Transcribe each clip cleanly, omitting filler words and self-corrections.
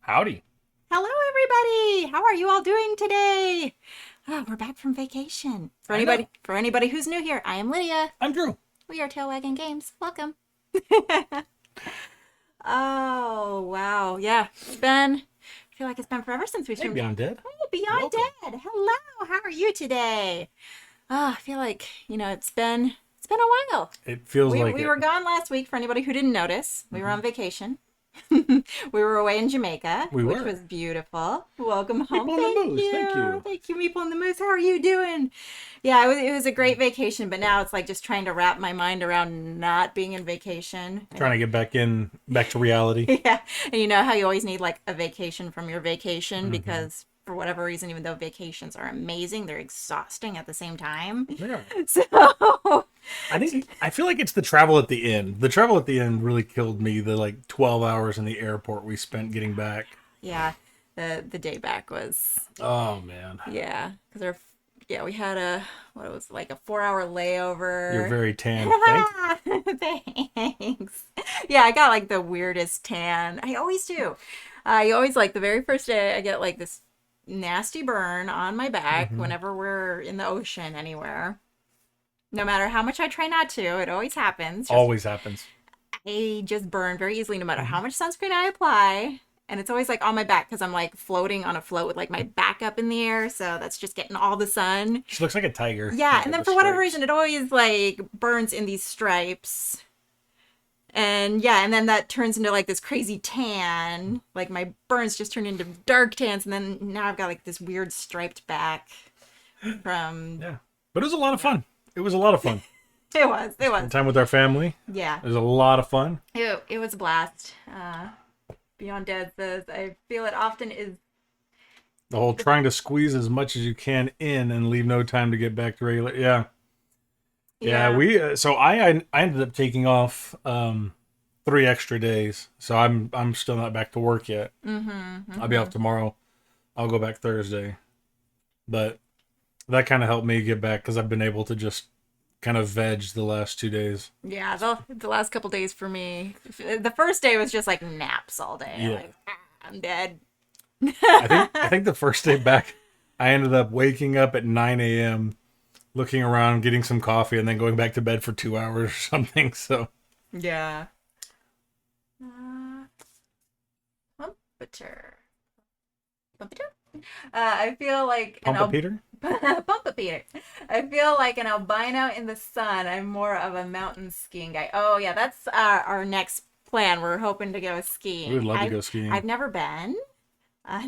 Howdy. Hello, everybody. How are you all doing today? Oh, we're back from vacation. For I anybody, know. for anybody who's new here, I am Lydia. I'm Drew. We are Tail Wagging Games. Welcome. Oh, wow. Yeah, I feel like it's been forever since we've Hey, been. Beyond Dead. Oh, Beyond Welcome. Dead. Hello. How are you today? I feel like, it's been a while. It feels We, like we it. were gone last week for anybody who didn't notice. We were Mhm. on vacation. We were away in Jamaica, We which were. was beautiful. Welcome home. Meatball and the Thank Moose. Thank you. you. Thank you, Meeple and the Moose. How are you doing? Yeah, it was a great vacation, but now it's like just trying to wrap my mind around not being in vacation. Trying to get back to reality. Yeah. And you know how you always need like a vacation from your vacation hmm because for whatever reason, even though vacations are amazing, they're exhausting at the same time. They are. So I feel like it's the travel at the end. The travel at the end really killed me. The like 12 hours in the airport we spent getting back. yeah, the day back was Oh man. yeah, because we had what it was like a 4 hour You're layover. very tan. Thank Thanks. Yeah, I got like the weirdest tan. I always do. I always like the very first day I get like this nasty burn on my back hmm whenever we're in the ocean anywhere. No matter how much I try not to, it always happens. Just Always happens. I just burn very easily no matter hmm how much sunscreen I apply. And it's always like on my back because I'm like floating on a float with like my back up in the air. So that's just getting all the sun. She looks like a tiger. Yeah. With And all then the for whatever stripes. reason, it always like burns in these stripes. And yeah. And then that turns into like this crazy tan. Like my burns just turn into dark tans. And then now I've got like this weird striped back from. Yeah. But it was a lot of fun. It was a lot of fun. It was. It Spend was. time with our family. Yeah. It was a lot of fun. It was a blast. Beyond Dead says, I feel it often is. The whole trying to squeeze as much as you can in and leave no time to get back to regular. Yeah, yeah. Yeah. I ended up taking off 3 extra days, so I'm still not back to work yet. Mm-hmm. I'll be Mm-hmm. off tomorrow. I'll go back Thursday, but that kind of helped me get back because I've been able to just kind of veg the last 2 days. Yeah, the last couple days for me, the first day was just like naps all day. Yeah, Like, I'm dead. I think the first day back, I ended up waking up at 9 a.m., looking around, getting some coffee, and then going back to bed for 2 hours or something. So. Yeah. Uh, Pumpeter. Pumpeter? I feel like an Pumpa Peter? Pumpeter. I feel like an albino in the sun. I'm more of a mountain skiing guy. Oh yeah, that's our next plan. We're hoping to go skiing. We would love to I've go skiing. I've never been.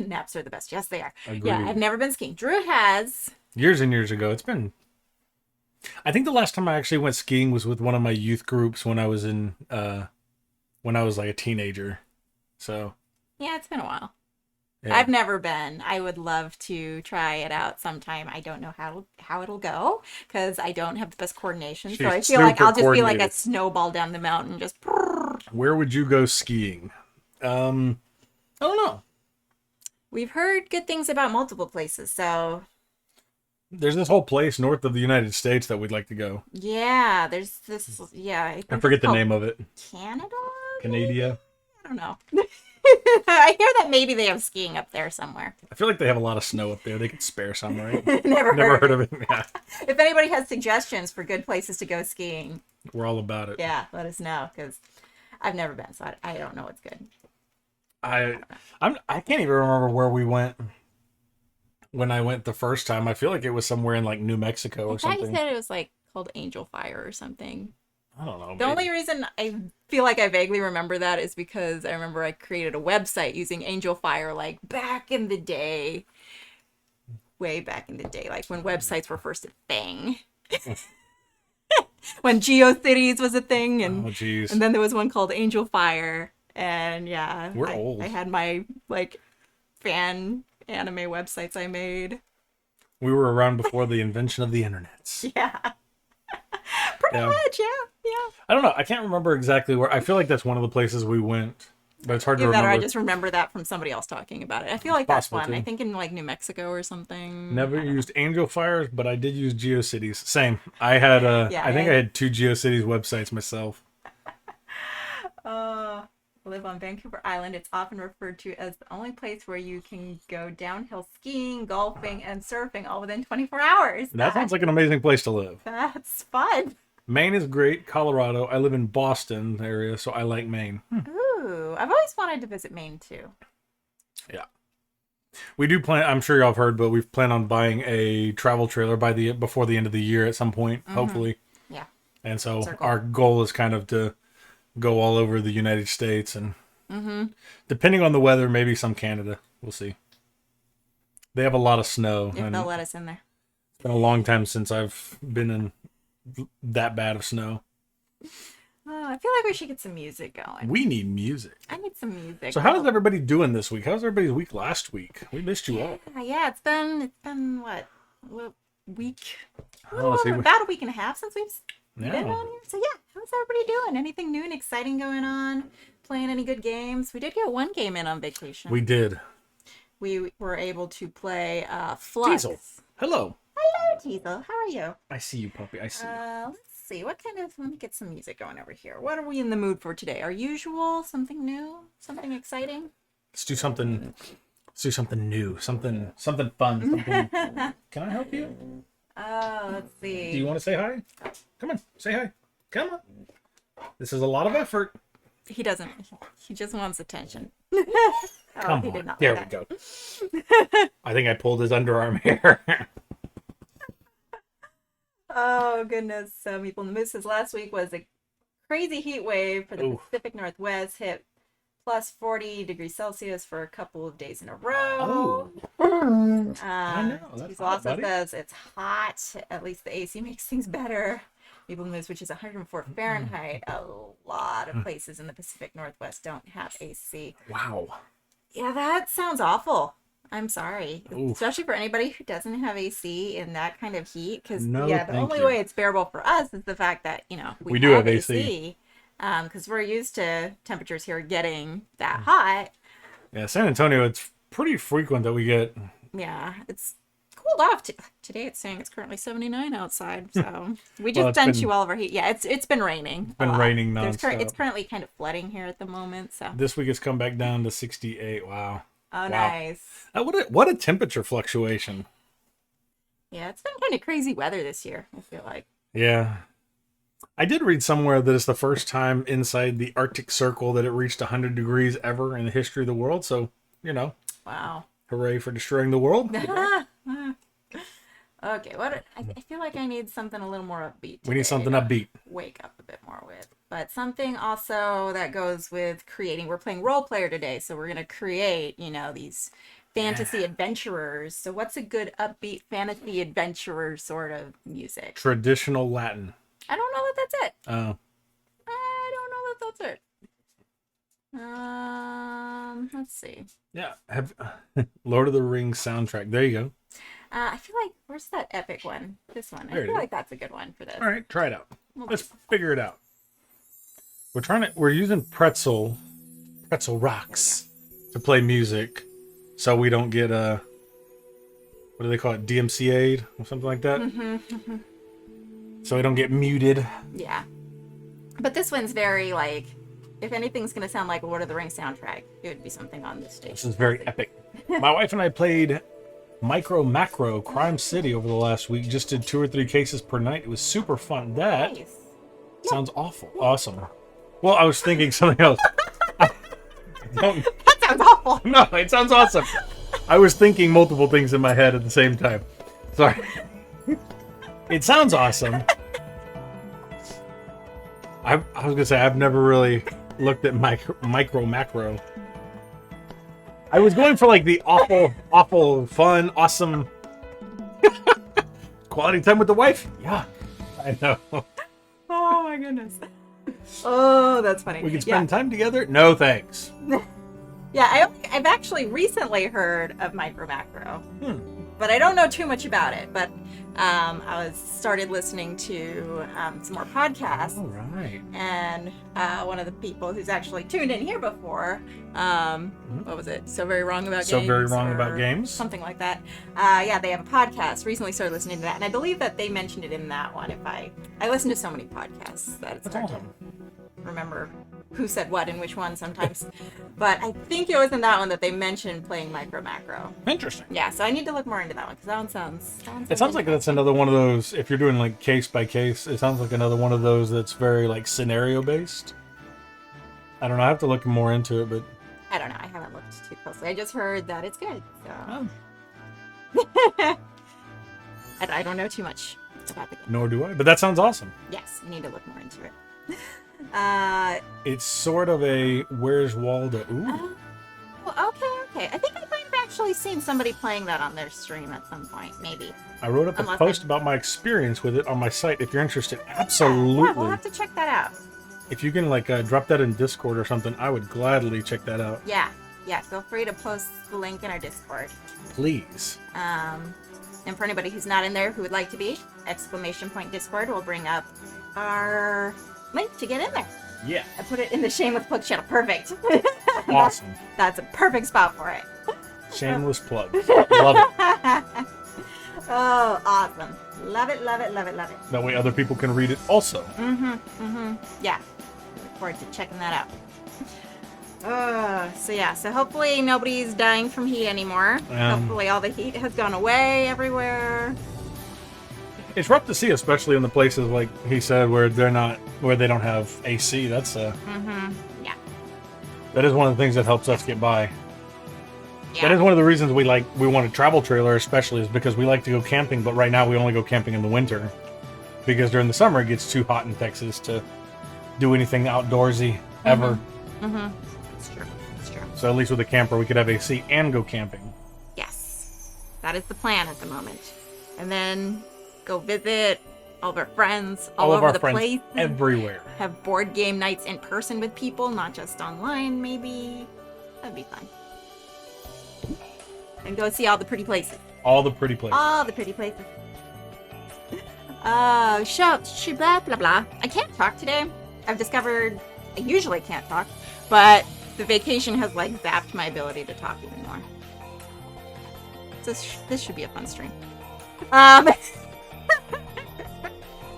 Naps are the best. Yes, they are. Yeah, I've Agreed. never been skiing. Drew has. Years and years ago. It's been. I think the last time I actually went skiing was with one of my youth groups when I was like a teenager. So Yeah, it's been a while. yeah, I've never been. I would love to try it out sometime. I don't know how it'll go because I don't have the best coordination. So she's I feel like super I'll just be like a coordinated. snowball down the mountain, just. Where would you go skiing? I don't know. We've heard good things about multiple places, so There's this whole place north of the United States that we'd like to go. yeah, there's this. Yeah, I I think it's forget the called name of it. Canada. Canada. I don't know. I hear that maybe they have skiing up there somewhere. I feel like they have a lot of snow up there. They could spare some, right? Never Never heard heard of of it. Yeah, it. If anybody has suggestions for good places to go skiing, we're all about it. yeah, let us know because I've never been, so I don't know what's good. I can't even remember where we went when I went the first time. I feel like it was somewhere in like New Mexico I or thought you something. said it was like called Angel Fire or something. I don't know. The Maybe. only reason I feel like I vaguely remember that is because I remember I created a website using Angel Fire like back in the day. Way back in the day, like when websites were first a thing. When GeoCities was a thing Oh, and jeez. then there was one called Angel Fire. And yeah, We're old. I had my like fan anime websites I made. We were around before the invention of the internet. Yeah. Pretty Yeah. much, yeah. I don't know. I can't remember exactly where. I feel like that's one of the places we went, but it's hard to Either that or I remember. just remember that from somebody else talking about it. I feel like that's Possible one. I too. think in like New Mexico or something. Never I don't know. used Angel Fires, but I did use GeoCities. Same. I had Yeah, I think I had two GeoCities websites myself. Uh, live on Vancouver Island. It's often referred to as the only place where you can go downhill skiing, golfing, and surfing all within 24 hours. That sounds like an amazing place to live. That's fun. Maine is great. Colorado. I live in Boston area, so I like Maine. Ooh, I've always wanted to visit Maine too. Yeah. We do plan, I'm sure y'all have heard, but we've planned on buying a travel trailer before the end of the year at some point, hopefully. Yeah. And so Circle. our goal is kind of to go all over the United States and depending on the weather, maybe some Canada. We'll see. They have a lot of snow. If And they'll let us in there. it's been a long time since I've been in that bad of snow. Oh, I feel like we should get some music going. We need music. I need some music. So how's everybody doing this week? How's everybody's week last week? We missed you all. Yeah, it's been what week? Oh, let's see. About a week and a half since we've Yeah. been on here. So yeah, how's everybody doing? Anything new and exciting going on? Playing any good games? We did get one game in on vacation. We did. We were able to play Flux. Teasel. Hello. Hello, Teasel. How are you? I see you, puppy. I see you. Let's see. What kind of? Let me get some music going over here. What are we in the mood for today? Our usual? Something new? Something exciting? Let's do something. Let's do something new. Something fun. Something... Can I help you? Let's see. Do you want to say hi? Come on, say hi. Come on. This is a lot of effort. He doesn't. He just wants attention. Come he on. did not There like we go. I think I pulled his underarm hair. Oh, goodness. People in the Moose says last week was a crazy heat wave for the Ooh. Pacific Northwest, hit plus 40 degrees Celsius for a couple of days in a row. Oh. I know, that's He hot, also buddy. says it's hot. At least the AC makes things better. People in the Moose, which is 104 Fahrenheit. A lot of places in the Pacific Northwest don't have AC. Wow. Yeah, that sounds awful. I'm sorry. Oof. Especially for anybody who doesn't have AC in that kind of heat. Because, No, yeah, the thank only you. way it's bearable for us is the fact that, We do have AC. Because we're used to temperatures here getting that hot. Yeah, San Antonio, it's pretty frequent that we get... Yeah, it's cooled off. Today it's saying it's currently 79 outside. So we just Well, it's sent been- you all of our heat. Yeah, it's been raining. It's been raining nonstop. It's currently kind of flooding here at the moment. So This week it's come back down to 68. Wow. oh, Wow. nice. What a temperature fluctuation. Yeah, it's been kind of crazy weather this year, I feel like. Yeah. I did read somewhere that it's the first time inside the Arctic Circle that it reached 100 degrees ever in the history of the world. So, Wow. hooray for destroying the world. Okay, I feel like I need something a little more upbeat. We need today something to upbeat. Wake up a bit more with. But something also that goes with creating. We're playing role player today, so we're gonna create, these fantasy adventurers. So what's a good upbeat fantasy adventurer sort of music? Traditional Latin. I don't know that that's it. Oh. I don't know that that's it. Let's see. Yeah. Have Lord of the Rings soundtrack. There you go. I feel like where's that epic one? This one. There I it feel is. like that's a good one for this. All right, try it out. We'll Let's figure it out. We're using pretzel rocks to play music so we don't get what do they call it? DMCA'd or something like that. So we don't get muted. Yeah. But this one's very like, if anything's gonna sound like a Lord of the Rings soundtrack, it would be something on this stage. This is very epic. My wife and I played Micro Macro Crime City over the last week. Just did 2 or 3 cases per night. It was super fun. That Nice. sounds awesome. Well, I was thinking something else. Don't, That sounds awful. no, it sounds awesome. I was thinking multiple things in my head at the same time. Sorry. It sounds awesome. I was gonna say I've never really looked at micro macro. I was going for like the awful, fun, awesome quality time with the wife. Yeah, I know. Oh my goodness. Oh, that's funny. We can spend time together. No thanks. Yeah, I've actually recently heard of Micro Macro, but I don't know too much about it. But I started listening to some more podcasts. All right. And one of the people who's actually tuned in here before, what was it? So Very Wrong About Games? So Very Wrong or About Games? Something like that. Yeah, they have a podcast. Recently started listening to that, and I believe that they mentioned it in that one. I listen to so many podcasts that it's That's hard awesome. to remember who said what in which one sometimes. But I think it was in that one that they mentioned playing micro macro. Interesting. Yeah, so I need to look more into that one because that one sounds. It sounds like that's another one of those. If you're doing like case by case, it sounds like another one of those that's very like scenario based. I don't know. I have to look more into it, but I don't know. I haven't looked too closely. I just heard that it's good. So oh, I don't know too much about the game. nor do I. But that sounds awesome. Yes, I need to look more into it. It's sort of a Where's Waldo? Ooh. Well, okay. I think I might have actually seen somebody playing that on their stream at some point, maybe. I wrote up a Unless post about my experience with it on my site. If you're interested, absolutely. Yeah, we'll have to check that out. If you can like drop that in Discord or something, I would gladly check that out. Yeah. Feel free to post the link in our Discord. Please. And for anybody who's not in there who would like to be, !Discord will bring up our link to get in there. Yeah. I put it in the Shameless Plug channel. Perfect. Awesome. That's a perfect spot for it. Shameless plug. Love it. Oh, awesome. Love it. That way other people can read it also. Yeah. Look forward to checking that out. So hopefully nobody's dying from heat anymore. Hopefully all the heat has gone away everywhere. It's rough to see, especially in the places like he said where they don't have AC. That's Yeah. that is one of the things that helps us get by. Yeah. That is one of the reasons we want a travel trailer, especially, is because we like to go camping, but right now we only go camping in the winter. Because during the summer it gets too hot in Texas to do anything outdoorsy ever. It's true. So at least with a camper we could have AC and go camping. Yes. That is the plan at the moment. And then go visit all of our friends all of over our the friends place. everywhere. Have board game nights in person with people, not just online, maybe. That'd be fun. And go see all the pretty places. All the pretty places. All the pretty places. Blah, blah, blah. I can't talk today. I've discovered I usually can't talk, but the vacation has like zapped my ability to talk even more. This should be a fun stream.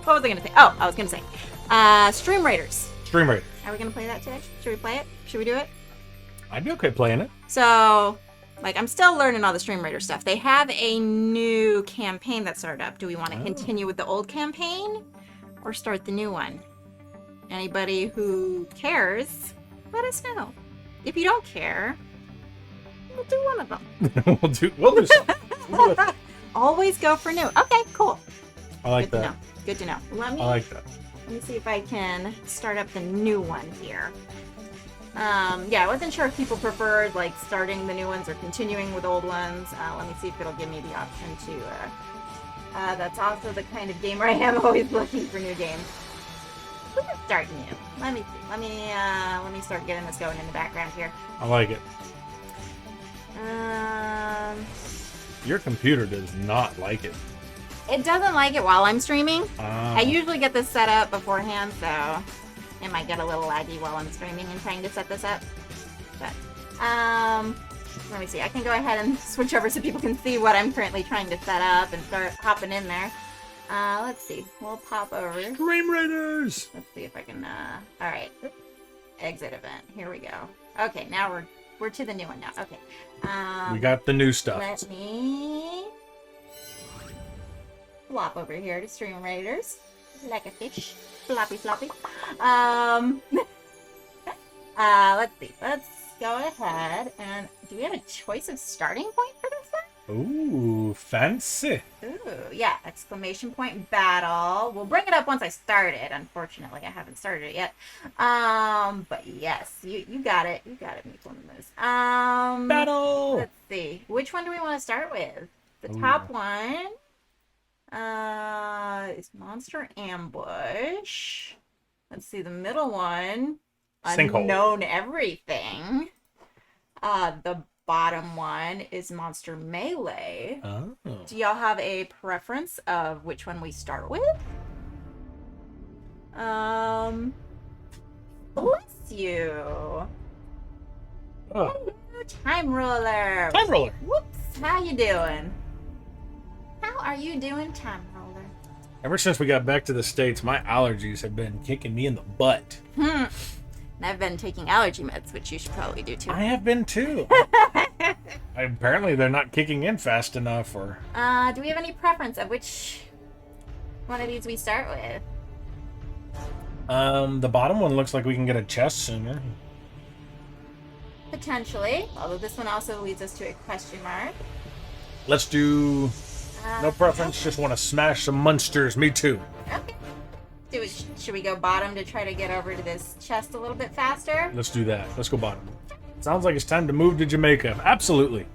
What was I gonna say? Oh, I was gonna say, Stream Raiders. Stream Raiders. Are we gonna play that today? Should we play it? Should we do it? I'd be okay playing it. So, like, I'm still learning all the Stream Raider stuff. They have a new campaign that started up. Do we want to continue with the old campaign or start the new one? Anybody who cares, let us know. If you don't care, we'll do one of them. we'll do something. Always go for new. Okay, cool. I like that. Good to know. I like that. Let me see if I can start up the new one here. Yeah, I wasn't sure if people preferred like starting the new ones or continuing with old ones. Let me see if it'll give me the option to. That's also the kind of gamer I am, always looking for new games. We can start new. Let me see. Let me start getting this going in the background here. I like it. Um, Your computer does not like it. It doesn't like it while I'm streaming. I usually get this set up beforehand, so it might get a little laggy while I'm streaming and trying to set this up. But, let me see. I can go ahead and switch over so people can see what I'm currently trying to set up and start hopping in there. Let's see. We'll pop over. Stream Raiders! Let's see if I can, alright. Exit event. Here we go. Okay, now we're to the new one now. Okay. We got the new stuff. Let me flop over here to Stream Raiders. Like a fish. Floppy. Let's see. Let's go ahead and do we have a choice of starting point for this one? Ooh, fancy. Ooh, yeah. Exclamation point battle. We'll bring it up once I start it. Unfortunately, I haven't started it yet. But yes, you got it. You got it, Meeple Moose. Battle. Let's see. Which one do we want to start with? The top one is Monster Ambush. Let's see, the middle one, Sinkhole. Unknown Everything. The bottom one is Monster Melee. Oh. Do y'all have a preference of which one we start with? Bless you. Oh. Hello, Time Roller. Time Roller. Whoops, how you doing? How are you doing, Time Roller? Ever since we got back to the States, my allergies have been kicking me in the butt. And I've been taking allergy meds, which you should probably do too. I have been too. Apparently they're not kicking in fast enough, or... Do we have any preference of which one of these we start with? The bottom one looks like we can get a chest sooner. Potentially. Although this one also leads us to a question mark. Let's do... No preference, just want to smash some monsters. Me too. Okay. Should we go bottom to try to get over to this chest a little bit faster? Let's do that. Let's go bottom. Sounds like it's time to move to Jamaica. Absolutely.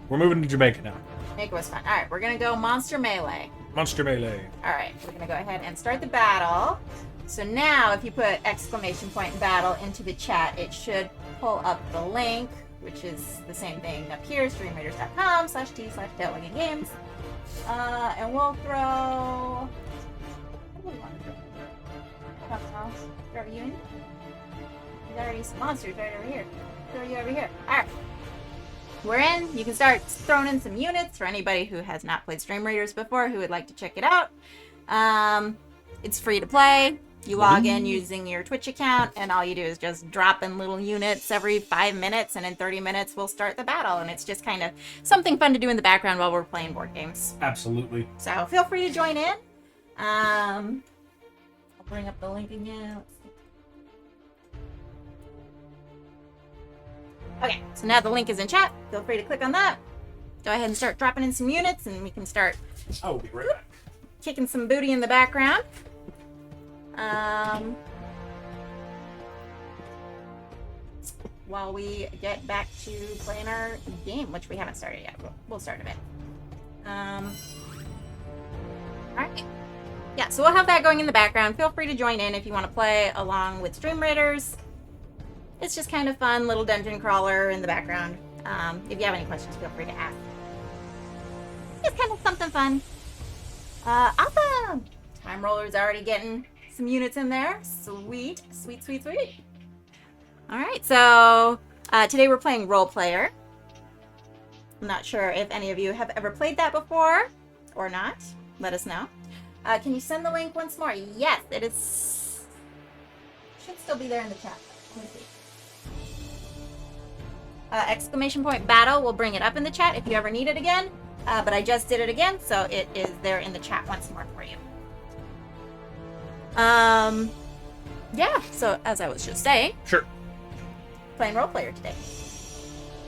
We're moving to Jamaica now. Jamaica was fun. Alright, we're gonna go Monster Melee. Monster Melee. Alright, we're gonna go ahead and start the battle. So now, if you put exclamation point battle into the chat, it should pull up the link, which is the same thing up here, streamreaders.com/t/tailwagginggames. And we'll throw... What do we want to throw? I don't know. Throw you in? There's already some monsters right over here. Throw you over here. Alright. We're in. You can start throwing in some units for anybody who has not played Stream Raiders before who would like to check it out. It's free to play. You log in using your Twitch account, and all you do is just drop in little units every 5 minutes, and in 30 minutes we'll start the battle, and it's just kind of something fun to do in the background while we're playing board games. Absolutely. So feel free to join in. I'll bring up the link again. Let's see. Okay, so now the link is in chat. Feel free to click on that. Go ahead and start dropping in some units, and we can start I will be right back. kicking some booty in the background. While we get back to playing our game, which we haven't started yet. We'll start a bit. Alright. Yeah, so we'll have that going in the background. Feel free to join in if you want to play along with Stream Raiders. It's just kind of fun, little dungeon crawler in the background. If you have any questions, feel free to ask. It's kind of something fun. Awesome! Time Roller's already getting some units in there. Sweet, sweet, sweet, sweet. Alright, so today we're playing Role Player. I'm not sure if any of you have ever played that before or not. Let us know. Can you send the link once more? Yes, it is. Should still be there in the chat. Let me see. Exclamation point battle will bring it up in the chat if you ever need it again. But I just did it again, so it is there in the chat once more for you. Yeah, so as I was just saying. Sure. Playing Role Player today.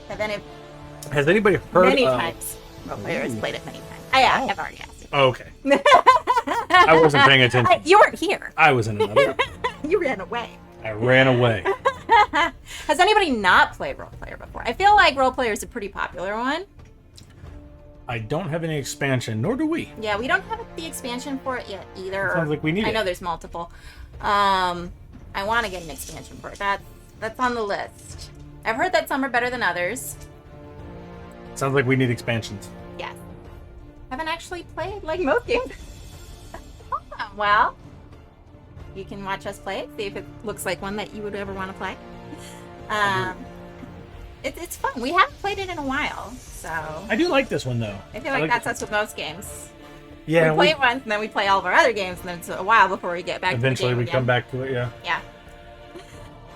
Has anybody heard many times. Role Player has played it many times. I've already asked it. Oh, okay. I wasn't paying attention. You weren't here. I was in another. You ran away. I ran away. Has anybody not played Role Player before? I feel like Role Player is a pretty popular one. I don't have any expansion, nor do we. Yeah, we don't have the expansion for it yet either. Sounds like we need it. I know there's multiple. I want to get an expansion for it. That's on the list. I've heard that some are better than others. Sounds like we need expansions. Yes. Haven't actually played like most games. Awesome. Well, you can watch us play it, see if it looks like one that you would ever want to play. It's fun. We haven't played it in a while, so I do like this one though. I feel like that's us with most games. Yeah, we play it once, and then we play all of our other games, and then it's a while before we get back eventually to the game we come back to it, yeah. Yeah.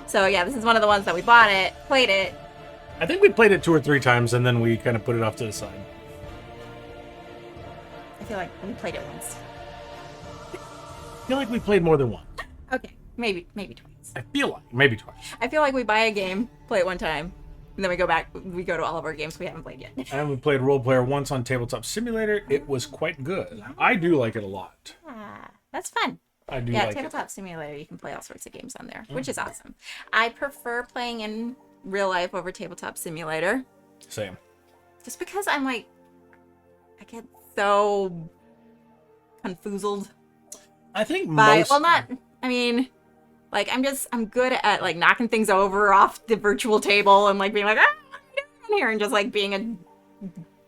So yeah, this is one of the ones that we bought it, played it. I think we played it 2 or 3 times, and then we kind of put it off to the side. I feel like we played it once. I feel like we played more than one. Okay, maybe twice. I feel like maybe twice. I feel like we buy a game, play it one time, and then we go back. We go to all of our games we haven't played yet. I haven't played Role Player once on Tabletop Simulator. It was quite good. I do like it a lot. That's fun. I do Yeah, like Tabletop Simulator, you can play all sorts of games on there, which is awesome. I prefer playing in real life over Tabletop Simulator. Same. Just because I'm like, I get so confoozled. I think Like I'm good at like knocking things over off the virtual table and like being like, I'm doing here, and just like being a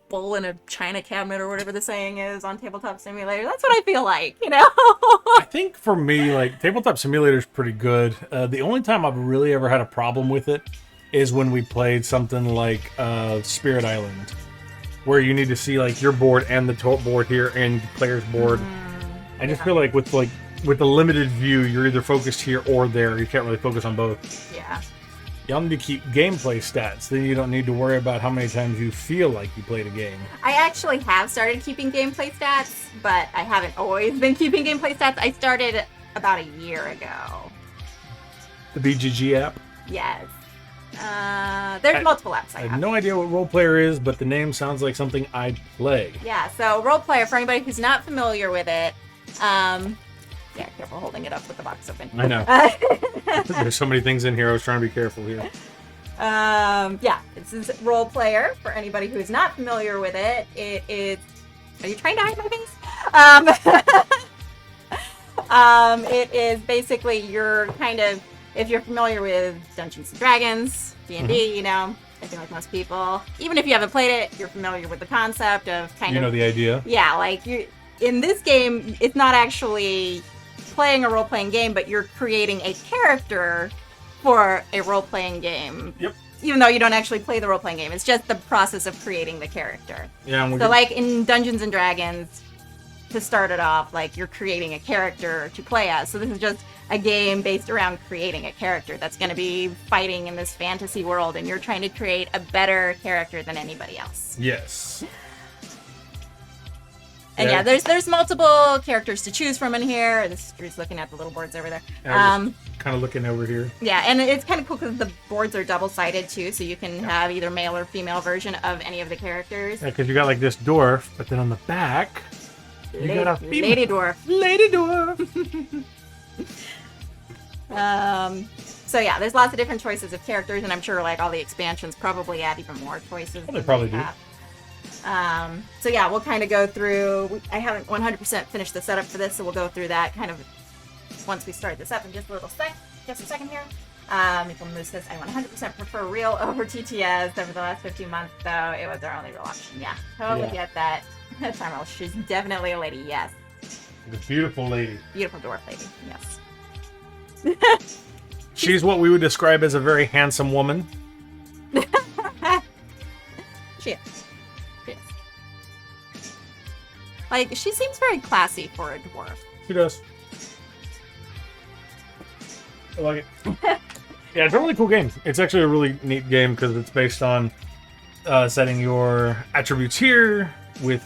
bull in a china cabinet or whatever the saying is on Tabletop Simulator. That's what I feel like, you know? I think for me, like, Tabletop Simulator is pretty good. The only time I've really ever had a problem with it is when we played something like Spirit Island, where you need to see like your board and the board here and the player's board. I just feel like with like with the limited view, you're either focused here or there. You can't really focus on both. Yeah. Y'all need to keep gameplay stats. Then you don't need to worry about how many times you feel like you played a game. I actually have started keeping gameplay stats, but I haven't always been keeping gameplay stats. I started about a year ago. The BGG app? Yes. There's multiple apps I I have have. no idea what Role Player is, but the name sounds like something I'd play. Yeah, so Role Player, for anybody who's not familiar with it, yeah, careful holding it up with the box open. I know. There's so many things in here. I was trying to be careful here. Yeah, this is Role Player. For anybody who is not familiar with it, it is. Are you trying to hide my face? It is basically your kind of. If you're familiar with Dungeons and Dragons, D&D, you know, I think like most people, even if you haven't played it, you're familiar with the concept of kind of. You know the idea. Yeah, like in this game, it's not actually playing a role-playing game, but you're creating a character for a role-playing game. Yep. Even though you don't actually play the role-playing game, it's just the process of creating the character. Yeah. And So like in Dungeons and Dragons, to start it off, like you're creating a character to play as. So this is just a game based around creating a character that's going to be fighting in this fantasy world, and you're trying to create a better character than anybody else. Yes. And yeah, there's multiple characters to choose from in here. This is Drew's looking at the little boards over there. Kind of looking over here. Yeah, and it's kind of cool because the boards are double-sided too, so you can have either male or female version of any of the characters. Yeah, because you got like this dwarf, but then on the back, you got a female. Lady Dwarf. Lady dwarf. So yeah, there's lots of different choices of characters, and I'm sure like all the expansions probably add even more choices. Well, they probably do. So yeah, we'll kind of go through. I haven't 100% finished the setup for this, so we'll go through that kind of once we start this up in just a second here. If we'll move this, I 100% prefer real over TTS over the last 15 months, though it was our only real option. Yeah, totally get that. Tarmel, she's definitely a lady. Yes. The beautiful lady. Beautiful dwarf lady. Yes. She's what we would describe as a very handsome woman. She is. Like, she seems very classy for a dwarf. She does. I like it. Yeah, it's a really cool game. It's actually a really neat game because it's based on setting your attributes here with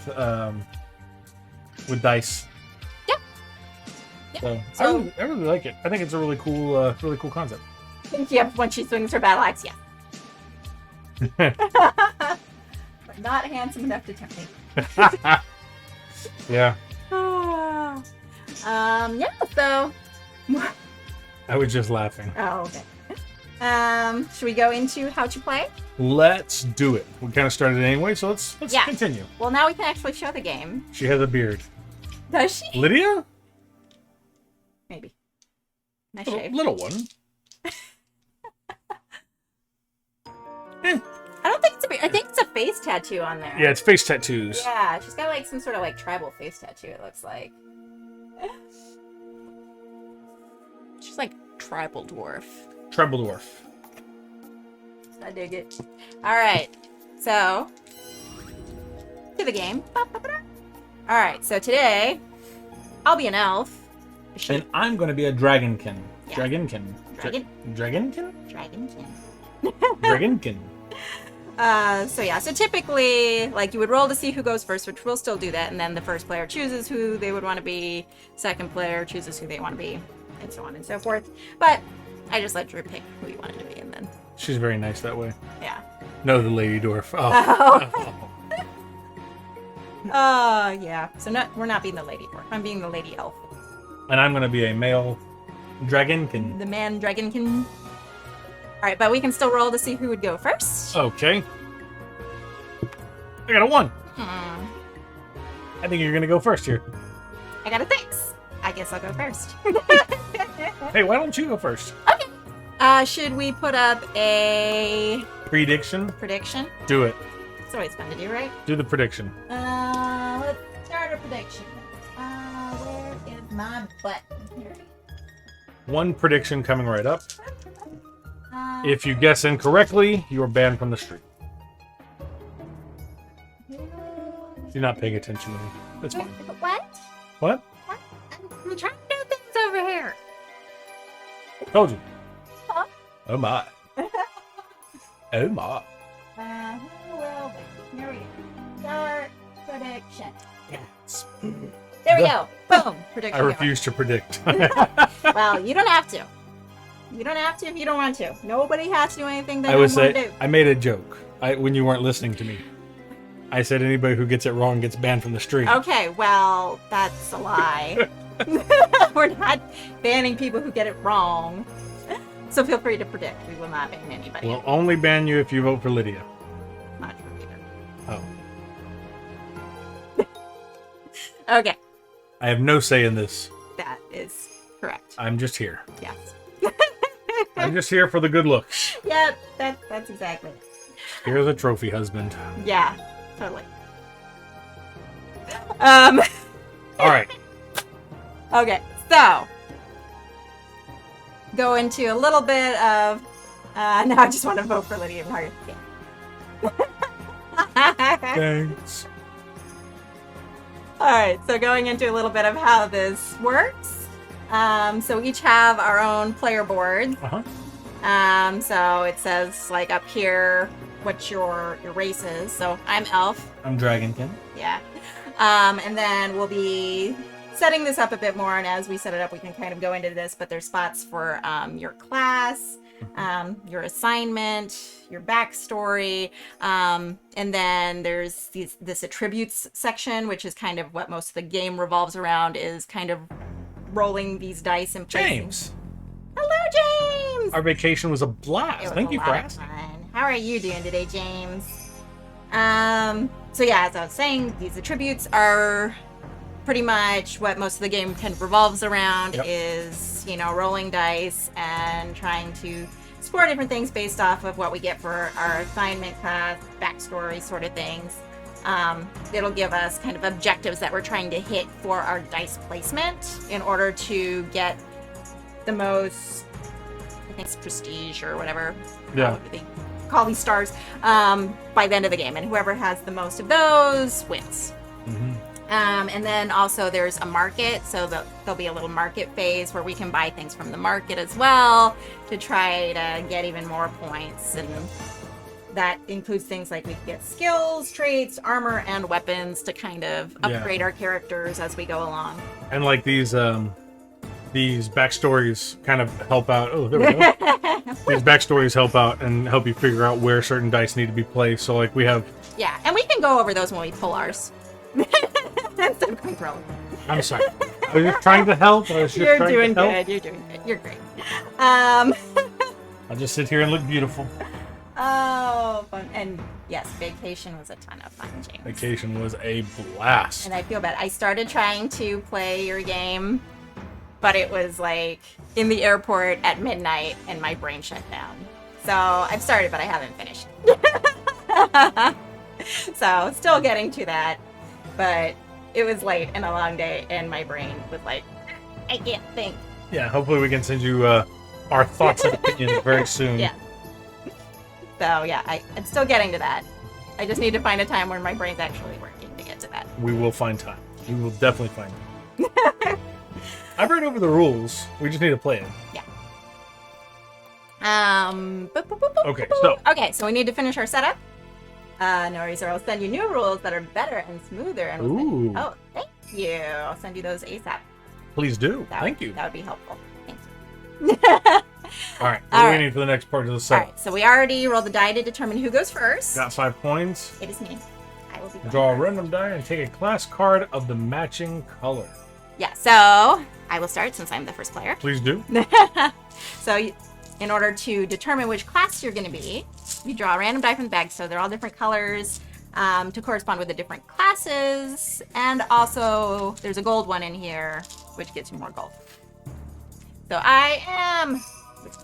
dice. Yeah. So I really like it. I think it's a really cool concept. Yep, when she swings her battle axe, yeah. But not handsome enough to tempt me. Yeah. Yeah, so. I was just laughing. Oh, okay. Should we go into how to play? Let's do it. We kind of started anyway, so let's continue. Well, now we can actually show the game. She has a beard. Does she? Lydia? Maybe. Nice shave. Little one. I don't think it's a beard. I think it's a face tattoo on there. Yeah, it's face tattoos. Yeah, she's got like some sort of like tribal face tattoo, it looks like. She's like tribal dwarf. Tribal dwarf. I dig it. Alright, so to the game. Alright, so today I'll be an elf. And I'm going to be a dragonkin. Yeah. Dragonkin. Dragonkin? Dragonkin. Dragonkin. So typically, like, you would roll to see who goes first, which we'll still do that, and then the first player chooses who they would want to be, second player chooses who they want to be, and so on and so forth. But I just let Drew pick who he wanted to be, and then... She's very nice that way. Yeah. No, the lady dwarf. Oh. Yeah. So we're not being the lady dwarf. I'm being the lady elf. And I'm going to be a male dragonkin. The man dragonkin. Alright, but we can still roll to see who would go first. Okay. I got a 1. Hmm. I think you're going to go first here. I got a 6. I guess I'll go first. Hey, why don't you go first? Okay. Should we put up a Prediction? prediction? Do it. It's always fun to do, right? Do the prediction. Let's start a prediction. Where is my button? Here. One prediction coming right up. If you guess incorrectly, you are banned from the street. You're not paying attention to me. That's fine. What? What? I'm trying to do things Told you. Huh? Oh my. Oh my. Who will win? Here we go. Start prediction. Yes. There we go. Boom. Prediction. I refuse to predict. Well, you don't have to. You don't have to if you don't want to. Nobody has to do anything they I don't would want to say do. I made a joke when you weren't listening to me. I said anybody who gets it wrong gets banned from the stream. Okay, well, that's a lie. We're not banning people who get it wrong. So feel free to predict. We will not ban anybody. We'll only ban you if you vote for Lydia. Not true either. Oh. Okay, I have no say in this. that is correct. I'm just here. Yes. I'm just here for the good looks. Yep, that's exactly it. Here's a trophy husband. Yeah, totally. All right. Okay, so go into a little bit of. Now I just want to vote for Lydia Margaret. Thanks. All right, so going into a little bit of how this works. So we each have our own player board. Uh-huh. So it says like up here what your race is. So I'm elf. I'm Dragonkin. Yeah. And then we'll be setting this up a bit more, and as we set it up, we can kind of go into this, but there's spots for your class, your assignment, your backstory, and then there's this attributes section, which is kind of what most of the game revolves around, is kind of rolling these dice and placing. James. Hello, James! Our vacation was a It blast. was Thank a you lot for of asking. fun. How are you doing today, James? So yeah, as I was saying, these attributes are pretty much what most of the game kind of revolves around. Yep. Is, you know, rolling dice and trying to score different things based off of what we get for our assignment class, backstory sort of things. It'll give us kind of objectives that we're trying to hit for our dice placement in order to get the most, I think it's prestige or whatever. Yeah. They call these stars by the end of the game, and whoever has the most of those wins. Mm-hmm. And then also there's a market, so there'll be a little market phase where we can buy things from the market as well to try to get even more points, and that includes things like we can get skills, traits, armor, and weapons to kind of upgrade our characters as we go along. And like these backstories kind of help out. Oh, there we go. These backstories help out and help you figure out where certain dice need to be placed. So like we have. Yeah, and we can go over those when we pull ours. Instead of quick rolling. I'm sorry. I was just trying to help. You're doing good. You're doing good. You're great. I'll just sit here and look beautiful. Oh, fun. And yes, vacation was a ton of fun, James. Vacation was a blast. And I feel bad. I started trying to play your game, but it was like in the airport at midnight and my brain shut down. So I've started, but I haven't finished. So still getting to that, but it was late and a long day, and my brain was like, I can't think. Yeah, hopefully we can send you our thoughts and opinions very soon. Yeah. So yeah, I'm still getting to that. I just need to find a time when my brain's actually working to get to that. We will find time. We will definitely find time. I've read over the rules. We just need to play it. Yeah. Okay, so we need to finish our setup. No worries, or I'll send you new rules that are better and smoother. And Ooh. Oh, thank you. I'll send you those ASAP. Please do. That Thank would, you. That would be helpful. Thank you. All right. What All do right. we need for the next part of the All setup? right, so we already rolled the die to determine who goes first. Got 5 coins. It is me. I will be going Draw a first. random die and take a class card of the matching color. Yeah, so I will start since I'm the first player. Please do. So in order to determine which class you're going to be, you draw a random die from the bag. So they're all different colors to correspond with the different classes. And also there's a gold one in here, which gets you more gold. So I am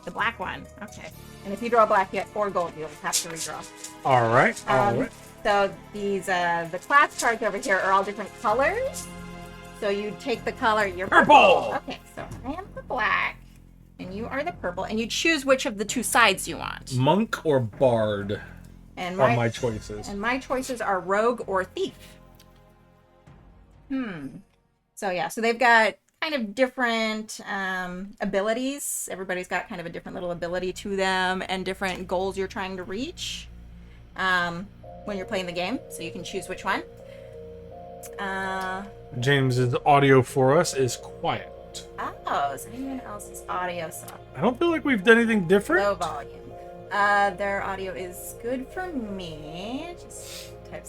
the black one. Okay. And if you draw black, you get 4 gold. You'll have to redraw. All right. All right. So these, the class cards over here are all different colors. So you take the color, you're Purple! Okay, so I am the black, and you are the purple, and you choose which of the 2 sides you want. Monk or bard And are my choices. And my choices are rogue or thief. So yeah, so they've got kind of different abilities. Everybody's got kind of a different little ability to them and different goals you're trying to reach when you're playing the game. So you can choose which one. James's audio for us is quiet. Oh, is anyone else's audio soft? I don't feel like we've done anything different. Low volume. Their audio is good for me. Just type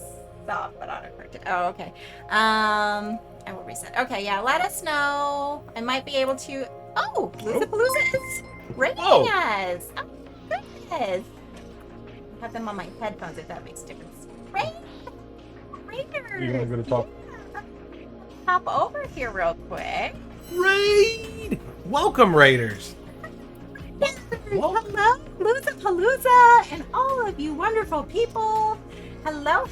soft but autocorrected. Oh, okay. I will reset. Okay, yeah, let us know. I might be able to. Oh, Palooza is rating us. Oh, goodness. I have them on my headphones if that makes a difference. Raiders. You want to go to talk? Yeah. Hop over here real quick. Raid! Welcome, Raiders. Hello, Palooza, and all of you wonderful people. Hello.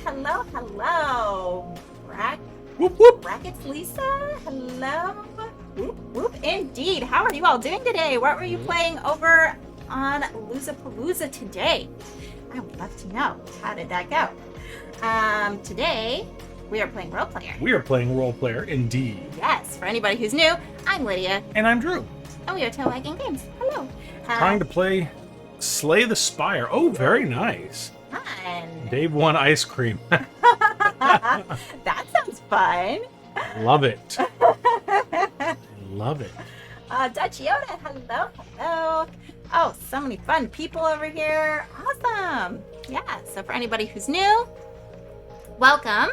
Whoop, whoop. Brackets Lisa, hello. Whoop, whoop. Indeed. How are you all doing today? What were you playing over on Palooza today? I would love to know. How did that go? Today, we are playing Role Player. We are playing Role Player, indeed. Yes, for anybody who's new, I'm Lydia. And I'm Drew. And we are Tail Wagging Games. Hello. Trying to play Slay the Spire. Oh, very nice. Fun. Dave won ice cream. That sounds fun. Love it. Love it. Dutch Yoda, hello. Oh, so many fun people over here. Awesome. Yeah, so for anybody who's new, welcome.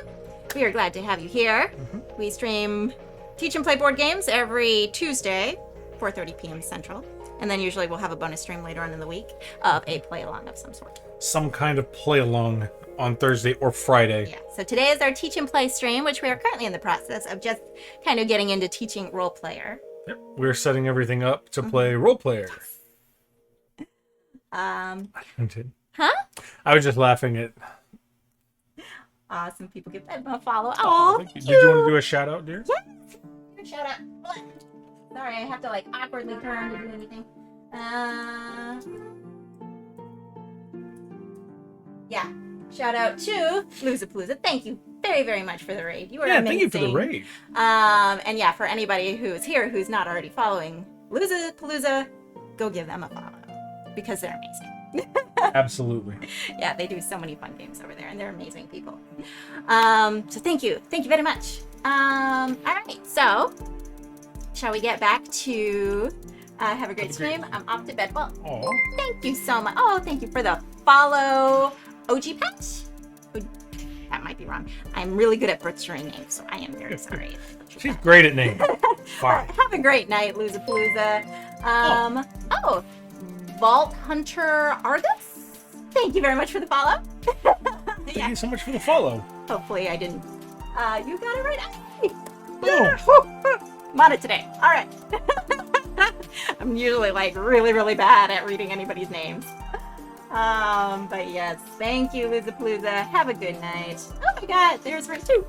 We are glad to have you here. Mm-hmm. We stream Teach and Play board games every Tuesday, 4:30 p.m. Central. And then usually we'll have a bonus stream later on in the week of a play-along of some sort. Some kind of play-along on Thursday or Friday. Yeah, so today is our Teach and Play stream, which we are currently in the process of just kind of getting into teaching Role Player. Yep, we're setting everything up to play Role Player. Huh? I was just laughing at... Awesome, people give them a follow. Oh, thank you. Did you want to do a shout-out, dear? Yes. Shout out. Sorry, I have to like awkwardly turn to do anything. Yeah. Shout out to Palooza. Thank you very, very much for the raid. You were amazing. Thank you for the raid. And yeah, for anybody who's here who's not already following Palooza, go give them a follow because they're amazing. Absolutely. Yeah, they do so many fun games over there, and they're amazing people. So thank you very much. All right, so shall we get back to have a great stream? I'm off to bed. Well, thank you so much. Oh, thank you for the follow, OG Pet. That might be wrong. I'm really good at butchering names, so I am very sorry. She's great at names. Fine. Have a great night, Palooza. Vault Hunter Argus. Thank you very much for the follow. Thank you so much for the follow. Hopefully I didn't. You got it right. Oh. I'm on it today. All right. I'm usually like really bad at reading anybody's names. But yes, thank you, Palooza. Have a good night. Oh my God, there's Ray too.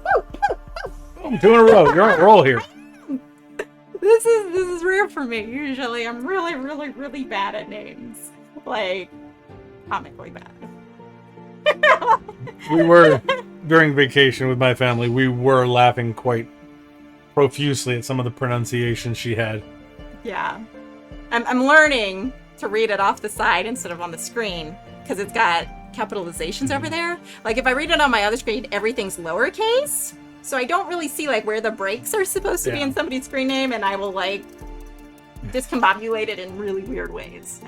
I'm doing a roll. You're on a roll here. This is rare for me. Usually, I'm really bad at names. Like, comically bad. We were during vacation with my family. We were laughing quite profusely at some of the pronunciations she had. Yeah, I'm learning to read it off the side instead of on the screen because it's got capitalizations over there. Like if I read it on my other screen, everything's lowercase, so I don't really see like where the breaks are supposed to be in somebody's screen name, and I will like discombobulate it in really weird ways.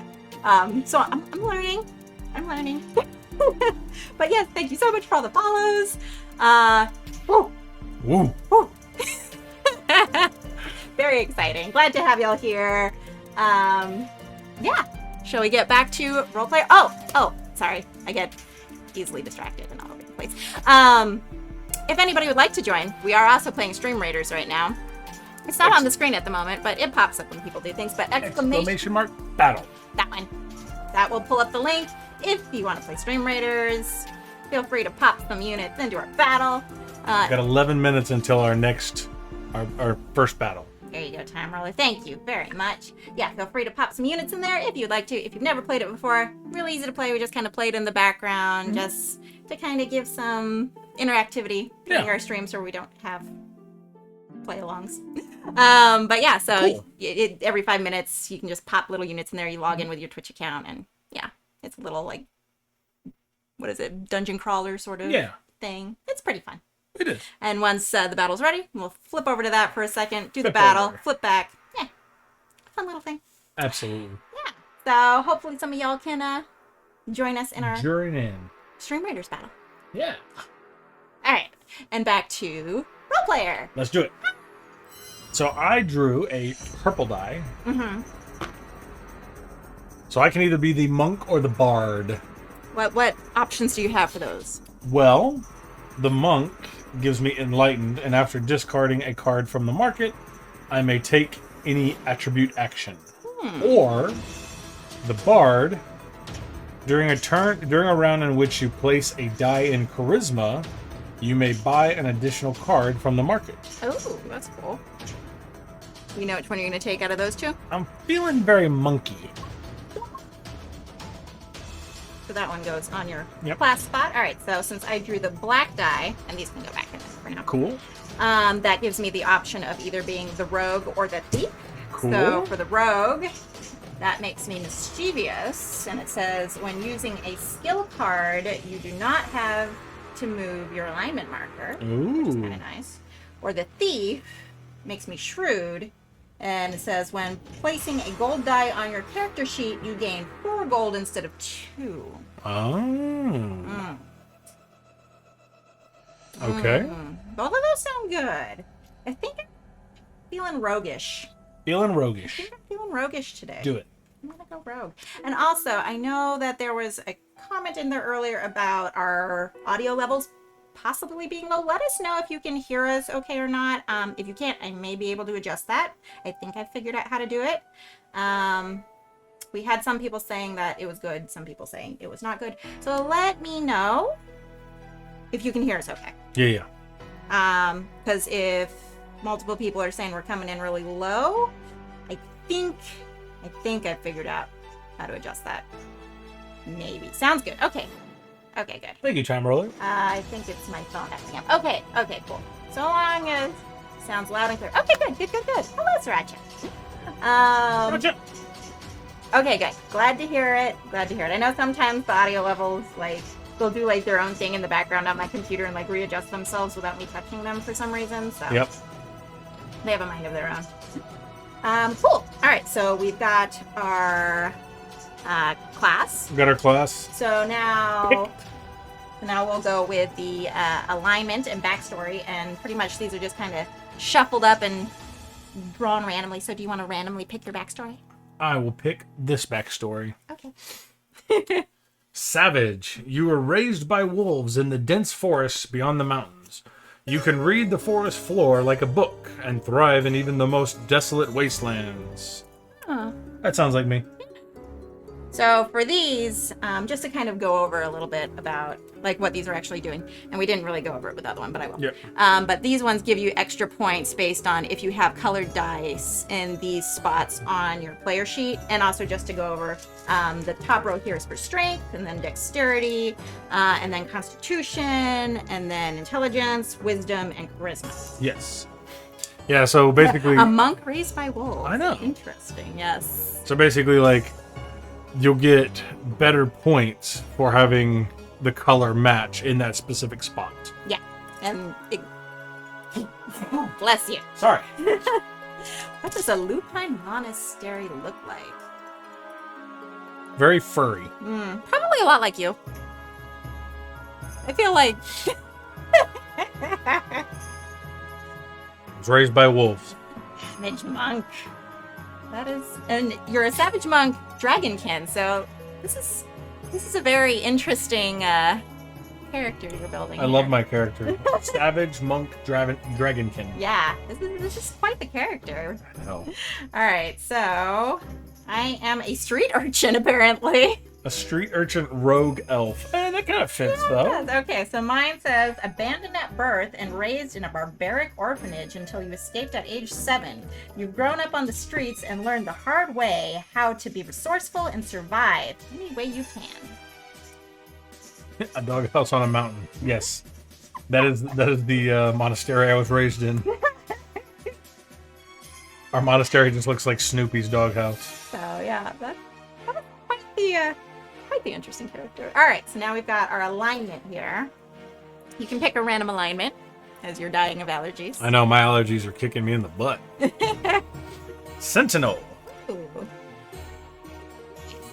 So I'm learning. But yes, thank you so much for all the follows. Woo. Very exciting. Glad to have y'all here. Yeah. Shall we get back to Role Player? Oh, sorry. I get easily distracted and all over the place. If anybody would like to join, we are also playing Stream Raiders right now. It's not on the screen at the moment, but it pops up when people do things. But exclamation mark battle. That one. That will pull up the link. If you want to play Stream Raiders, feel free to pop some units into our battle. We've got 11 minutes until our first battle. There you go, Time Roller. Thank you very much. Yeah, feel free to pop some units in there if you'd like to. If you've never played it before, really easy to play. We just kind of play it in the background just to kind of give some interactivity during our streams where we don't have play-alongs. But yeah, so Cool. every 5 minutes you can just pop little units in there. You log in with your Twitch account, and yeah, it's a little like, what is it, dungeon crawler sort of thing. It's pretty fun. It is. And once the battle's ready, we'll flip over to that for a second, do the battle, flip back. Yeah, fun little thing. Absolutely. Yeah. So hopefully some of y'all can join us in our Stream Raiders battle. Yeah. All right, and back to role player. Let's do it. So I drew a purple die. Mm-hmm. So I can either be the monk or the bard. What options do you have for those? Well, the monk gives me enlightened, and after discarding a card from the market, I may take any attribute action. Or the bard, during a round in which you place a die in charisma, you may buy an additional card from the market. Oh, that's cool. You know which one you're going to take out of those two? I'm feeling very monkey. So that one goes on your class spot. All right, so since I drew the black die, and these can go back in there for now. Cool. That gives me the option of either being the rogue or the thief. Cool. So for the rogue, that makes me mischievous, and it says when using a skill card, you do not have to move your alignment marker. Ooh. Which is kind of nice. Or the thief makes me shrewd, and it says when placing a gold die on your character sheet, you gain 4 gold instead of 2. Oh. Okay. Both of those sound good. I think I'm feeling roguish. Feeling I roguish. think I'm feeling roguish today. Do it. I'm gonna go rogue. And also, I know that there was a comment in there earlier about our audio levels possibly being low. Let us know if you can hear us okay or not. If you can't, I may be able to adjust that. I think I figured out how to do it. We had some people saying that it was good, some people saying it was not good. So let me know if you can hear us okay. Yeah. Because if multiple people are saying we're coming in really low, I think I figured out how to adjust that. Maybe. Sounds good. Okay, good. Thank you, Time Roller. I think it's my phone acting up. Okay, cool. So long as it sounds loud and clear. Okay, good. Hello, Sriracha. Okay, good. Glad to hear it. I know sometimes the audio levels, like, they'll do, like, their own thing in the background on my computer and, like, readjust themselves without me touching them for some reason, so. Yep. They have a mind of their own. Cool. All right, so we've got our class. We got our class. So now we'll go with the alignment and backstory, and pretty much these are just kind of shuffled up and drawn randomly. So do you want to randomly pick your backstory? I will pick this backstory. Okay. Savage, you were raised by wolves in the dense forests beyond the mountains. You can read the forest floor like a book and thrive in even the most desolate wastelands. Oh. That sounds like me. So for these, just to kind of go over a little bit about like what these are actually doing, and we didn't really go over it with the other one, but I will. Yep. But these ones give you extra points based on if you have colored dice in these spots on your player sheet, and also just to go over, the top row here is for strength, and then dexterity, and then constitution, and then intelligence, wisdom, and charisma. Yes. Yeah, so basically... A monk raised by wolves. I know. Interesting, yes. So basically, like, you'll get better points for having the color match in that specific spot. Yeah, and it... Bless you. Sorry. What does a lupine monastery look like? Very furry. Probably a lot like you. I feel like... I was raised by wolves. Savage monk. That is... And you're a savage monk dragonkin, so this is a very interesting character you're building. I love my character. Savage monk dragonkin. Yeah, this is quite the character. I know. All right, so I am a street urchin, apparently. A street urchin rogue elf. That kind of fits, though. Yes. Okay, so mine says, abandoned at birth and raised in a barbaric orphanage until you escaped at age 7. You've grown up on the streets and learned the hard way how to be resourceful and survive any way you can. A doghouse on a mountain. Yes. That is the monastery I was raised in. Our monastery just looks like Snoopy's doghouse. So yeah, that's quite the interesting character. All right, so now we've got our alignment here. You can pick a random alignment as you're dying of allergies. I know my allergies are kicking me in the butt. Sentinel. Ooh.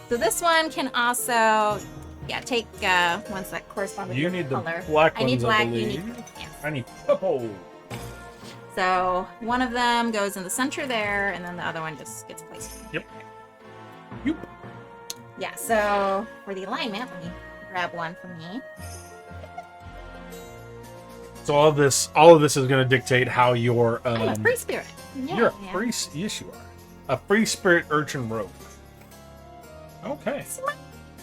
So this one can also, take ones that correspond with You your need color. the black I need ones, black. I You believe. need yes. I need purple. So one of them goes in the center there, and then the other one just gets placed. Yep. Yep. Yeah. So for the alignment, let me grab one for me. So all of this is going to dictate how your I'm a free spirit. Yeah, you're a free. Yes, you are a free spirit urchin rogue. Okay. This might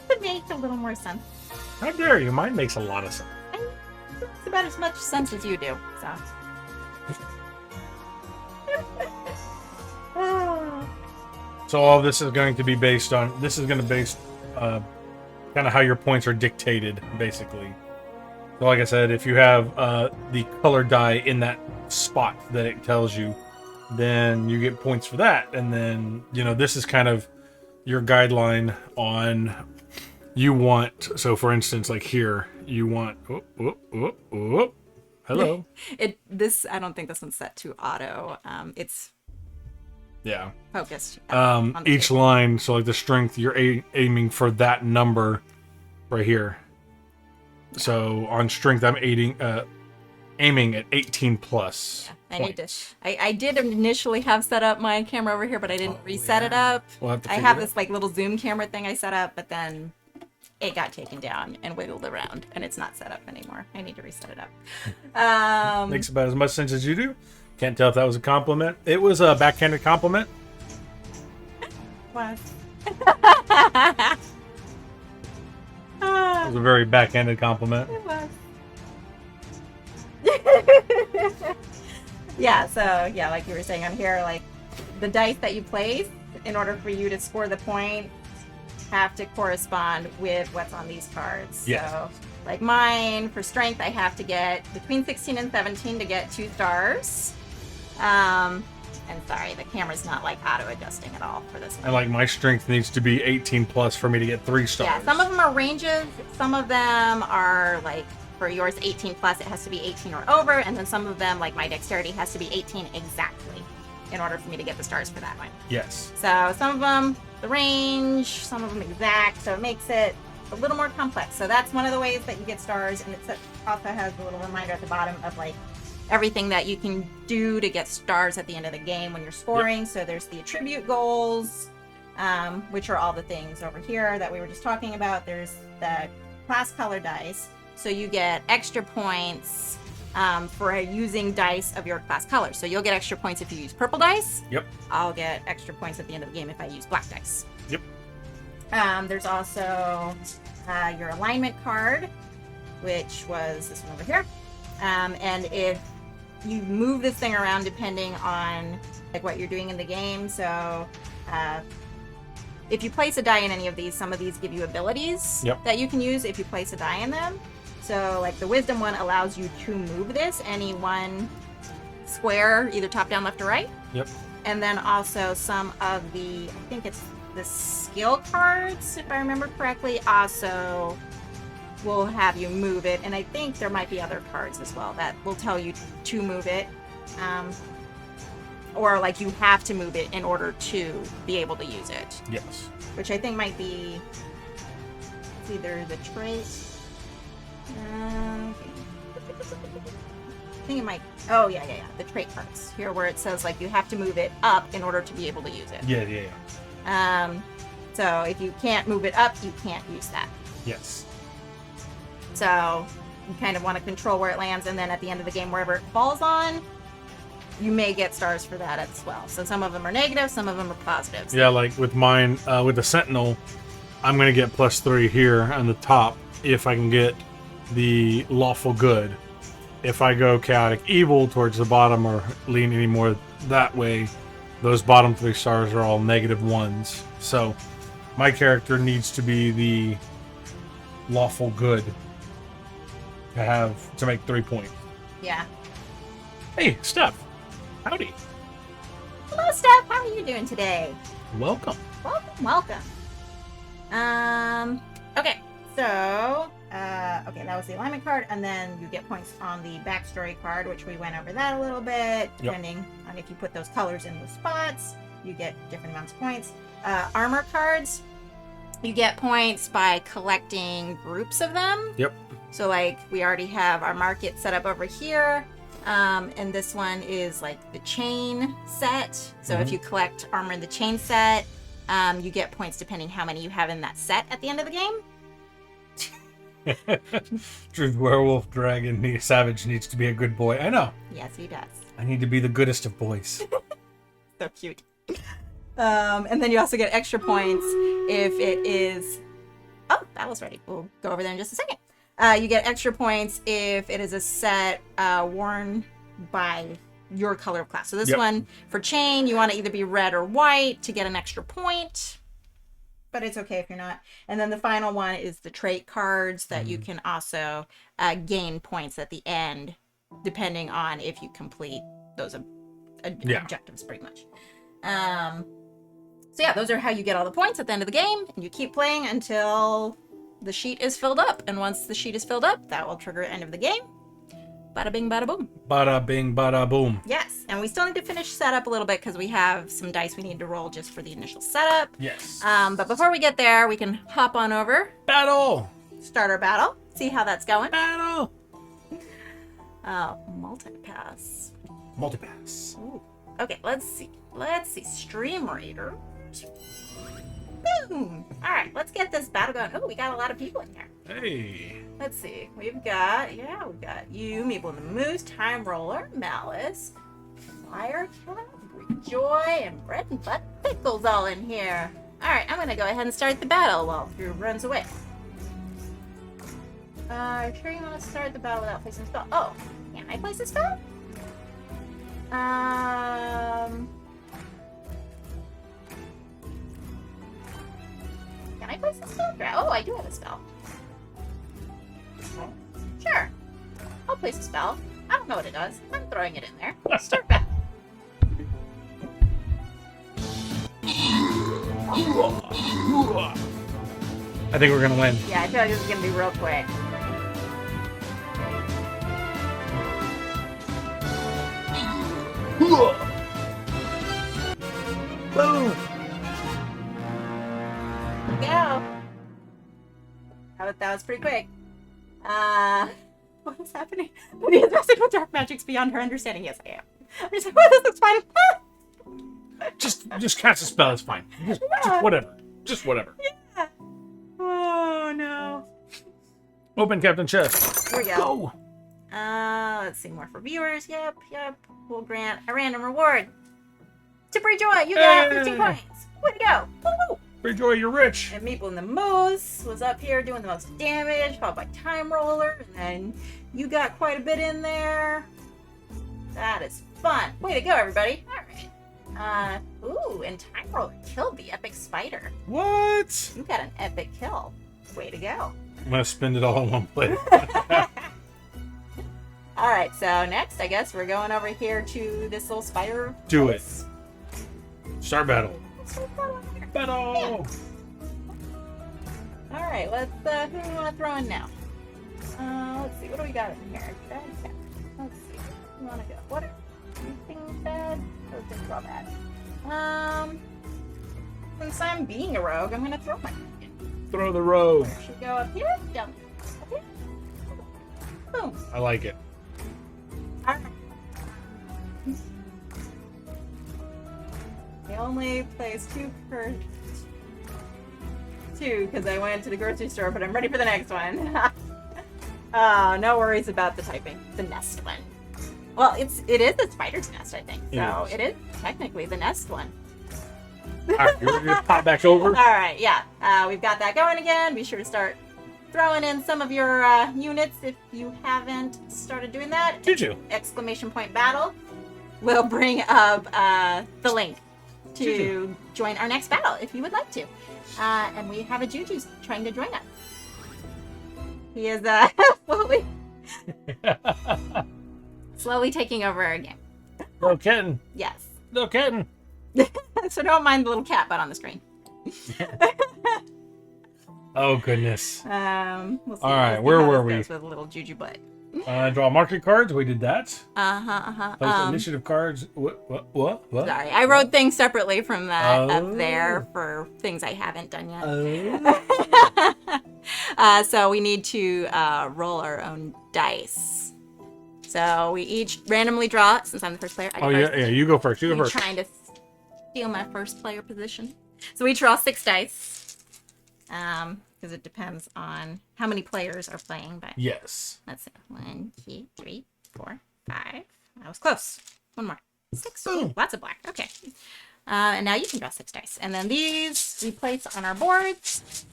could make a little more sense. How dare you? Mine makes a lot of sense. It's about as much sense as you do. So. So all of this is going to be based on. This is going to base kind of how your points are dictated, basically. So like I said, if you have the color die in that spot that it tells you, then you get points for that. And then, this is kind of your guideline on you want. So for instance, like here, you want, hello. I don't think this one's set to auto. It's Yeah. focused. Each line, so like the strength, you're aiming for that number right here. So on strength, I'm aiming at 18 plus. Yeah, I did initially have set up my camera over here, but I didn't reset it up. We'll have to I figure have it this like little zoom camera thing I set up, but then it got taken down and wiggled around, and it's not set up anymore. I need to reset it up. Makes about as much sense as you do. Can't tell if that was a compliment. It was a backhanded compliment. What? It was a very backhanded compliment. It was. Yeah, so yeah, like you were saying on here, like the dice that you place in order for you to score the point have to correspond with what's on these cards. Yes. So like mine for strength, I have to get between 16 and 17 to get 2 stars. And sorry, the camera's not like auto adjusting at all for this one. And like my strength needs to be 18 plus for me to get 3 stars. Yeah, some of them are ranges. Some of them are like for yours 18 plus, it has to be 18 or over. And then some of them, like my dexterity, has to be 18 exactly in order for me to get the stars for that one. Yes. So some of them, the range, some of them exact. So it makes it a little more complex. So that's one of the ways that you get stars. And it also has a little reminder at the bottom of like everything that you can do to get stars at the end of the game when you're scoring. Yep. So there's the attribute goals, which are all the things over here that we were just talking about. There's the class color dice. So you get extra points for using dice of your class color. So you'll get extra points if you use purple dice. Yep. I'll get extra points at the end of the game if I use black dice. Yep. There's also your alignment card, which was this one over here. And if you move this thing around depending on like what you're doing in the game. So if you place a die in any of these, some of these give you abilities that you can use if you place a die in them. So like the wisdom one allows you to move this any one square, either top, down, left, or right. Yep. And then also some of the, I think it's the skill cards, if I remember correctly, also will have you move it. And I think there might be other cards as well that will tell you to move it. Or like you have to move it in order to be able to use it. Yes. Which I think might be, it's either the trait. I think it might, oh yeah, the trait cards. Here where it says like you have to move it up in order to be able to use it. Yeah. So if you can't move it up, you can't use that. Yes. So you kind of want to control where it lands, and then at the end of the game, wherever it falls on, you may get stars for that as well. So some of them are negative, some of them are positives. Yeah, like with mine, with the Sentinel, I'm going to get +3 here on the top if I can get the lawful good. If I go chaotic evil towards the bottom or lean any more that way, those bottom 3 stars are all -1s. So my character needs to be the lawful good to make 3 points. Yeah. Hey, Steph. Howdy. Hello, Steph. How are you doing today? Welcome. Welcome. Okay. So, okay, that was the alignment card, and then you get points on the backstory card, which we went over that a little bit. Depending on if you put those colors in those spots, you get different amounts of points. Armor cards, you get points by collecting groups of them. Yep. So, like, we already have our market set up over here. And this one is like the chain set. So if you collect armor in the chain set, you get points depending how many you have in that set at the end of the game. True werewolf dragon savage needs to be a good boy. I know. Yes, he does. I need to be the goodest of boys. So cute. And then you also get extra points if it is... Oh, battle's ready. We'll go over there in just a second. You get extra points if it is a set worn by your color of class. So this one, for chain, you want to either be red or white to get an extra point. But it's okay if you're not. And then the final one is the trait cards that you can also gain points at the end, depending on if you complete those objectives, pretty much. So yeah, those are how you get all the points at the end of the game, and you keep playing until the sheet is filled up. And once the sheet is filled up, that will trigger end of the game. Bada bing, bada boom. Bada bing, bada boom. Yes, and we still need to finish setup a little bit because we have some dice we need to roll just for the initial setup. Yes. But before we get there, we can hop on over. Battle. Start our battle. See how that's going. Battle. Multipass. Multipass. Ooh. Okay, let's see. Stream Raiders. Boom. All right, let's get this battle going. Oh, we got a lot of people in here. Hey. Let's see. We've got you, Meeple and the Moose, Time Roller, Malice, Firecat, Joy, and Bread and Butt Pickles all in here. All right, I'm gonna go ahead and start the battle while Drew runs away. Sure you want to start the battle without placing a spell? Oh, can I place a spell? Can I place a spell? Oh, I do have a spell. Sure. I'll place a spell. I don't know what it does. I'm throwing it in there. Start back. I think we're gonna win. Yeah, I feel like this is gonna be real quick. Boom. Go. That was pretty quick. What is happening? Lydia's messing with dark magics beyond her understanding. Yes, I am. I'm just like, this looks fine. Just cast a spell. It's fine. Just whatever. Just whatever. Yeah. Oh no. Open Captain Chest. Here we go. Let's see more for viewers. Yep. We'll grant a random reward. To Free Joy, you got 15 points. Way to go. Woo-hoo. Free Joy, you're rich. And Meeple and the Moose was up here doing the most damage, followed by Time Roller, and then you got quite a bit in there. That is fun. Way to go, everybody. All right. Ooh, and Time Roller killed the epic spider. What? You got an epic kill. Way to go. I'm gonna spend it all in one place. All right, so next, I guess we're going over here to this little spider. Do place. it. Start battle. Battle. Yeah. All right, let's. Who do we want to throw in now? Let's see. What do we got in here? Bad cat. Let's see. Where do we want to go? What are things bad? Those things are all bad. Since I'm being a rogue, I'm gonna throw my. Throw the rogue. Should go up here. Jump. Okay. Boom. I like it. All right. I only placed two because I went to the grocery store, but I'm ready for the next one. Oh, no worries about the typing. The nest one. Well, it is the spider's nest, I think. So it is technically the nest one. All right, you ready to pop back over? All right, yeah. We've got that going again. Be sure to start throwing in some of your units if you haven't started doing that. Juju. Exclamation point battle will bring up the link to join our next battle if you would like to. And we have a Juju's trying to join us. He is slowly taking over our game. No kidding. Yes. No kidding. So don't mind the little cat butt on the screen. Oh, goodness. We'll see. All right, We'll see where how were this we? goes with a little juju butt. Draw market cards. We did that. Uh-huh. Place initiative cards. What? Sorry, I wrote things separately from that up there Oh. for things I haven't done yet. Oh. So we need to roll our own dice. So we each randomly draw, since I'm the first player. I go first. Yeah. You go first. You go You're first. trying to steal my first player position. So we draw 6 dice. Because it depends on how many players are playing. But Yes. let's see. 1, 2, 3, 4, 5. That was close. One more. 6. Boom. Ooh, lots of black. Okay. And now you can draw 6 dice. And then these we place on our boards.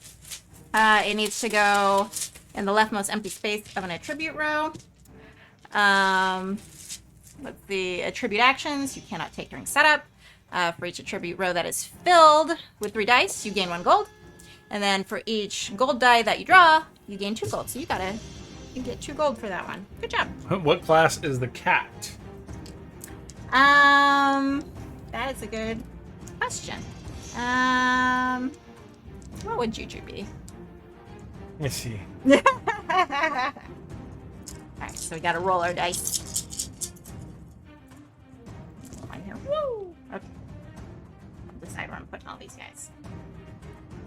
It needs to go in the leftmost empty space of an attribute row. Let's see. Attribute actions you cannot take during setup. For each attribute row that is filled with 3 dice, you gain 1 gold. And then for each gold die that you draw, you gain 2 gold. So you get 2 gold for that one. Good job. What class is the cat? That is a good question. What would Juju be? Let me see. Alright, so we gotta roll our dice. Mine here. Woo! Okay. I'll decide where I'm putting all these guys.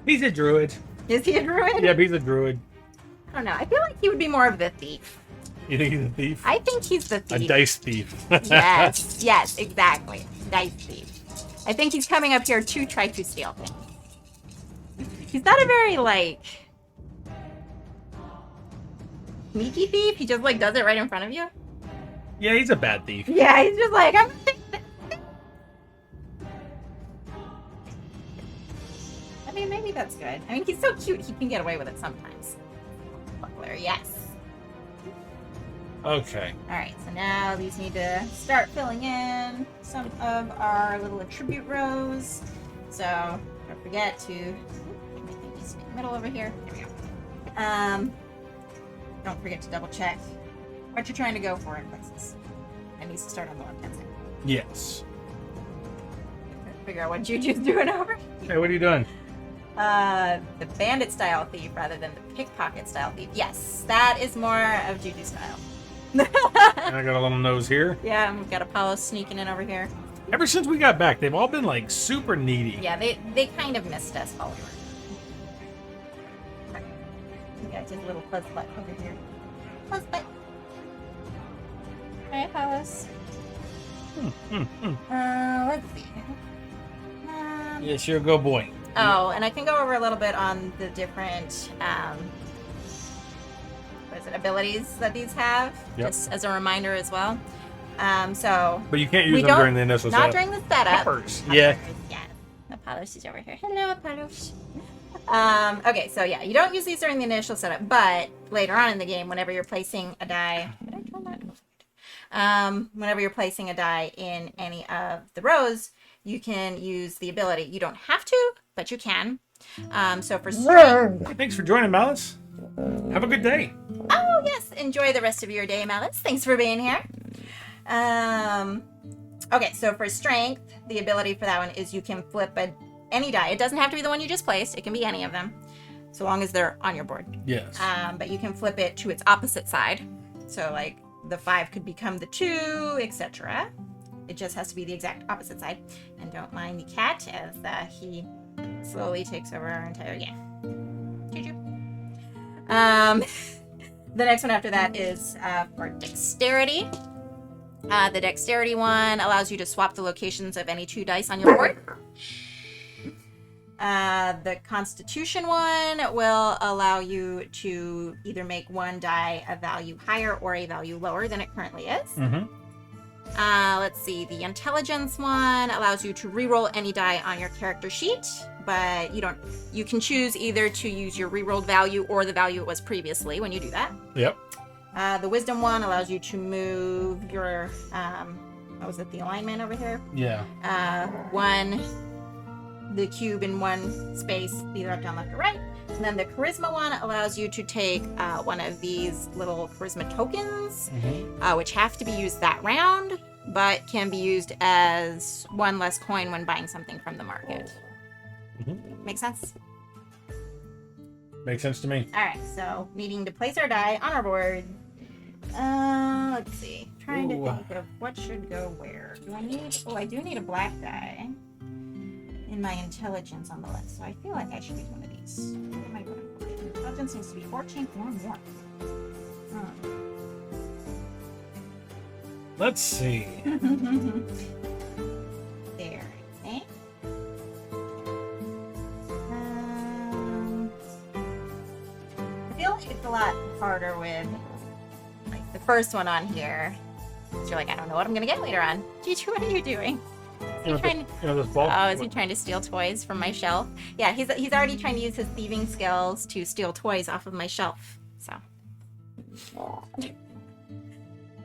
He's a druid. Is he a druid? Yep, he's a druid. I don't know. I feel like he would be more of the thief. You think he's a thief? I think he's the A thief. dice thief. Yes, exactly. Dice thief. I think he's coming up here to try to steal things. He's not a very, sneaky thief. He just, does it right in front of you. Yeah, he's a bad thief. Yeah, he's just like, I'm I mean, maybe that's good. I mean, he's so cute, he can get away with it sometimes. Buckler, yes. Okay. Alright, so now these need to start filling in some of our little attribute rows. So, don't forget to make my thing just in the middle over here. There we go. Don't forget to double check what you're trying to go for in places. It needs to start on the left-hand side. Yes. Figure out what Juju's doing over. Hey, what are you doing? The bandit style thief rather than the pickpocket style thief. Yes, that is more of Juju style. And I got a little nose here. Yeah, and we've got Apollo sneaking in over here. Ever since we got back, they've all been super needy. Yeah, they kind of missed us while we were. We got his little fuzz butt over here. Fuzz butt. Alright, Apollos. Let's see. Yes, you're a good boy. Oh, and I can go over a little bit on the different abilities that these have, Yep. just as a reminder as well. But you can't we use them don't- during the initial not setup. during the setup. Peppers. Yeah. Yeah. Apollos is over here. Hello, Apollos. Okay, so yeah, you don't use these during the initial setup, but later on in the game, whenever you're placing a die, whenever you're placing a die in any of the rows, you can use the ability. You don't have to, but you can. So for strength. Hey, thanks for joining, Malice. Have a good day. Oh yes, enjoy the rest of your day, Malice. Thanks for being here. Okay, so for strength, the ability for that one is you can flip any die. It doesn't have to be the one you just placed. It can be any of them, so long as they're on your board. Yes. But you can flip it to its opposite side. So the 5 could become the 2, etc. It just has to be the exact opposite side. And don't mind the cat as he slowly takes over our entire game. Choo-choo. The next one after that is for dexterity. The dexterity one allows you to swap the locations of any 2 dice on your board. The constitution one will allow you to either make one die a value higher or a value lower than it currently is. Mm-hmm. Let's see. The intelligence one allows you to reroll any die on your character sheet, but you can choose either to use your rerolled value or the value it was previously when you do that. Yep. The wisdom one allows you to move your, the alignment over here? Yeah. The cube in one space, either up, down, left, or right. And then the charisma one allows you to take one of these little charisma tokens, which have to be used that round. but can be used as one less coin when buying something from the market. Make sense? Makes sense to me. All right, so needing to place our die on our board. Let's see. Trying to think of what should go where. Do I need? Oh, I do need a black die in my intelligence on the list, so I feel like I should use one of these. What am I going for? Intelligence seems to be 14 or more. Let's see. There, eh? I feel like it's a lot harder with like the first one on here. So you're like, I don't know what I'm gonna get later on. Gigi, what are you doing? You know this ball? Oh, is he trying to steal toys from my shelf? Yeah, he's already trying to use his thieving skills to steal toys off of my shelf. So.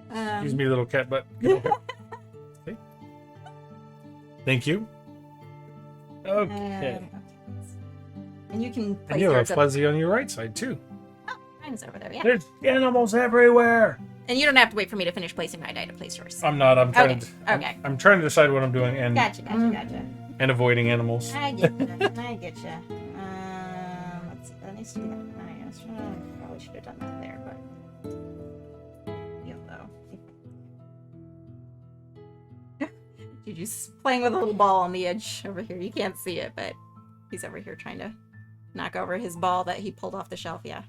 Excuse me, little cat butt. Okay. Thank you. Okay. And you can place And you have a yours up. fuzzy on your right side too. Oh, mine's over there. Yeah. There's animals everywhere. And you don't have to wait for me to finish placing my die to place yours. I'm not. I'm trying Okay, to. okay. I'm trying to decide what I'm doing and Gotcha. and avoiding animals. I get you. I get you. Let's see. That needs to be that. I guess. Probably should have done that there, but. Yellow. Juju's playing with a little ball on the edge over here. You can't see it, but he's over here trying to knock over his ball that he pulled off the shelf. Yeah.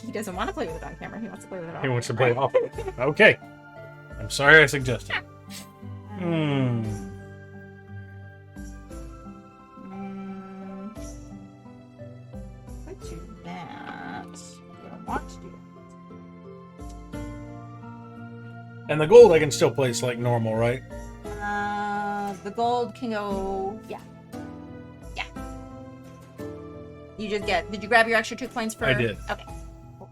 He doesn't want to play with it on camera. He wants to play with it off. He wants to play off. Okay. I'm sorry I suggested. Could do that. I don't want to do that. And the gold I can still place like normal, right? The gold can go. Yeah. Yeah. You just get. Did you grab your extra 2 coins for? I did. Okay. Cool.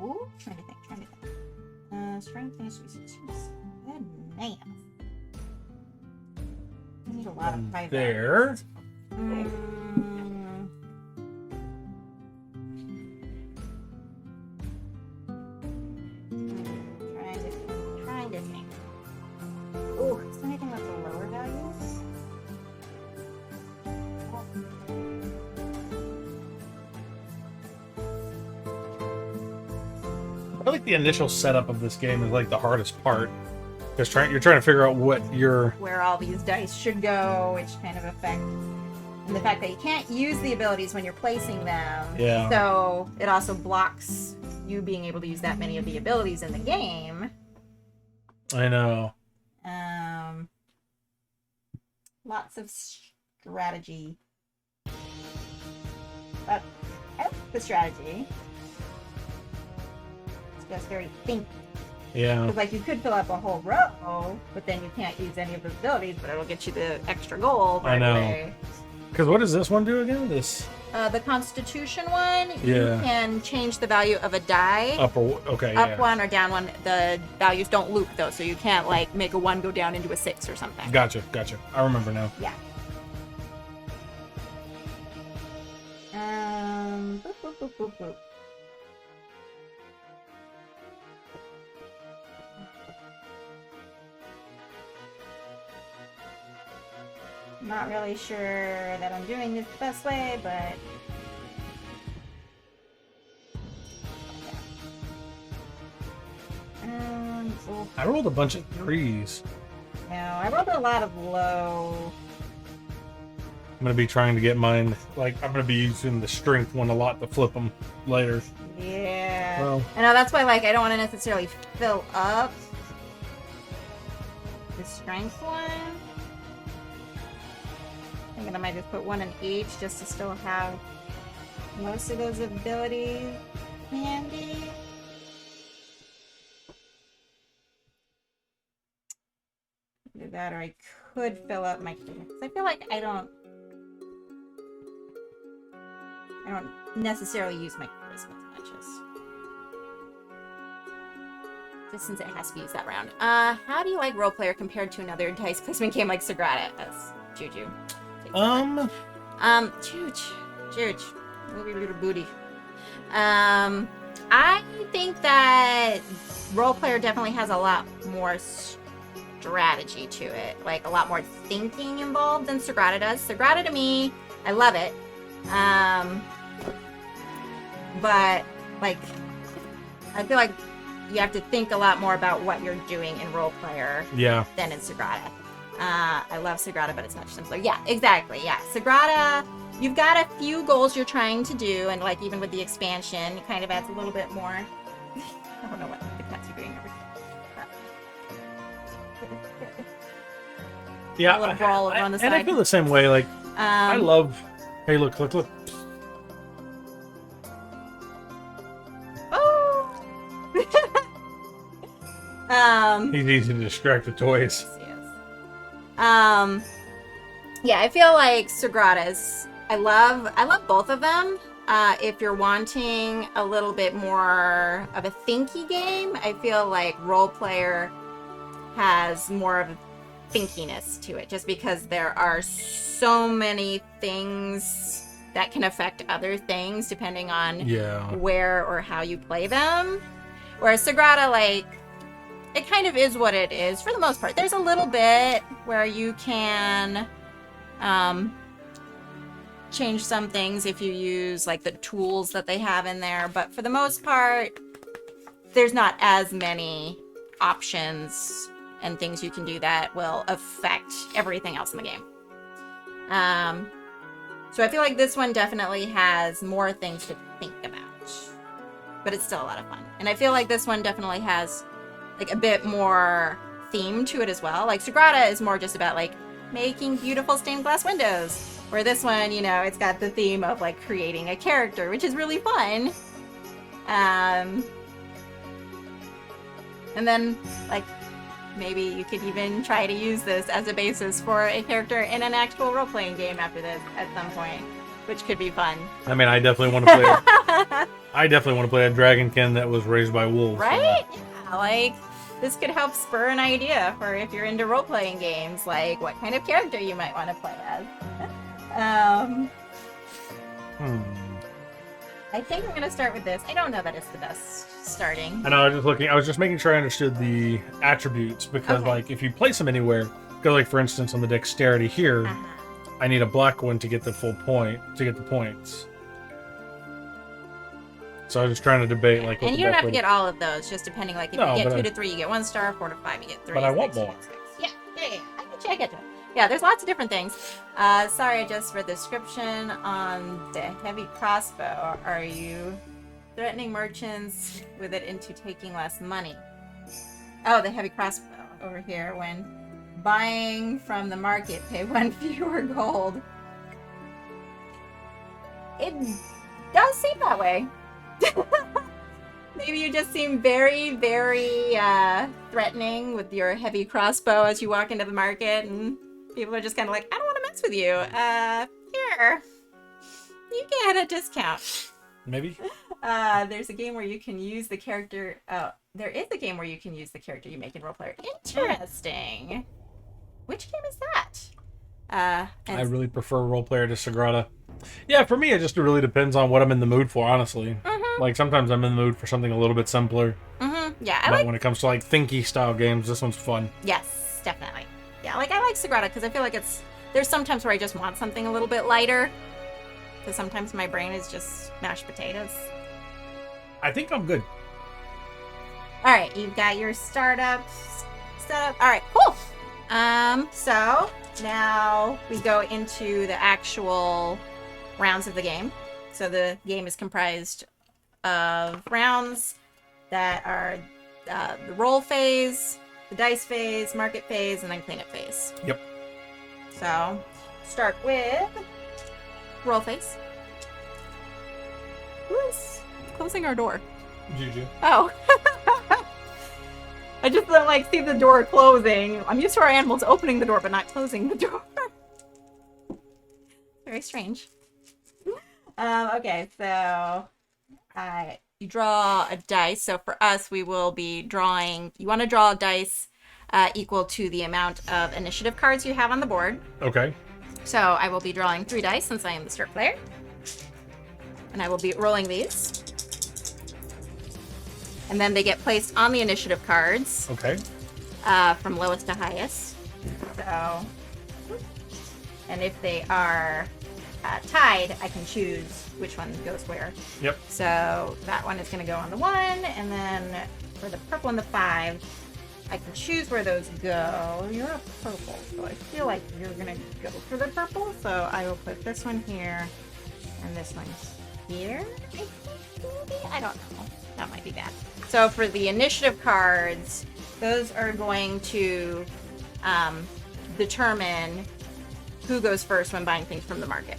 Ooh, trying to think. Strength finish resistance. Good man. I need a lot of high There. Trying to think. Oh, is there anything with the lower values? I like the initial setup of this game is like the hardest part. Because you're trying to figure out what your Where all these dice should go, which kind of affect, and the fact that you can't use the abilities when you're placing them. Yeah. So it also blocks you being able to use that many of the abilities in the game. I know. Lots of strategy. But I like the strategy. It's just very think. Yeah. Because like you could fill up a whole row, but then you can't use any of the abilities, but it'll get you the extra gold. I know. Away. Because what does this one do again? This The Constitution one, you Yeah. can change the value of a die. up or okay, Up yeah. one or down one. The values don't loop though, so you can't like make a 1 go down into a 6 or something. Gotcha. I remember now. Yeah. Boop, boop, boop, boop, boop. Not really sure that I'm doing this the best way, but oh, I rolled a bunch of 3s. no, I rolled a lot of low. I'm gonna be trying to get mine. Like I'm gonna be using the strength one a lot to flip them later. Yeah. Well, I know that's why, like, I don't want to necessarily fill up the strength one. I'm thinking I might just put one in each just to still have most of those abilities handy. Do that, or I could fill up my. I feel like I don't necessarily use my charisma as much as. Just since it has to be used that round. How do you like role player compared to another dice placement game like Sagrada? As Juju. Juge. Juge. Move your little booty. I think that role player definitely has a lot more strategy to it, like a lot more thinking involved than Sagrada does. Sagrada to me, I love it. But like, I feel like you have to think a lot more about what you're doing in role player than in Sagrada. I love Sagrada, but it's much simpler. Yeah, exactly. Yeah, Sagrada, you've got a few goals you're trying to do, and like even with the expansion, it kind of adds a little bit more. I don't know what the cats are doing over here. Yeah, a little brawl over on the side. And I feel the same way. Like, I love. Hey, look! He's easy to distract with toys. Yeah, I feel like Sagrada's. I love both of them. If you're wanting a little bit more of a thinky game, I feel like role player has more of a thinkiness to it, just because there are so many things that can affect other things depending on where or how you play them. Whereas Sagrada, like, it kind of is what it is for the most part. There's a little bit where you can change some things if you use like the tools that they have in there, but for the most part, there's not as many options and things you can do that will affect everything else in the game. So I feel like this one definitely has more things to think about, but it's still a lot of fun. And I feel like this one definitely has like a bit more theme to it as well. Like Sagrada is more just about like making beautiful stained glass windows, where this one, you know, it's got the theme of like creating a character, which is really fun. And then like maybe you could even try to use this as a basis for a character in an actual role-playing game after this at some point, which could be fun. I mean, I definitely want to play. I definitely want to play a dragonkin that was raised by wolves. Right? Yeah, like this could help spur an idea for if you're into role-playing games, like what kind of character you might want to play as. I think I'm gonna start with this. I don't know that it's the best starting. I know. I was just making sure I understood the attributes, because like if you place them anywhere, go like for instance on the dexterity here, I need a black one to get the full point, to get the points. So I was just trying to debate like. And you don't have to get all of those, just depending. Like if you get 2 to 3, you get 1 star. 4 to 5, you get 3. But I want more. Yeah. I get you. Yeah, there's lots of different things. Sorry, I just read the description on the heavy crossbow. Are you threatening merchants with it into taking less money? Oh, the heavy crossbow over here. When buying from the market, pay 1 fewer gold. It does seem that way. Maybe you just seem very, very threatening with your heavy crossbow as you walk into the market, and people are just kind of like, I don't want to mess with you. Here. You get a discount. Maybe. There's a game where you can use the character. Oh, there is a game where you can use the character you make in roleplayer. Interesting. Which game is that? I really prefer roleplayer to Sagrada. Yeah, for me, it just really depends on what I'm in the mood for, honestly. Like, sometimes I'm in the mood for something a little bit simpler. Yeah, but when it comes to, like, thinky style games, this one's fun. Yes, definitely. Yeah, like, I like Sagrada because I feel like there's sometimes where I just want something a little bit lighter. Because sometimes my brain is just mashed potatoes. I think I'm good. All right, you've got your startup set up. All right, cool. So now we go into the actual rounds of the game. So the game is comprised of rounds that are the roll phase, the dice phase, market phase, and then cleanup phase. Yep. So start with roll phase. Who is closing our door? Juju. Oh. I just don't like see the door closing. I'm used to our animals opening the door but not closing the door. Very strange. Okay, so you draw a dice. So for us, we will be drawing. You want to draw a dice equal to the amount of initiative cards you have on the board. Okay. So I will be drawing 3 dice since I am the start player, and I will be rolling these. And then they get placed on the initiative cards Okay. from lowest to highest. So, and if they are tied, I can choose which one goes where. Yep. So that one is going to go on the 1, and then for the purple and the 5, I can choose where those go. You're a purple, so I feel like you're going to go for the purple. So I will put this one here, and this one here, I think, maybe? I don't know. That might be bad. So for the initiative cards, those are going to determine who goes first when buying things from the market.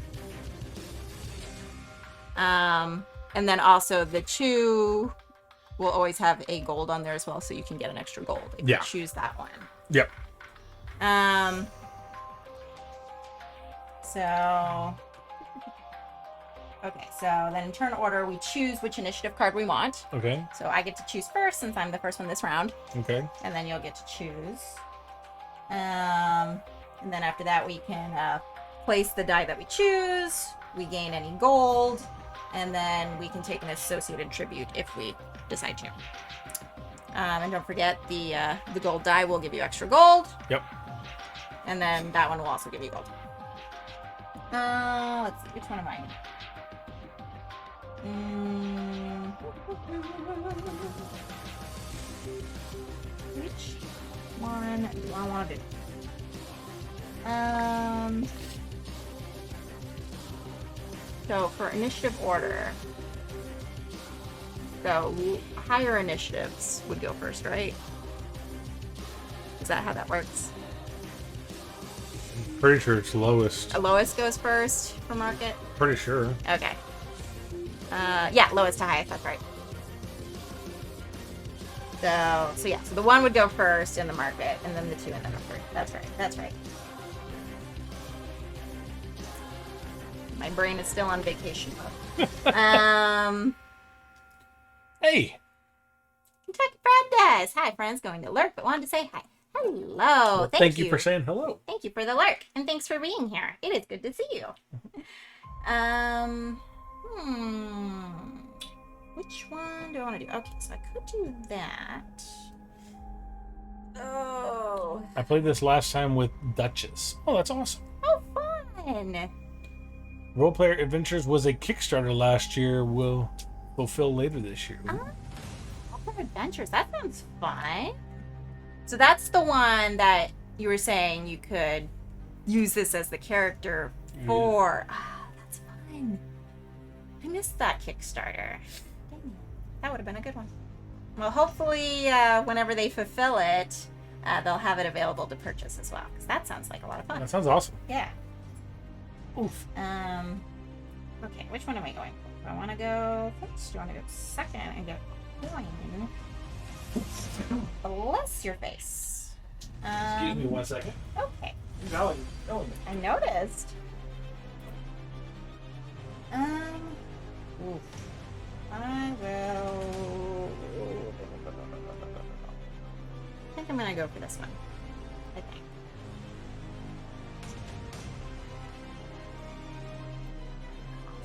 And then also the 2 will always have a gold on there as well, so you can get an extra gold if you choose that one. Yep. So okay, so then in turn order, we choose which initiative card we want. Okay. So I get to choose first since I'm the first one this round. Okay. And then you'll get to choose. And then after that, we can place the die that we choose. We gain any gold, and then we can take an associated tribute if we decide to. And don't forget, the gold die will give you extra gold. Yep. And then that one will also give you gold. Let's see, which one am I? Which one do I want to do? So for initiative order, so higher initiatives would go first, right? Is that how that works? Pretty sure it's lowest. Lowest goes first for market? Pretty sure. Okay. Yeah, lowest to highest, that's right. So yeah, so the 1 would go first in the market, and then the 2, and then the 3. That's right. My brain is still on vacation mode. Hey! Kentucky Fried Dice. Hi, friends. Going to lurk, but wanted to say hi. Hello. Well, thank you for saying hello. Thank you for the lurk, and thanks for being here. It is good to see you. Which one do I want to do? Okay, so I could do that. Oh. I played this last time with Duchess. Oh, that's awesome. Oh, fun. Roleplayer Adventures was a Kickstarter last year. Will fulfill later this year. Roleplayer Adventures. That sounds fun. So that's the one that you were saying you could use this as the character for. Ah, that's fun. I missed that Kickstarter. Dang, that would have been a good one. Well, hopefully, whenever they fulfill it, they'll have it available to purchase as well. Because that sounds like a lot of fun. That sounds awesome. Yeah. Oof. Okay, which one am I going for? Do I want to go first? Do I want to go second and get coin? Bless your face. Excuse me 1 second. Okay. No. I noticed. Oof. I will. I think I'm gonna go for this one. I think.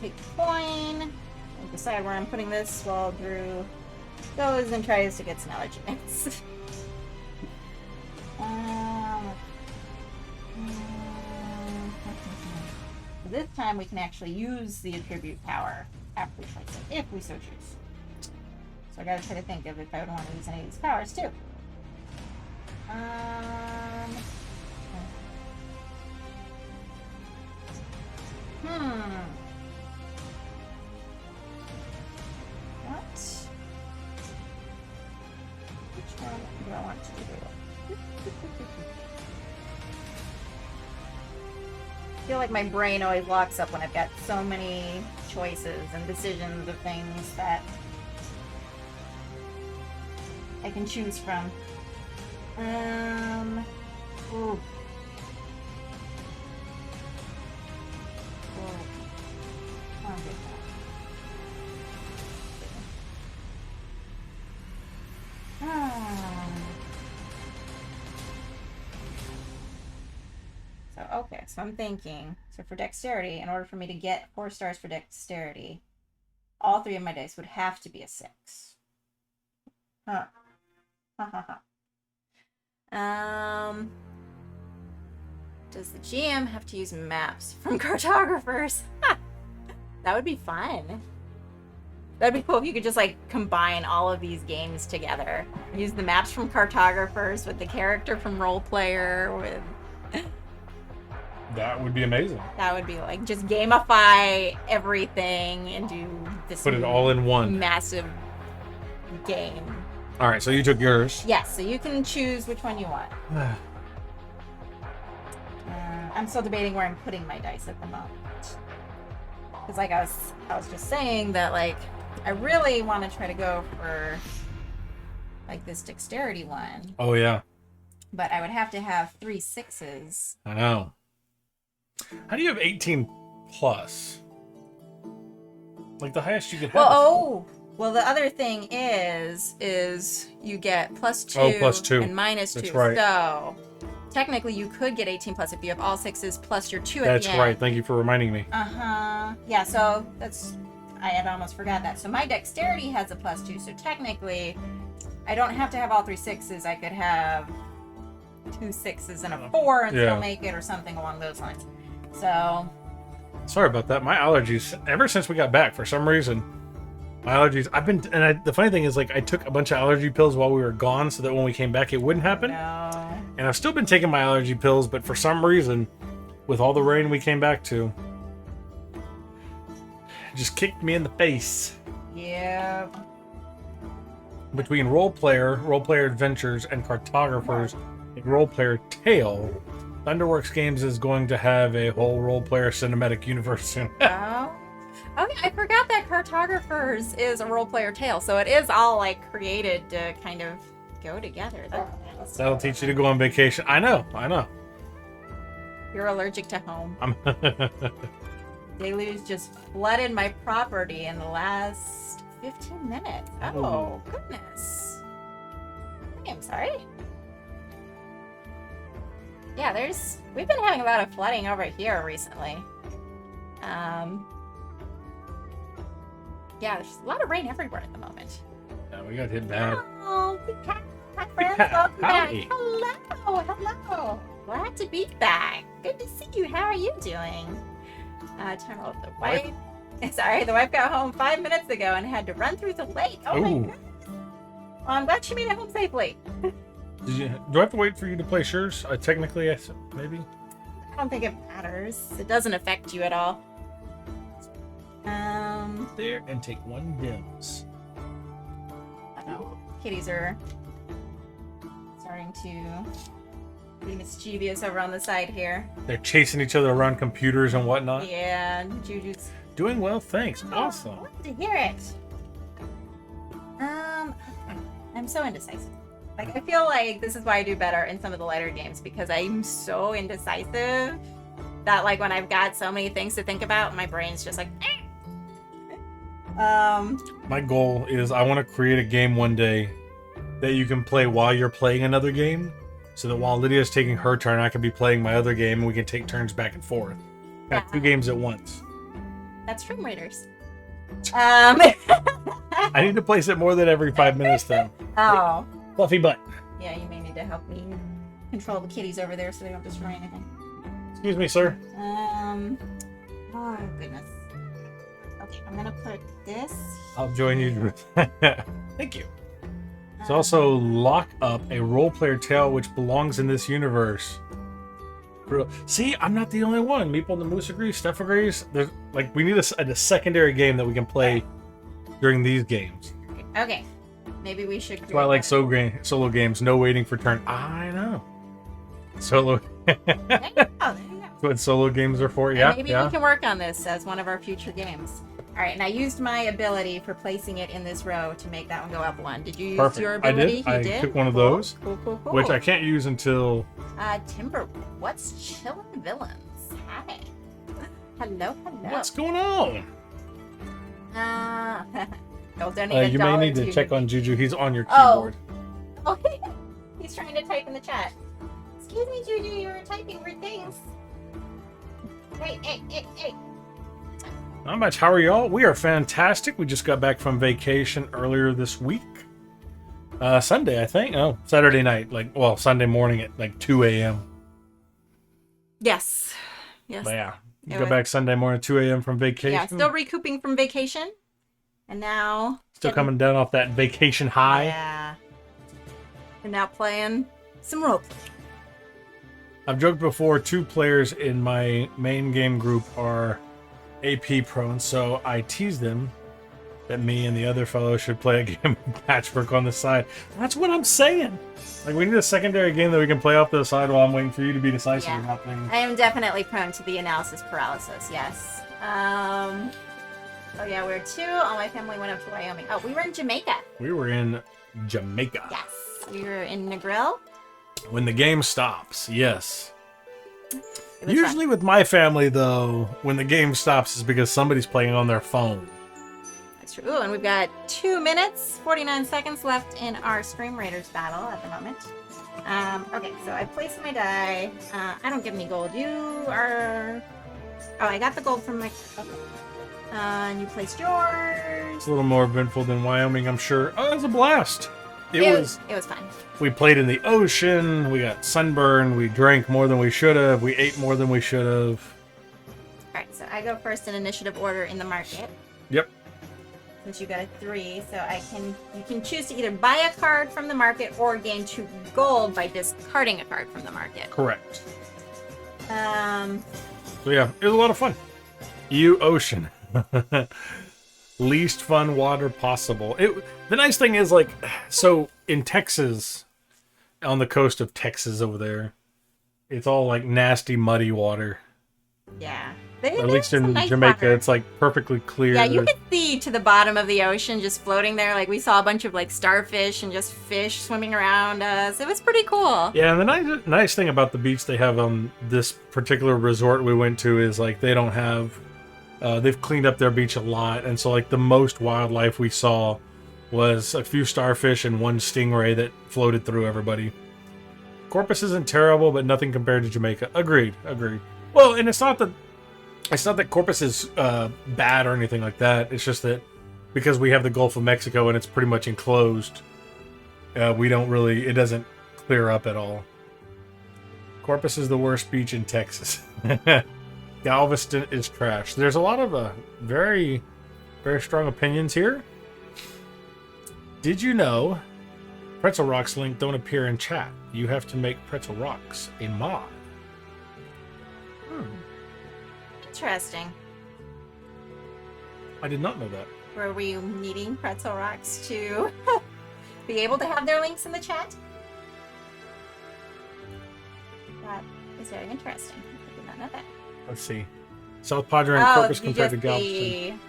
Take the coin and decide where I'm putting this while Drew goes and tries to get some allergy meds. This time we can actually use the attribute power after we place it, if we so choose. So I gotta try to think of if I would want to use any of these powers too. What? Which one do I want to do? I feel like my brain always locks up when I've got so many choices and decisions of things that I can choose from. Ooh. So, okay, so I'm thinking, so for dexterity, in order for me to get 4 stars for dexterity, all 3 of my dice would have to be a 6. Huh. Ha, ha, ha. Does the GM have to use maps from cartographers? That would be fun. That'd be cool if you could just like combine all of these games together. Use the maps from cartographers with the character from Role Player with That would be amazing. that would be like just gamify everything and do this Put it all in one. massive game. All right, so you took yours. Yes, so you can choose which one you want. I'm still debating where I'm putting my dice at the moment. Because like I was just saying that like I really want to try to go for like this dexterity one, Oh yeah, but I would have to have 3 6s. I know. How do you have 18 plus? Like the highest you could have. Well, the other thing is you get +2, +2 and -2. That's right. So technically you could get 18 plus if you have all 6s plus your 2 at That's the end. right. Thank you for reminding me. Yeah, so I had almost forgot that. So my dexterity has a +2, so technically I don't have to have all 3 6s. I could have 2 6s and a 4 and still make it, or something along those lines. So Sorry about that. My allergies, ever since we got back, for some reason, my allergies, the funny thing is, like, I took a bunch of allergy pills while we were gone so that when we came back, it wouldn't happen. no. And I've still been taking my allergy pills, but for some reason, with all the rain we came back to, it just kicked me in the face. Yeah. Between role player adventures, and cartographers, and role player tale, Thunderworks Games is going to have a whole role player cinematic universe soon. Oh. Okay, I forgot that cartographers is a role player tale, so it is all like created to kind of go together. That'll teach you to go on vacation. I know. You're allergic to home. I'm Deluge just flooded my property in the last 15 minutes. Oh, goodness. I'm sorry. Yeah, we've been having a lot of flooding over here recently. Yeah, there's a lot of rain everywhere at the moment. Yeah, we got hit bad. Oh, hi friends, welcome back. Hello. Glad to be back. Good to see you. How are you doing? Time with the wife. Sorry, the wife got home 5 minutes ago and had to run through the lake. Oh my goodness. Well, I'm glad she made it home safely. Do I have to wait for you to place yours? Technically, maybe. I don't think it matters. It doesn't affect you at all. There, and take 1 dims. Oh, kitties are starting to be mischievous over on the side here. They're chasing each other around computers and whatnot. Yeah, Juju's Doing well, thanks. Awesome. glad to hear it. I'm so indecisive. Like, I feel like this is why I do better in some of the lighter games, because I'm so indecisive that, like, when I've got so many things to think about, my brain's just like, eh. My goal is I want to create a game one day that you can play while you're playing another game, so that while Lydia's taking her turn, I can be playing my other game and we can take turns back and forth. Got 2 games at once. That's Tomb Raiders. I need to place it more than every 5 minutes, though. Oh. Fluffy butt. Yeah, you may need to help me control the kitties over there so they don't destroy anything. Excuse me, sir. Oh, goodness. Okay, I'm gonna put this. I'll join you. Thank you. It's also Lock Up, a role-player tale which belongs in this universe. See, I'm not the only one. Meeple and the Moose agree. Steph agrees. There's we need a secondary game that we can play during these games. Okay, maybe we should. That's why I like solo games. No waiting for turn. I know. Solo. There you go. That's what solo games are for. And Yeah. maybe we can work on this as one of our future games. All right, and I used my ability for placing it in this row to make that one go up 1. Did you use Perfect. your ability? I did. I took one of those, Cool. which I can't use until. Timber, what's chillin' villains? Hi. Hello. What's going on? They'll donate You may $1 need to check on Juju. He's on your Oh. keyboard. Oh, he's trying to type in the chat. Excuse me, Juju, you were typing weird things. Hey. Not much. How are y'all? We are fantastic. We just got back from vacation earlier this week. Sunday, I think. Oh, Saturday night. Well, Sunday morning at like 2 a.m. Yes. Yes. But yeah, It go was, back Sunday morning, 2 a.m. from vacation. yeah, still recouping from vacation. And now... Still coming down off that vacation high. Yeah. And now playing some role play. I've joked before, 2 players in my main game group are AP prone, so I tease them that me and the other fellow should play a game of Patchwork on the side. That's what I'm saying. Like, we need a secondary game that we can play off to the side while I'm waiting for you to be decisive Yeah. about things. I am definitely prone to the analysis paralysis, yes. Oh yeah, where to? All my family went up to Wyoming. Oh, we were in Jamaica. We were in Jamaica. Yes. We were in Negril. When the game stops, yes. It was Usually fun. with my family, though, when the game stops is because somebody's playing on their phone. That's true. Ooh, and we've got 2 minutes, 49 seconds left in our Stream Raiders battle at the moment. Okay, so I placed my die. I don't get any gold. You are... Oh, I got the gold from my... Okay. And you placed yours. It's a little more eventful than Wyoming, I'm sure. Oh, it was a blast. It was fun. We played in the ocean, we got sunburned, we drank more than we should have, we ate more than we should have. Alright, so I go first in initiative order in the market. Yep. Since you got a 3, so you can choose to either buy a card from the market or gain 2 gold by discarding a card from the market. Correct. So yeah, it was a lot of fun. Ocean. Least fun water possible. The nice thing is, like, so in Texas, on the coast of Texas over there, it's all like nasty, muddy water. yeah. At least in Jamaica, water. it's like perfectly clear. Yeah, you can see to the bottom of the ocean just floating there. Like, we saw a bunch of like starfish and just fish swimming around us. It was pretty cool. Yeah, and the nice thing about the beach they have on this particular resort we went to is, like, they don't have... they've cleaned up their beach a lot, and so, like, the most wildlife we saw was a few starfish and 1 stingray that floated through everybody. Corpus isn't terrible, but nothing compared to Jamaica. Agreed. Well, and it's not that Corpus is bad or anything like that. It's just that because we have the Gulf of Mexico and it's pretty much enclosed, it doesn't clear up at all. Corpus is the worst beach in Texas. Galveston is trash. There's a lot of very, very strong opinions here. Did you know Pretzel Rocks link don't appear in chat? You have to make Pretzel Rocks a mod. Interesting. I did not know that. Were we needing Pretzel Rocks to be able to have their links in the chat? That is very interesting. I did not know that. Let's see. South Padre and Corpus you compared to just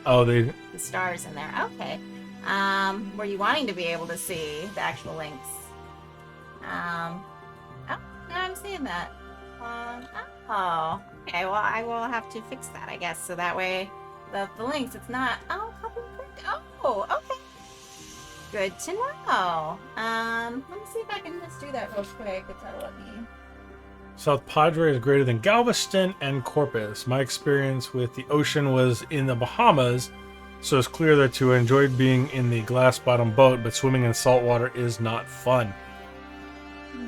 Galveston. the stars in there. Okay. Were you wanting to be able to see the actual links? Oh, now I'm seeing that. Oh. Okay, well, I will have to fix that, I guess. So that way, the links, it's not... Oh, copy and print. Oh, okay. Good to know. Let me see if I can just do that real quick. If that'll let me... South Padre is greater than Galveston and Corpus. My experience with the ocean was in the Bahamas, so it's clear that to enjoy being in the glass bottom boat, but swimming in salt water is not fun.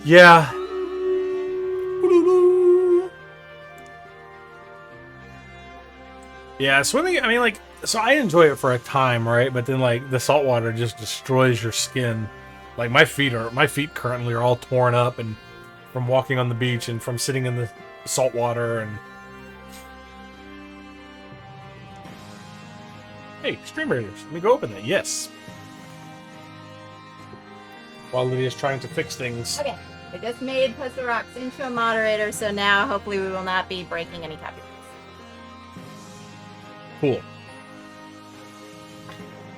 Yeah. Yeah, swimming, I mean, like, so I enjoy it for a time, right? But then, like, the salt water just destroys your skin. Like, my feet currently are all torn up, and from walking on the beach and from sitting in the salt water. And hey, Stream Raiders, let me go open that. Yes. While Lydia's trying to fix things. Okay, I just made Puzzle Rocks into a moderator, so now hopefully we will not be breaking any copyrights. Cool.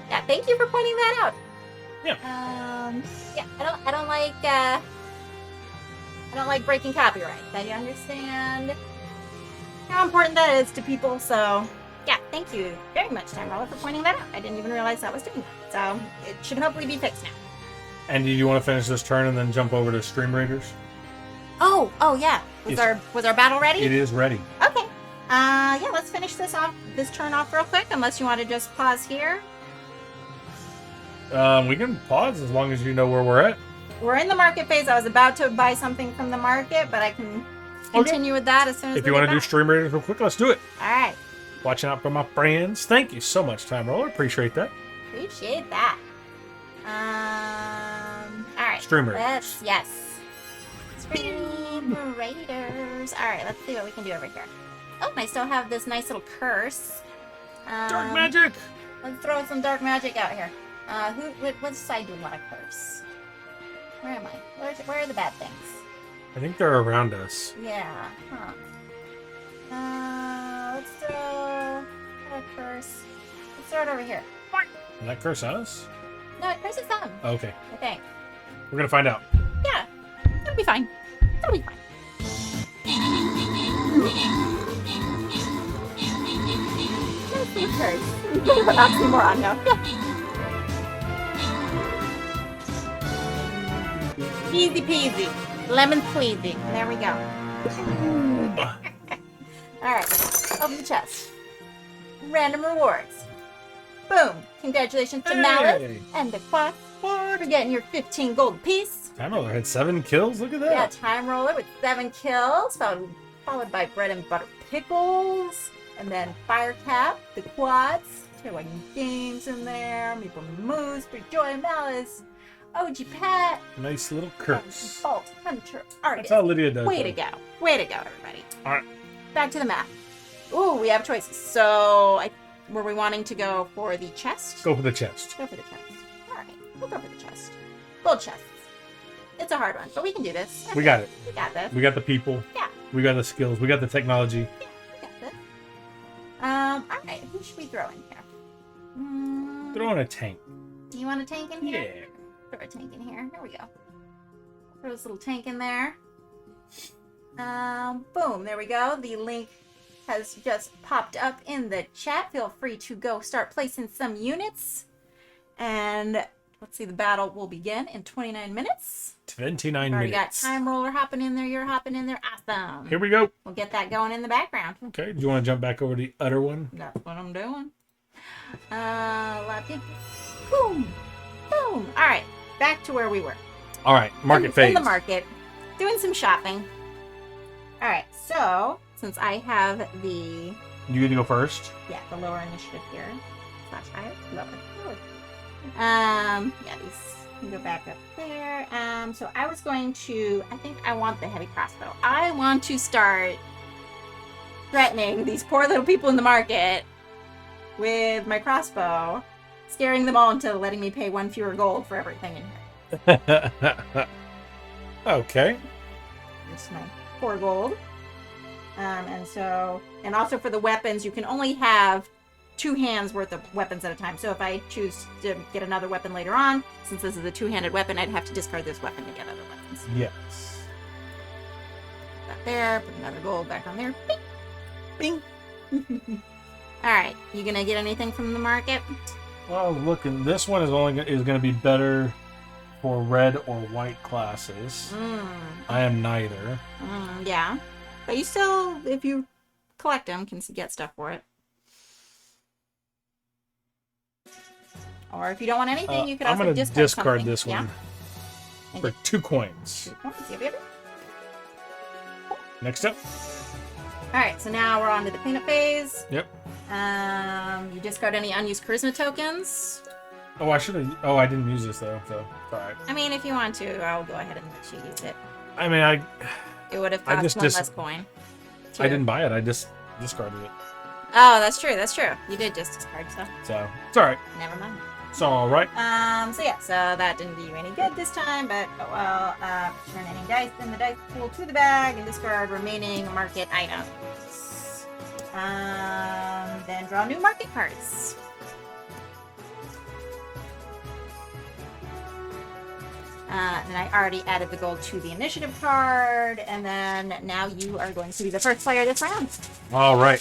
Yeah, thank you for pointing that out. Yeah. Yeah, I don't like breaking copyright. I understand how important that is to people, so yeah, thank you very much, Timeroller, for pointing that out. I didn't even realize that was doing that. So it should hopefully be fixed now. And do you want to finish this turn and then jump over to Stream Raiders? Oh yeah. Was our battle ready? It is ready. Okay. Yeah, let's finish this turn off real quick, unless you want to just pause here. We can pause as long as you know where we're at. We're in the market phase. I was about to buy something from the market, but I can continue with that as soon as If we you want get to do back. stream ratings real quick, let's do it. All right. Watching out for my friends. Thank you so much, Time Roller. Appreciate that. Appreciate that. All right. Stream ratings. Yes. Stream Raiders. All right. Let's see what we can do over here. Oh, and I still have this nice little curse. Dark magic. Let's throw some dark magic out here. What side do we want to curse? Where am I? Where are the bad things? I think they're around us. Yeah. Huh. Let's throw a curse. Let's throw it over here. Can that curse us? No, it curses them. Okay. I think. We're gonna find out. Yeah. It'll be fine. It'll be fine. Let's see curse. Oxymoron now. Easy peasy. Lemon squeezy. There we go. Alright. Open the chest. Random rewards. Boom. Congratulations to Malice and the Quack for getting your 15 gold piece. Time Roller had 7 kills. Look at that. Yeah, Time Roller with 7 kills, followed by Bread and Butter Pickles, and then Firecap, the Quads, Tailwagging Games in there, Maple Moose, Big Joy, Malice, OG Pet, Nice little curse. Vault Hunter Artist. That's how Lydia does Way it. to go. Way to go, everybody. Alright. Back to the map. Ooh, we have choices. So, were we wanting to go for the chest? Go for the chest. Go for the chest. Alright, we'll go for the chest. Gold chests. It's a hard one, but we can do this. We got it. We got this. We got the people. Yeah. We got the skills. We got the technology. Yeah, we got this. Alright, who should we throw in here? Throw in a tank. You want a tank in here? Yeah. Throw a tank in here. Here we go. Throw this little tank in there. Boom, there we go. The link has just popped up in the chat. Feel free to go start placing some units. And let's see, the battle will begin in 29 minutes. 29 Already got minutes. Time Roller hopping in there. You're hopping in there. Awesome. Here we go. We'll get that going in the background. Okay. Do you want to jump back over to the other one? That's what I'm doing. Boom. Boom. All right. Back to where we were. All right. Market phase. In the market. Doing some shopping. All right. So, since I have the... You get to go first. Yeah, the lower initiative here. Slash higher. Lower. Yeah, these can go back up there. So I was going to... I think I want the heavy crossbow. I want to start threatening these poor little people in the market with my crossbow, scaring them all into letting me pay 1 fewer gold for everything in here. Okay. It's my 4 gold. And also for the weapons, you can only have 2 hands worth of weapons at a time. So if I choose to get another weapon later on, since this is a 2-handed weapon, I'd have to discard this weapon to get other weapons. Yes. Put that there, put another gold back on there. Bing. Alright, you gonna get anything from the market? Well, looking, this one is going to be better for red or white classes. I am neither. Yeah. But you still, if you collect them, can get stuff for it. Or if you don't want anything, you could I'm also gonna discard something. this one for 2 coins. 2 coins. Yep. Next up. Alright, so now we're on to the cleanup phase. Yep. You discard any unused charisma tokens. Oh, I should have. Oh, I didn't use this though. So, it's all right. I mean, if you want to, I'll go ahead and let you use it. I mean, It would have I cost just 1 less coin. I didn't buy it. I just discarded it. Oh, that's true. That's true. You did just discard, so So it's all right. never mind. It's all right. So yeah, so that didn't do you any good this time, but oh well. Turn any dice in the dice pool to the bag and discard remaining market items. Then draw new market cards. Then I already added the gold to the initiative card, and then now you are going to be the first player this round. All right.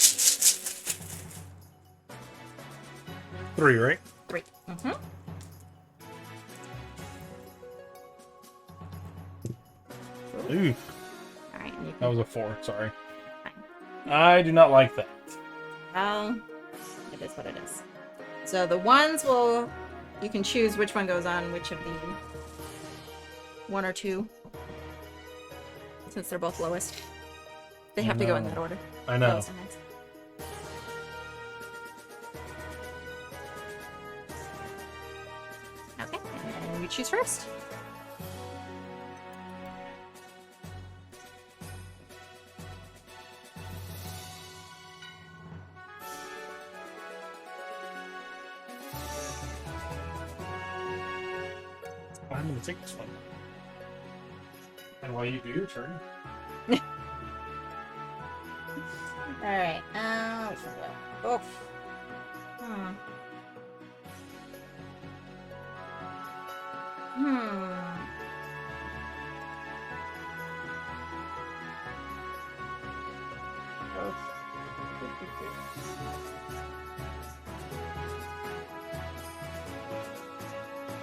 3, right? 3. Mm-hmm. Ooh, All right. And you that can, was a 4. Sorry. I do not like that. it is what it is. So the ones will you can choose which one goes on which of the one or two, since they're both lowest. They have to go in that order. I know. Those are nice. Okay, and you choose first. I'm gonna take this one. And while you do your turn. Alright, which one do I... Oh.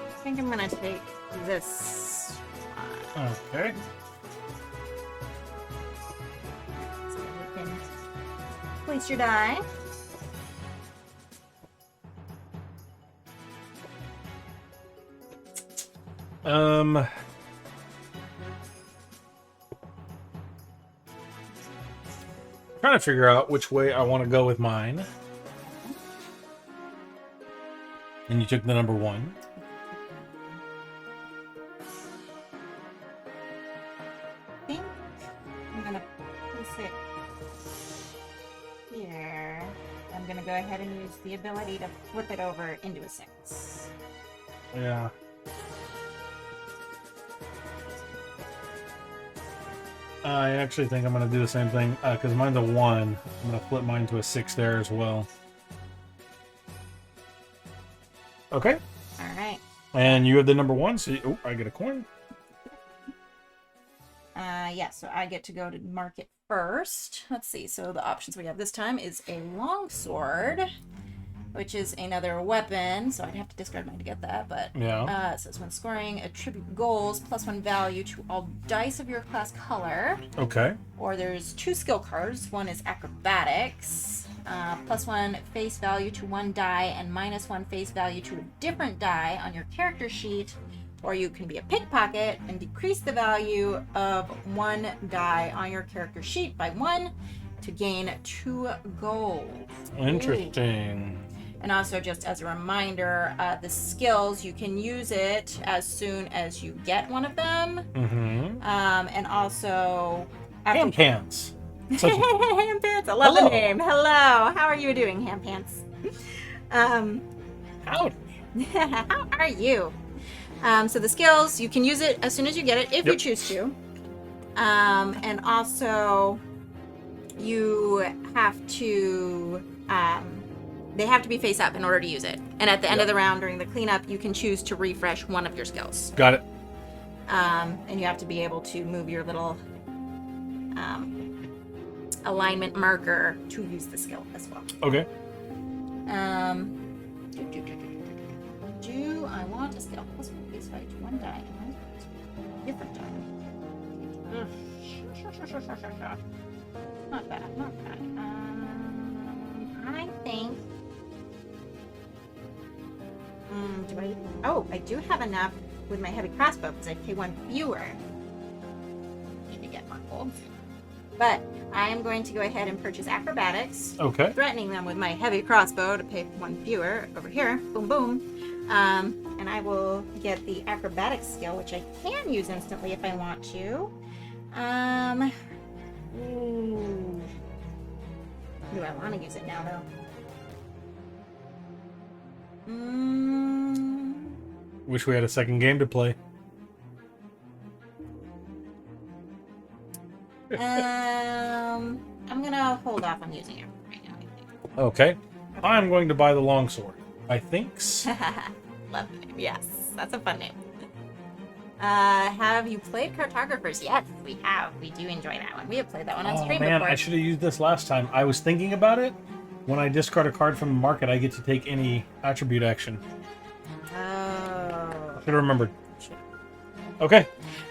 I think I'm gonna take this one. Okay. So you can place your die. Trying to figure out which way I want to go with mine. And you took the number 1. I think I'm gonna place it here. I'm gonna go ahead and use the ability to flip it over into a 6. Yeah. I actually think I'm going to do the same thing, because mine's a 1. I'm going to flip mine to a 6 there as well. Okay. Alright. And you have the number 1, so oh, I get a coin. Yeah, so I get to go to market first. Let's see, so the options we have this time is a longsword, which is another weapon, so I'd have to discard mine to get that, but Yeah. it says when scoring, attribute goals +1 value to all dice of your class color. Okay. Or there's 2 skill cards. One is acrobatics, +1 face value to 1 die and -1 face value to a different die on your character sheet. Or you can be a pickpocket and decrease the value of 1 die on your character sheet by 1 to gain 2 gold. Interesting. And also, just as a reminder, the skills, you can use it as soon as you get one of them. Mm-hmm. And also... Ham Pants. Ham Pants, I love the name. Hello, how are you doing, Ham Pants? Howdy. How are you? So the skills, you can use it as soon as you get it, if you choose to. And also, you have to... they have to be face up in order to use it. And at the end of the round, during the cleanup, you can choose to refresh one of your skills. Got it. And you have to be able to move your little alignment marker to use the skill as well. Okay. Do I want a skill? +1 face value to 1 die and different die. Not bad, not bad. I think... do I... Oh, I do have enough with my heavy crossbow because I pay 1 fewer. Need to get more gold. But I am going to go ahead and purchase acrobatics. Okay. Threatening them with my heavy crossbow to pay 1 fewer over here. Boom, boom. And I will get the acrobatics skill, which I can use instantly if I want to. Ooh. Do I want to use it now, though? Wish we had a second game to play. I'm gonna hold off on using it right now, I think. Okay. I'm going to buy the longsword. I think. Love the name. Yes, that's a fun name. Have you played Cartographers? Yes, we have. We do enjoy that one. We have played that one on stream man, before. I should have used this last time. I was thinking about it. When I discard a card from the market, I get to take any attribute action. Oh. Should have remembered. Okay.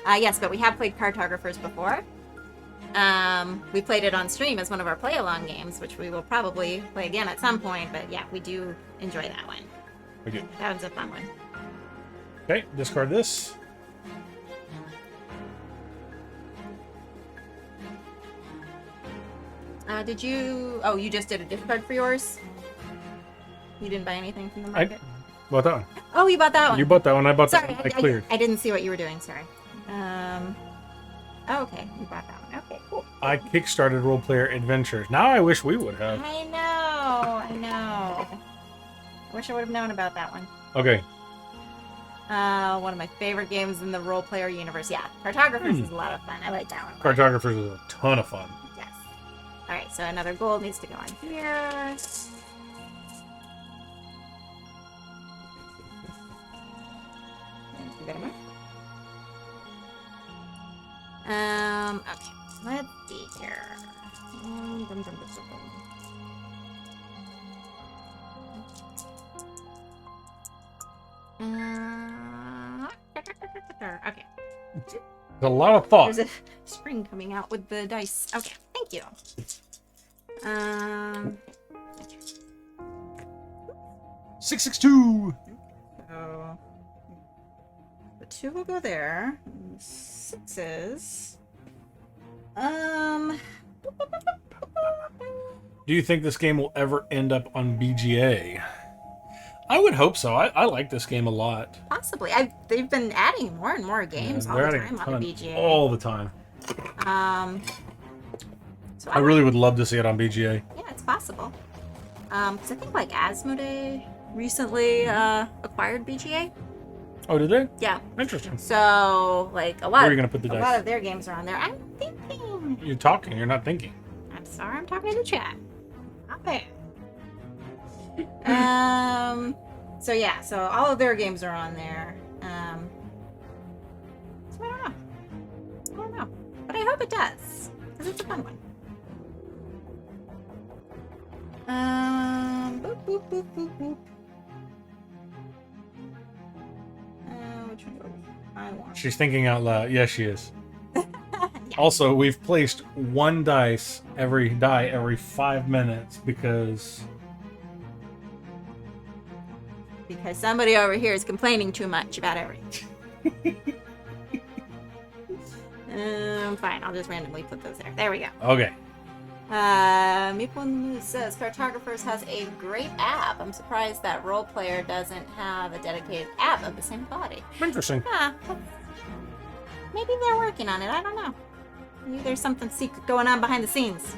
Yes, but we have played Cartographers before. We played it on stream as one of our play-along games, which we will probably play again at some point, but yeah, we do enjoy that one. Okay. That one's a fun one. Okay, discard this. Did you... Oh, you just did a discard for yours? You didn't buy anything from the market? Bought that one. Oh, you bought that one. You bought that one. I bought Sorry, that one. I cleared. I didn't see what you were doing. Sorry. Oh, okay. You bought that one. Okay, cool. I kickstarted Role Player Adventures. Now I wish we would have. I know. I wish I would have known about that one. Okay. One of my favorite games in the role player universe. Yeah, Cartographers is a lot of fun. I like that one. Cartographers is a ton of fun. Yes. All right, so another gold needs to go on here. Thank you very much. Okay, let's see here. Okay. There's a lot of thought. There's a string coming out with the dice. Okay, thank you. Okay. 662. So the 2 will go there. And 6s. Do you think this game will ever end up on BGA? I would hope so. I like this game a lot. Possibly. They've been adding more and more games all the time on the BGA. All the time. So I really would love to see it on BGA. Yeah, it's possible. Because I think like Asmodee recently acquired BGA. Oh, did they? Yeah. Interesting. So like a lot. Where are you gonna put the dice? A lot of their games are on there. I'm thinking. You're talking. You're not thinking. I'm sorry. I'm talking to the chat. Not bad. So yeah. So all of their games are on there. So I don't know. But I hope it does because it's a fun one. Boop, boop, boop, boop, boop. Which one do I want? She's thinking out loud. Yes, she is. Yeah. Also, we've placed one die every 5 minutes because somebody over here is complaining too much about everything. Fine, I'll just randomly put those there. There we go. okay. Meeple in the Mood says Cartographers has a great app. I'm surprised that Role Player doesn't have a dedicated app of the same quality. Interesting. Yeah, maybe they're working on it. I don't know. Maybe there's something secret going on behind the scenes.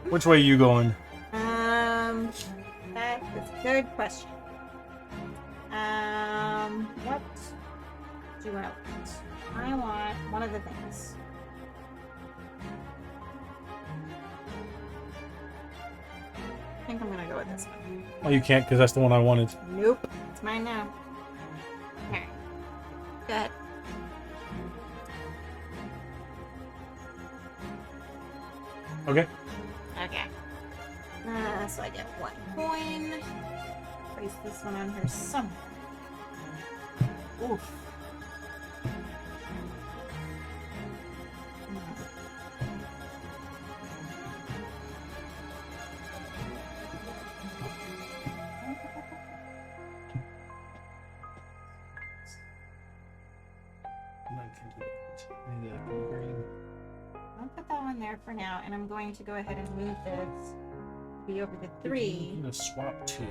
Which way are you going? That is a good question. What do I want? I want one of the things. I think I'm gonna go with this one. Oh, you can't because that's the one I wanted. Nope, it's mine now. Okay, go ahead. Okay. Okay. So I get 1 coin. Place this one on her somewhere. Oof. I'll put that one there for now, and I'm going to go ahead and move this to be over to 3. I'm gonna swap 2.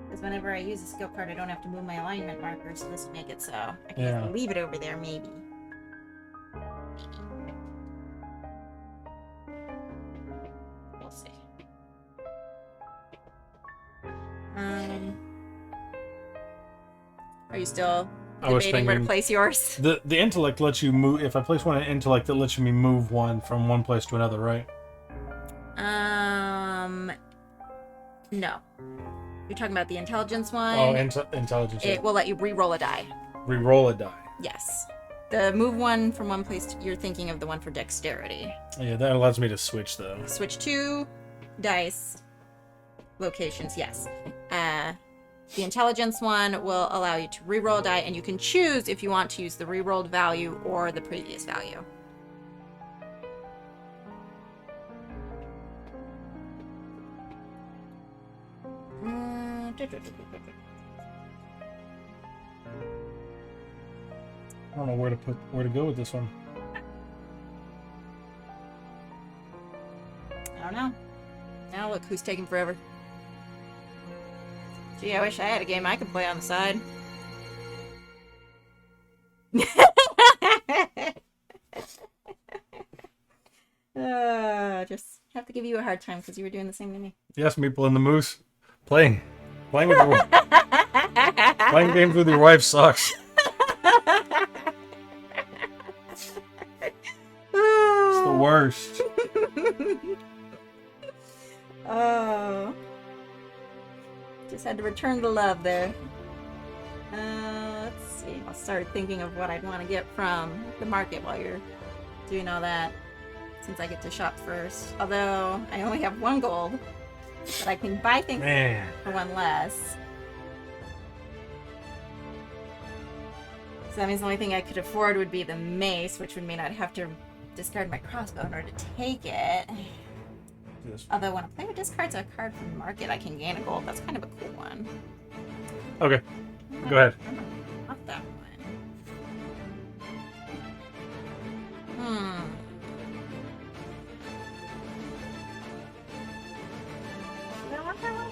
Because whenever I use a skill card, I don't have to move my alignment marker, so this will make it so I can Yeah. just leave it over there, maybe. We'll see. Are you still I was debating where to thinking place yours? the intellect lets you move. If I place one in intellect, it lets me move one from one place to another, right? No. You're talking about the intelligence one? Oh, intelligence. It will let you re-roll a die. Re-roll a die. Yes. The move one from one place to, you're thinking of the one for dexterity. Yeah, that allows me to switch though. Switch 2 dice locations, yes. The intelligence one will allow you to re-roll a die, and you can choose if you want to use the re-rolled value or the previous value. I don't know where to go with this one. I don't know. Now look who's taking forever. Gee, I wish I had a game I could play on the side. Just have to give you a hard time because you were doing the same to me. Yes, Meeple and the Moose. Playing with your, playing games with your wife sucks. It's the worst. Oh. Just had to return the love there. Let's see. I'll start thinking of what I'd want to get from the market while you're doing all that. Since I get to shop first. Although, I only have 1 gold. But I can buy things for 1 less. So that means the only thing I could afford would be the mace, which would mean I'd have to discard my crossbow in order to take it. Yes. Although when a player discards a card from the market, I can gain a gold. That's kind of a cool one. Okay, go ahead. Not that one. Do I want that one?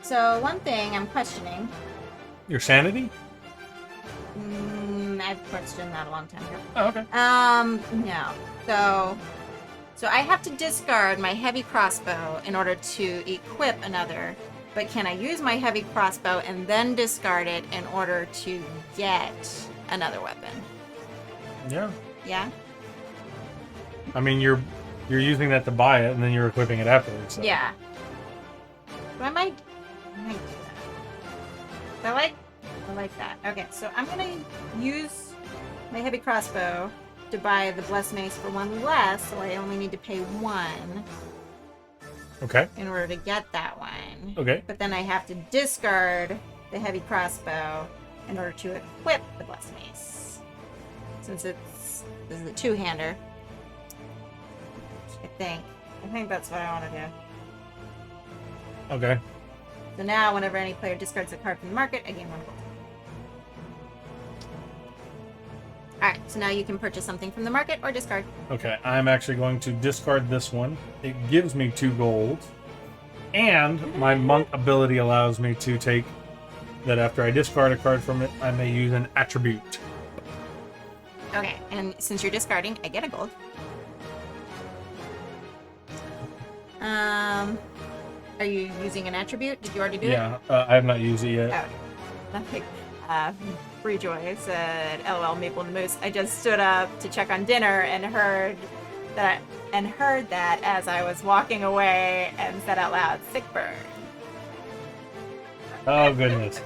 So one thing I'm questioning. Your sanity? I've questioned that a long time ago. Oh, okay. No. So I have to discard my heavy crossbow in order to equip another. But can I use my heavy crossbow and then discard it in order to get another weapon? Yeah. Yeah? I mean, you're using that to buy it, and then you're equipping it afterwards. So. Yeah. So I might do that. I like that. Okay, so I'm gonna use my heavy crossbow to buy the blessed mace for 1 less, so I only need to pay 1 Okay. in order to get that one. Okay. But then I have to discard the heavy crossbow in order to equip the blessed mace. Since this is a 2-hander. I think that's what I want to do. Okay. So now, whenever any player discards a card from the market, I gain 1 gold. Alright, so now you can purchase something from the market or discard. Okay, I'm actually going to discard this one. It gives me 2 gold. And my monk ability allows me to take that after I discard a card from it, I may use an attribute. Okay, and since you're discarding, I get a gold. Are you using an attribute? Did you already do it? Yeah, I have not used it yet. Oh, okay. Free Joy said, "LOL, Maple and the Moose. I just stood up to check on dinner and heard that as I was walking away and said out loud, sick bird." Oh, goodness.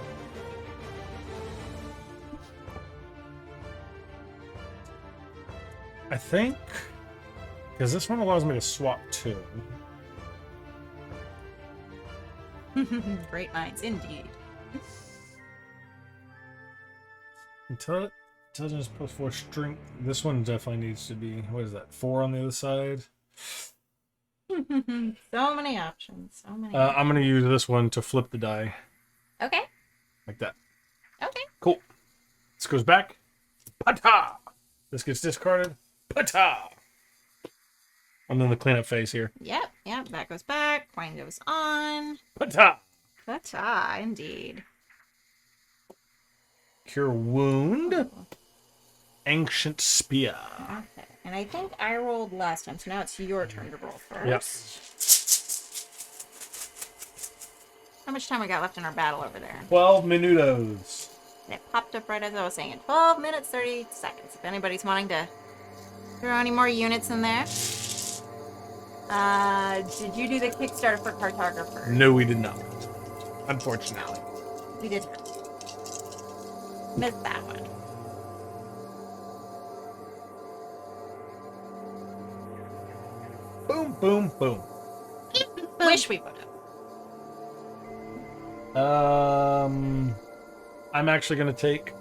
I think, because this one allows me to swap 2. Great minds, indeed. Intelligence plus 4 strength. This one definitely needs to be, what is that, 4 on the other side? So many options. So many. I'm going to use this one to flip the die. Okay. Like that. Okay. Cool. This goes back. Pata! This gets discarded. Pata! And then the cleanup phase here. Yep. That goes back. Coin goes on. Pata! Ta-ta, indeed. Cure wound. Ancient spear. Okay. And I think I rolled last time, so now it's your turn to roll first. Yep. How much time we got left in our battle over there? 12 minutos. And it popped up right as I was saying it. 12 minutes, 30 seconds. If anybody's wanting to throw any more units in there. Did you do the Kickstarter for Cartographer? No, we did not. Unfortunately. We did not. Missed that one. Boom, boom, boom. Wish we would have. I'm actually going to take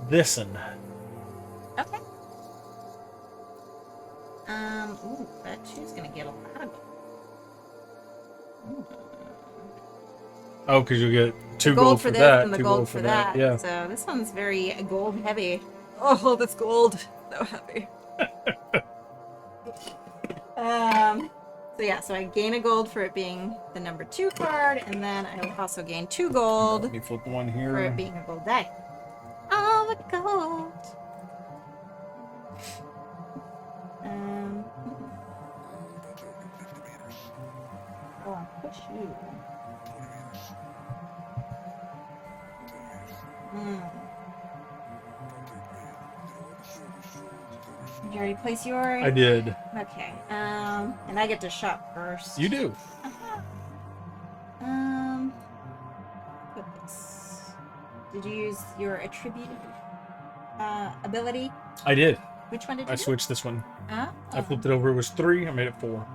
this one. Okay. Ooh, that she's gonna get a lot of gold. Oh, because you get The two gold for this that, and the two gold for that. Yeah. So this one's very gold heavy. Oh, this gold. So heavy. So yeah, so I gain a gold for it being the number 2 card, and then I also gain 2 gold Let me flip one here. for it being a gold die. Oh, the gold. Oh, I'll push you. Did you already place yours? I did. Okay. And I get to shop first. You do. Put this. Did you use your attribute ability? I did. Which one did you I do? switched this one. Oh. I flipped it over. It was 3. I made it 4.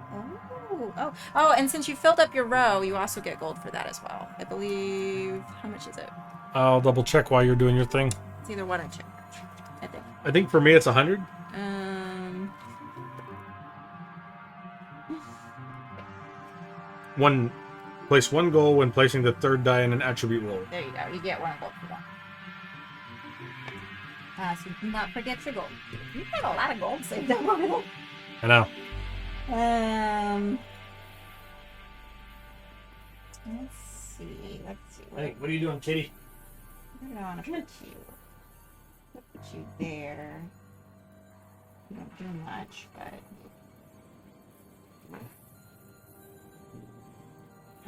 Oh, and since you filled up your row, you also get gold for that as well. I believe. How much is it? I'll double check while you're doing your thing. It's either one or 2. I think. I think for me it's 100. Place 1 goal when placing the 3rd die in an attribute roll. There you go. You get 1 gold for that. So do not forget your gold. You've got a lot of gold saved up over there. I know. Let's see. Hey, what are you doing, Kitty? Where do I want to put you? I'll put you there. You don't do much, but.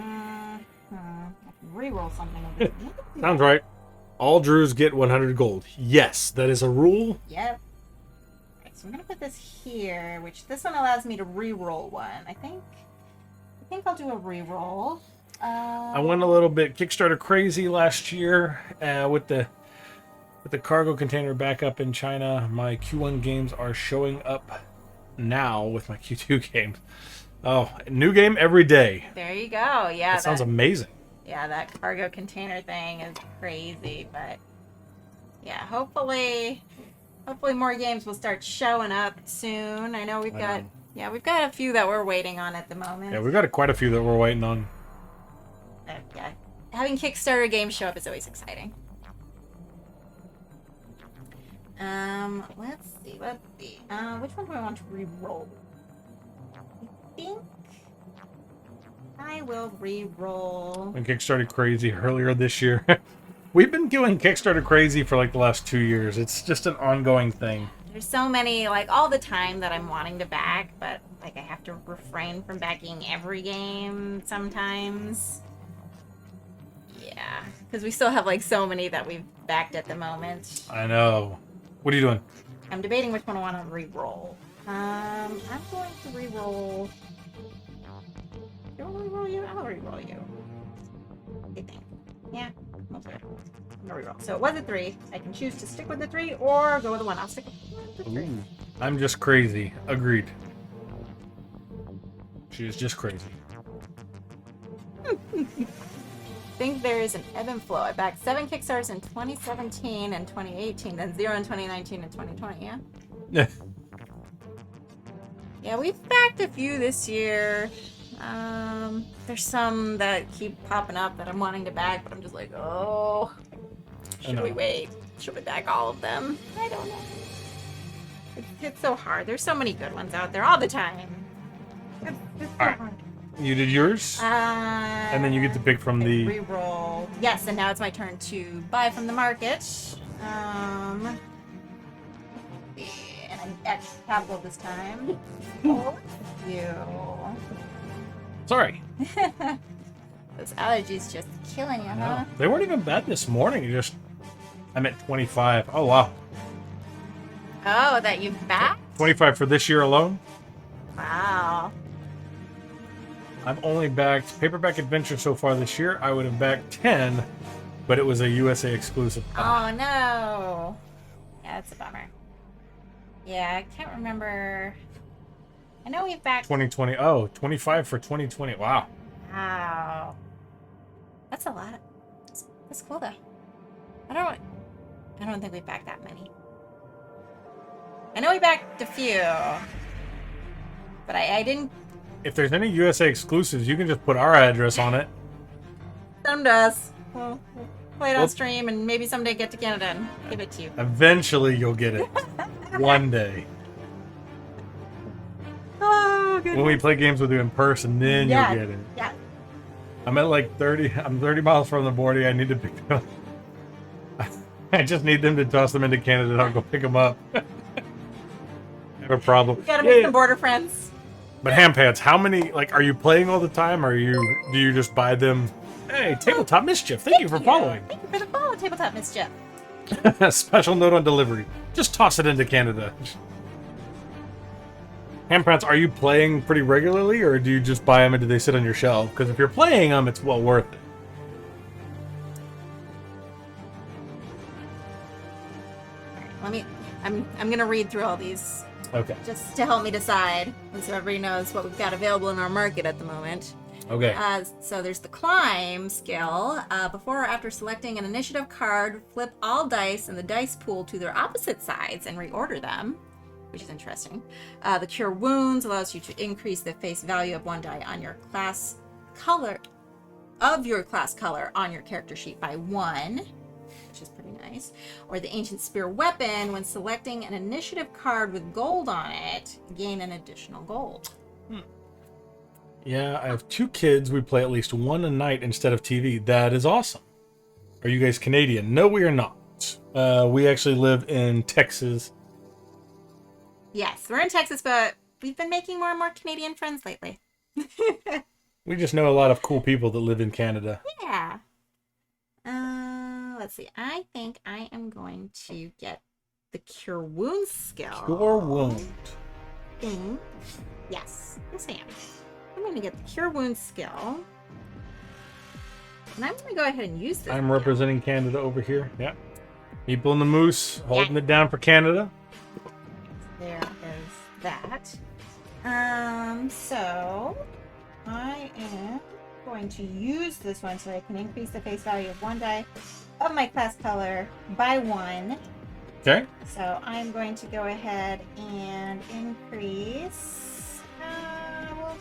I can reroll something over here. Sounds right. All Drews get 100 gold. Yes, that is a rule. Yep. Alright, so I'm gonna put this here, which this one allows me to re-roll one. I think I'll do a re-roll. I went a little bit Kickstarter crazy last year with the cargo container back up in China. My Q1 games are showing up now with my Q2 games. Oh, new game every day. There you go. Yeah, that sounds amazing. Yeah, that cargo container thing is crazy, but yeah, hopefully more games will start showing up soon. I know we've got a few that we're waiting on at the moment. Yeah, we've got quite a few that we're waiting on. Yeah, having Kickstarter games show up is always exciting. Let's see. Which one do I want to re-roll? I think I will re-roll. When Kickstarter crazy earlier this year. We've been doing Kickstarter crazy for like the last 2 years. It's just an ongoing thing. There's so many, like, all the time that I'm wanting to back, but like I have to refrain from backing every game sometimes. Yeah, because we still have like so many that we've backed at the moment. I know. What are you doing? I'm debating which one I want to re-roll. I'm going to re-roll. Do I re-roll you? I'll re-roll you. What do you think? Yeah, I'll do it. I'm gonna re-roll. So it was a 3. I can choose to stick with the 3 or go with the 1. I'll stick with the 3. Ooh, I'm just crazy. Agreed. She is just crazy. I think there is an ebb and flow. I backed 7 Kickstarters in 2017 and 2018, then 0 in 2019 and 2020, yeah? Yeah. Yeah, we've backed a few this year. There's some that keep popping up that I'm wanting to back, but I'm just like, oh, should we wait? Should we back all of them? I don't know. It's so hard. There's so many good ones out there all the time. It's so hard. You did yours? And then you get to pick from the... Reroll. Yes, and now it's my turn to buy from the market. And I'm extra capital this time. Oh, you. Sorry. Those allergies just killing you, huh? They weren't even bad this morning. I'm at 25. Oh, wow. Oh, that you backed? 25 for this year alone? Wow. I've only backed Paperback Adventure so far this year. I would have backed 10, but it was a USA exclusive. Oh, no. Yeah, that's a bummer. Yeah, I can't remember. I know we've backed... 2020. Oh, 25 for 2020. Wow. Wow. That's a lot. That's cool, though. I don't think we backed that many. I know we backed a few, but I didn't... If there's any USA exclusives, you can just put our address on it. Send them to us. We'll play it on Well- stream and maybe someday get to Canada and give it to you. Eventually, you'll get it. One day. Oh, goodness. When we play games with you in person, then Yeah. you'll get it. Yeah. I'm at like 30. I'm 30 miles from the border. I need to pick them up. I just need them to toss them into Canada and I'll go pick them up. Have a problem. Gotta make some border friends. But Ham Pants, how many, like, are you playing all the time? Or do you just buy them? Hey, Tabletop Mischief, thank you for following. Thank you for the follow, Tabletop Mischief. Special note on delivery. Just toss it into Canada. Ham Pants, are you playing pretty regularly, or do you just buy them and do they sit on your shelf? Because if you're playing them, it's well worth it. I'm gonna read through all these Okay. just to help me decide, and so everybody knows what we've got available in our market at the moment. Okay. So there's the climb skill. Before or after selecting an initiative card, flip all dice in the dice pool to their opposite sides and reorder them, which is interesting. The cure wounds allows you to increase the face value of one die on your class color on your character sheet by 1, which is pretty nice. Or the ancient spear weapon, when selecting an initiative card with gold on it, gain an additional gold. Yeah, I have 2 kids. We play at least one a night instead of TV. That is awesome. Are you guys Canadian? No, we are not. We actually live in Texas. Yes, we're in Texas, but we've been making more and more Canadian friends lately. We just know a lot of cool people that live in Canada. Yeah. Let's see. I think I am going to get the Cure Wounds skill. Cure Wound. Yes, yes I am. I'm going to get the Cure Wounds skill. And I'm going to go ahead and use this. I'm representing Canada over here. Yeah. People in the moose holding it down for Canada. There is that. So I am going to use this one so I can increase the face value of one die of my class color by 1. Okay. So I'm going to go ahead and increase.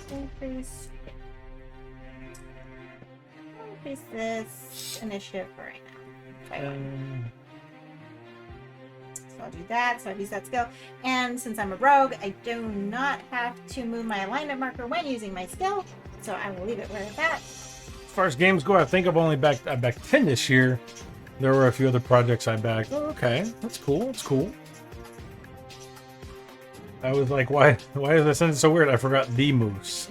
We'll increase this initiative for right now. By 1. So I'll do that. So I've used that skill. And since I'm a rogue, I do not have to move my alignment marker when using my skill. So I will leave it where it's at. As far as games go, I think I backed 10 this year. There were a few other projects I backed. Oh, okay. That's cool. That's cool. I was like, why is that sentence so weird? I forgot the moose.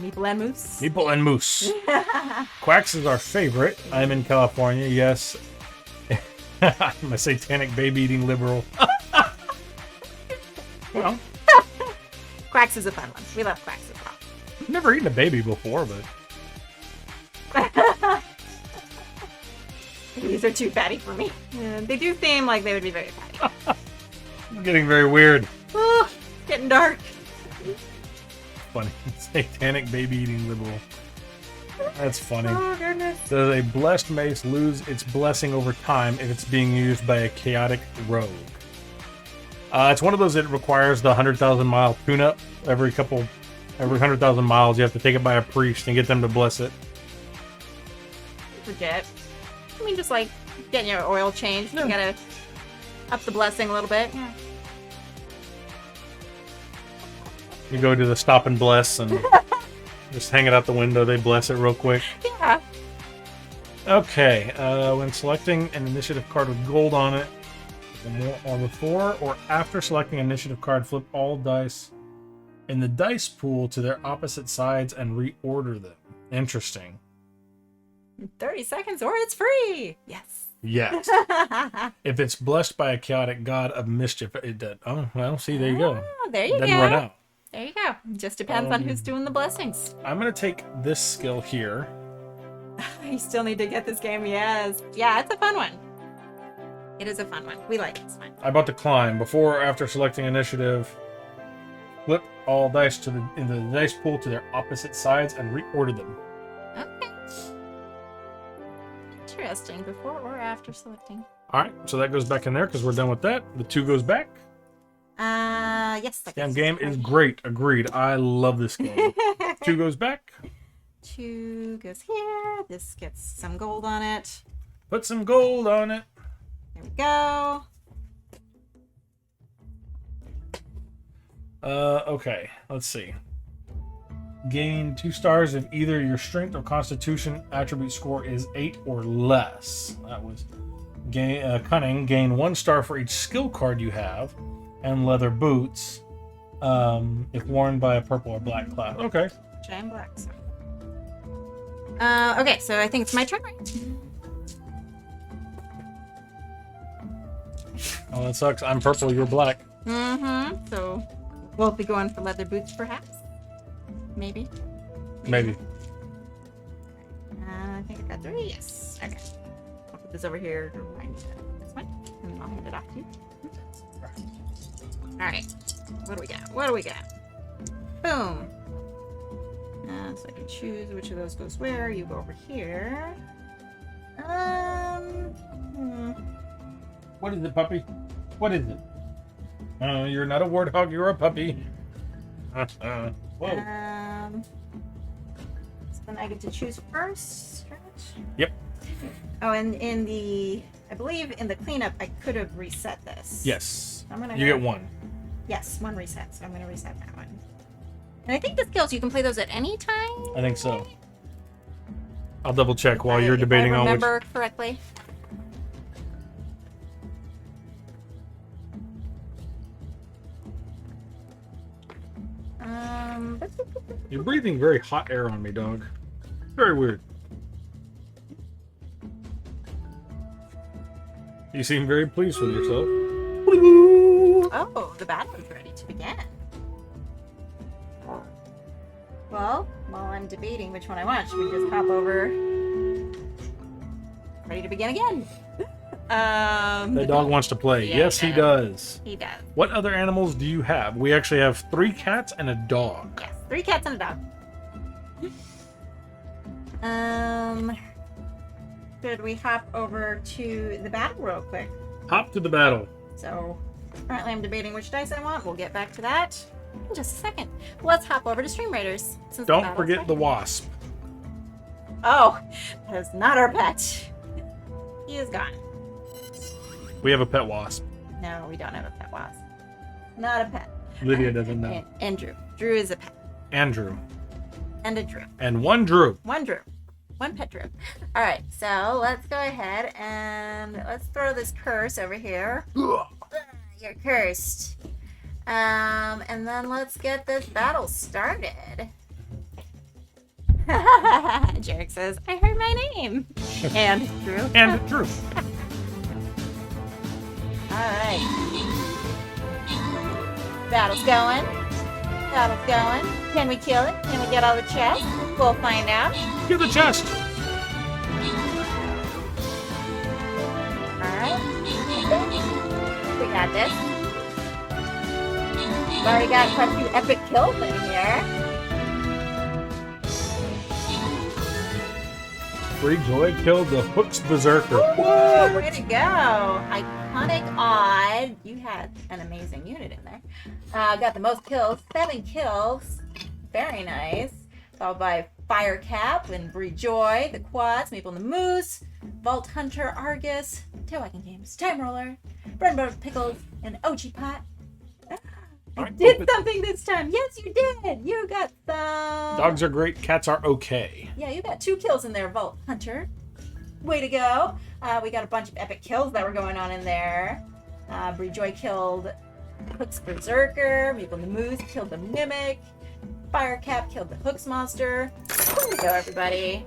Meeple and moose. Meeple and moose. Quacks is our favorite. I'm in California, yes. I'm a satanic baby-eating liberal. Well, Quacks is a fun one. We love Quacks as well. I've never eaten a baby before, but These are too fatty for me. Yeah, they do seem like they would be very fatty. I'm getting very weird. Oh, getting dark. Funny. Satanic baby-eating liberal. That's funny. Oh, goodness. Does a blessed mace lose its blessing over time if it's being used by a chaotic rogue? It's one of those that requires the 100,000 mile tune-up. Every 100,000 miles, you have to take it by a priest and get them to bless it. Legit. I mean, just like getting your oil changed. You gotta up the blessing a little bit. Yeah. You go to the stop and bless and just hang it out the window. They bless it real quick. Yeah. Okay. When selecting an initiative card with gold on it, before or after selecting an initiative card, flip all dice in the dice pool to their opposite sides and reorder them. Interesting. 30 seconds or it's free. Yes. Yes. If it's blessed by a chaotic god of mischief, it does. Oh, well, see, there you go. Oh, there you Doesn't go. run out. There you go. Just depends on who's doing the blessings. I'm going to take this skill here. You still need to get this game, yes. Yeah, it's a fun one. It is a fun one. We like it. It's fun. I bought the climb. Before or after selecting initiative, flip all dice into the dice pool to their opposite sides and reorder them. Okay. Interesting. Before or after selecting? All right, so that goes back in there because we're done with that. The 2 goes back. Yes. Damn game is great. Agreed. I love this game. 2 goes back. 2 goes here. This gets some gold on it. Put some gold on it. There we go. Okay. Let's see. Gain 2 stars if either your strength or constitution attribute score is 8 or less. That was cunning. Gain 1 star for each skill card you have, and leather boots if worn by a purple or black class. Okay. Giant black. Okay, so I think it's my turn, right? Oh, that sucks. I'm purple. You're black. Mm-hmm. So we'll be going for leather boots, perhaps. Maybe. Maybe. I think I got 3. Yes. Okay. I'll put this over here to remind me of this one, and then I'll hand it off to you. All right. What do we got? What do we got? Boom. So I can choose which of those goes where. You go over here. What is it, puppy? What is it? You're not a warthog. You're a puppy. Whoa. So then I get to choose first. Right? Yep. Oh, and in the, I believe in the cleanup, I could have reset this. Yes. I'm gonna you get 1. Yes, 1 reset. So I'm gonna reset that one. And I think the skills you can play those at any time. I think so. I'll double check while you're debating on which. Remember correctly. You're breathing very hot air on me, dog. Very weird. You seem very pleased with yourself. Oh, the battle is ready to begin. Well, while I'm debating which one I want, should we just hop over? Ready to begin again. That dog wants to play. Yeah, Yes, he does. He does. What other animals do you have? We actually have 3 cats and a dog. Yes, 3 cats and a dog. Should we hop over to the battle real quick? Hop to the battle. So, currently I'm debating which dice I want. We'll get back to that in just a second. Let's hop over to Stream Raiders. Don't forget the wasp. Oh, that is not our pet. He is gone. We have a pet wasp. No, we don't have a pet wasp. Not a pet. Lydia doesn't know. And Drew. Drew is a pet. Andrew. And a Drew. And 1 Drew. 1 Drew. 1 pet Drew. All right, so let's go ahead and let's throw this curse over here. You're cursed. And then let's get this battle started. Jarek says, I heard my name. And Drew. And Drew. Alright. Battle's going. Battle's going. Can we kill it? Can we get all the chests? We'll find out. Get the chest. Alright. We got this. We've already got quite a few epic kills in here. Free Joy killed the Hooks Berserker. Woo, way to go. Iconic Odd. You had an amazing unit in there. Got the most kills. 7 kills. Very nice. Followed by Fire Cap and Bree Joy, the Quads, Maple and the Moose, Vault Hunter, Argus, Tailwagging Games, Time Roller, Bread and Butter Pickles, and OG Pot. I did something this time. Yes, you did. You got some. Dogs are great. Cats are okay. Yeah, you got 2 kills in there, Vault Hunter. Way to go. We got a bunch of epic kills that were going on in there. Bree Joy killed Hooks Berserker. Maple and the Moose killed the Mimic. Firecap killed the Hooks monster. Way to go, everybody.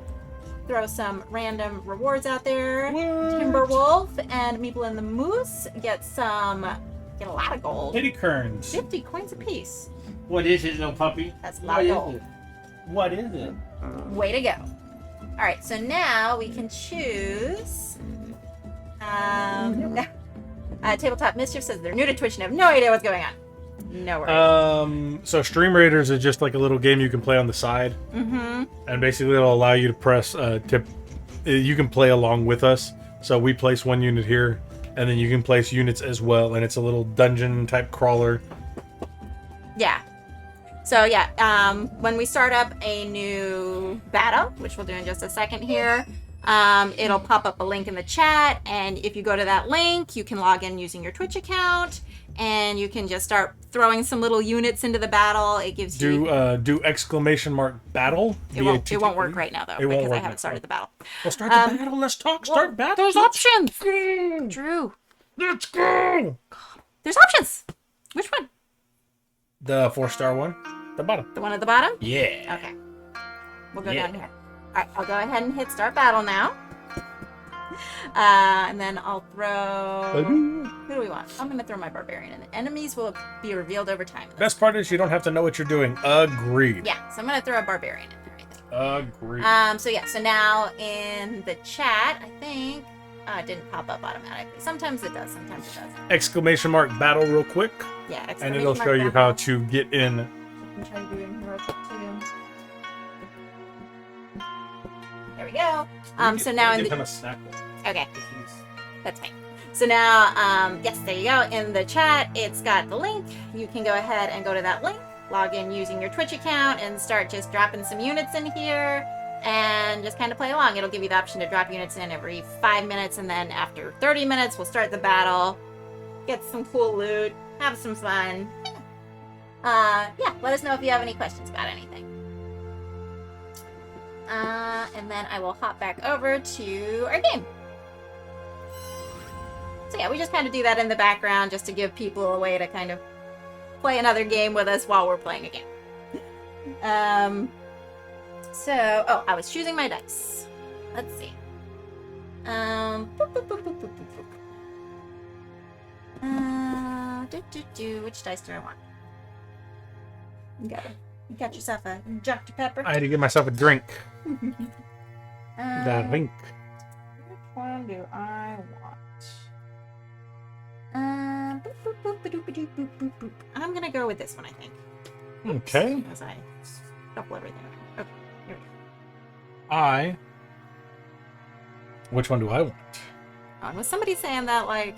Throw some random rewards out there. What? Timberwolf and Meeple and the Moose get a lot of gold. Kitty Kerns. 50 coins apiece. What is it, little puppy? That's a lot of gold. What is it? Way to go. All right, so now we can choose. Tabletop Mischief says they're new to Twitch and have no idea what's going on. No worries. So Stream Raiders is just like a little game you can play on the side. Mm-hmm. And basically it'll allow you to press you can play along with us. So we place 1 unit here, and then you can place units as well, and it's a little dungeon type crawler. Yeah. So yeah, when we start up a new battle, which we'll do in just a second here, it'll pop up a link in the chat, and if you go to that link, you can log in using your Twitch account, and you can just start throwing some little units into the battle. It gives you do exclamation mark battle. it won't work right now though because I haven't started the battle. Well, start the battle. Let's talk. Start battle. There's options. Go. Drew, Let's go. there's options. Which one? The 4-star one. The bottom. The one at the bottom? Yeah. Okay. We'll go down here. All right, I'll go ahead and hit start battle now. And then I'll throw... Who do we want? I'm going to throw my barbarian in. The enemies will be revealed over time. Best part is you don't have to know what you're doing. Agreed. Yeah, so I'm going to throw a barbarian in there, I think. Agreed. So yeah, so now in the chat, I think... it didn't pop up automatically. Sometimes it does, sometimes it doesn't. Exclamation mark battle real quick. Yeah, and it'll show you how to get in. I'm trying to do it in here real quick too. There we go. So now in the... Okay, that's fine. So now, yes, there you go. In the chat, it's got the link. You can go ahead and go to that link, log in using your Twitch account, and start just dropping some units in here. And just kind of play along. It'll give you the option to drop units in every 5 minutes, and then after 30 minutes, we'll start the battle, get some cool loot, have some fun. Yeah, let us know if you have any questions about anything. And then I will hop back over to our game. So yeah, we just kind of do that in the background just to give people a way to kind of play another game with us while we're playing a game. So, I was choosing my dice. Let's see. Boop, boop, boop, boop, boop, boop. Which dice do I want? You got yourself a Dr. Pepper. I had to get myself a drink. That drink. Which one do I want? Boop, boop, boop, boop, boop, boop, boop, boop. I'm gonna go with this one, I think. Okay. As I shuffle everything around. Okay. Here we go. Which one do I want? Was somebody saying that, like,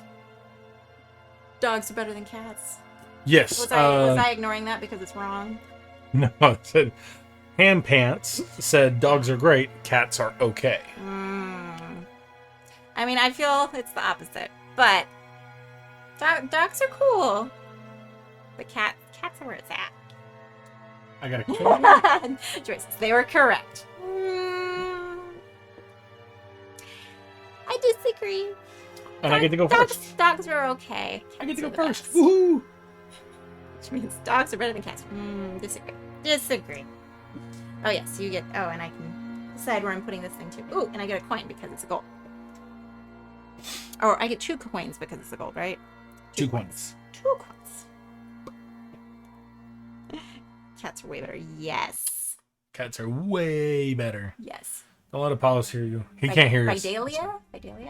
dogs are better than cats? Yes. Was I ignoring that because it's wrong? No, it said Ham Pants said dogs are great, cats are okay. I mean, I feel it's the opposite, but dogs are cool. But cats are where it's at. I got a kid. Choices. They were correct. I disagree. And I get to go first. Dogs are okay. I get to go Cats are the first. best. Woohoo! Which means dogs are better than cats. Disagree. Oh yes, you get. Oh, and I can decide where I'm putting this thing too. Ooh, and I get a coin because it's a gold. Or I get 2 coins because it's a gold, right? 2 coins. 2 coins. Cats are way better. Yes. Cats are way better. Yes. Don't let Apollos hear you. He can't hear us. Vidalia?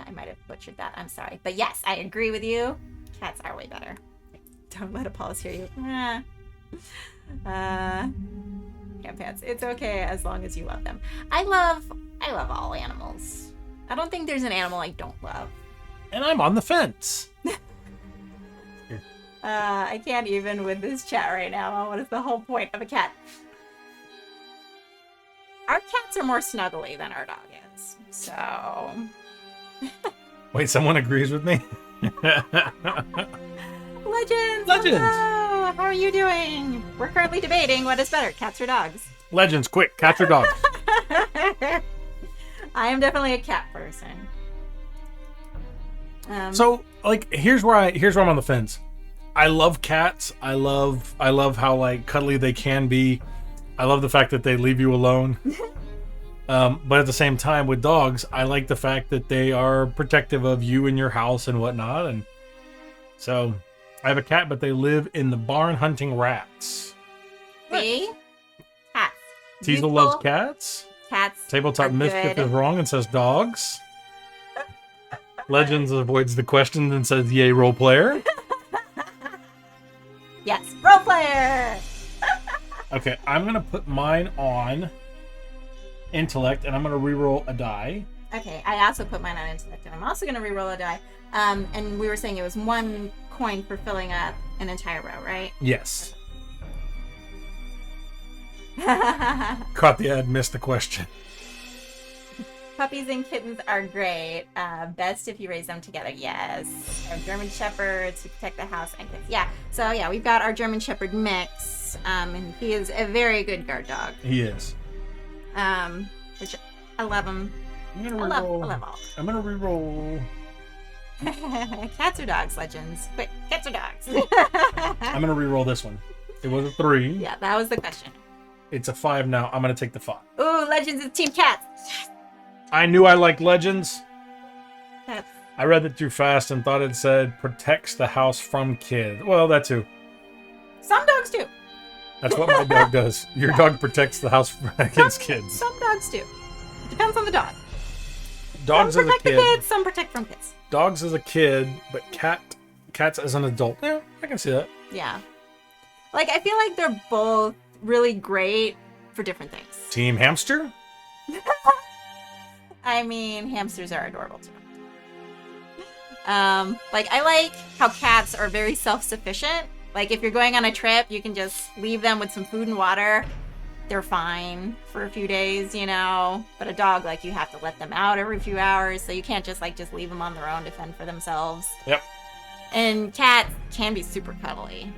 I might have butchered that. I'm sorry. But yes, I agree with you. Cats are way better. Don't let Apollos hear you. Yeah, pets. It's okay as long as you love them. I love all animals. I don't think there's an animal I don't love. And I'm on the fence. I can't even with this chat right now. What is the whole point of a cat? Our cats are more snuggly than our dog is. So... Wait, someone agrees with me? Legends! Legends! Hello! How are you doing? We're currently debating what is better, cats or dogs. Legends, quick, cats or dogs? I am definitely a cat person. So, like, here's where I'm on the fence. I love cats. I love how, like, cuddly they can be. I love the fact that they leave you alone. But at the same time, with dogs, I like the fact that they are protective of you and your house and whatnot. And so, I have a cat, but they live in the barn hunting rats. See? Cats. Teasel loves cats. Cats. Tabletop Mischief is wrong and says dogs. Legends avoids the questions and says yay, role player. Yes, role player! Okay, I'm going to put mine on intellect, and I'm going to reroll a die. Okay, I also put mine on intellect, and I'm also going to reroll a die. And we were saying it was 1 coin for filling up an entire row, right? Yes. Caught the ad, missed the question. Puppies and kittens are great. Best if you raise them together. Yes. Our German Shepherds to protect the house and kids. Yeah. So yeah, we've got our German Shepherd mix, and he is a very good guard dog. He is. Which I love him. I'm gonna I reroll. love all. I'm gonna reroll. Cats or dogs? Legends. Wait, cats or dogs? I'm gonna reroll this one. It was a 3. Yeah, that was the question. It's a 5 now. I'm gonna take the 5. Ooh, Legends is Team Cats. I knew I liked Legends. Cats. I read it too fast and thought it said protects the house from kids. Well, that too. Some dogs do. That's what my dog does. Your dog protects the house against kids. Some dogs do. Depends on the dog. Dogs Some as a protect the kid. kids, some protect from kids. Dogs as a kid, but cats as an adult. Yeah, I can see that. Yeah. Like, I feel like they're both really great for different things. Team hamster? I mean, hamsters are adorable too. Like, I like how cats are very self-sufficient. Like, if you're going on a trip, you can just leave them with some food and water. They're fine for a few days, you know. But a dog, like, you have to let them out every few hours, so you can't just leave them on their own to fend for themselves. Yep. And cats can be super cuddly.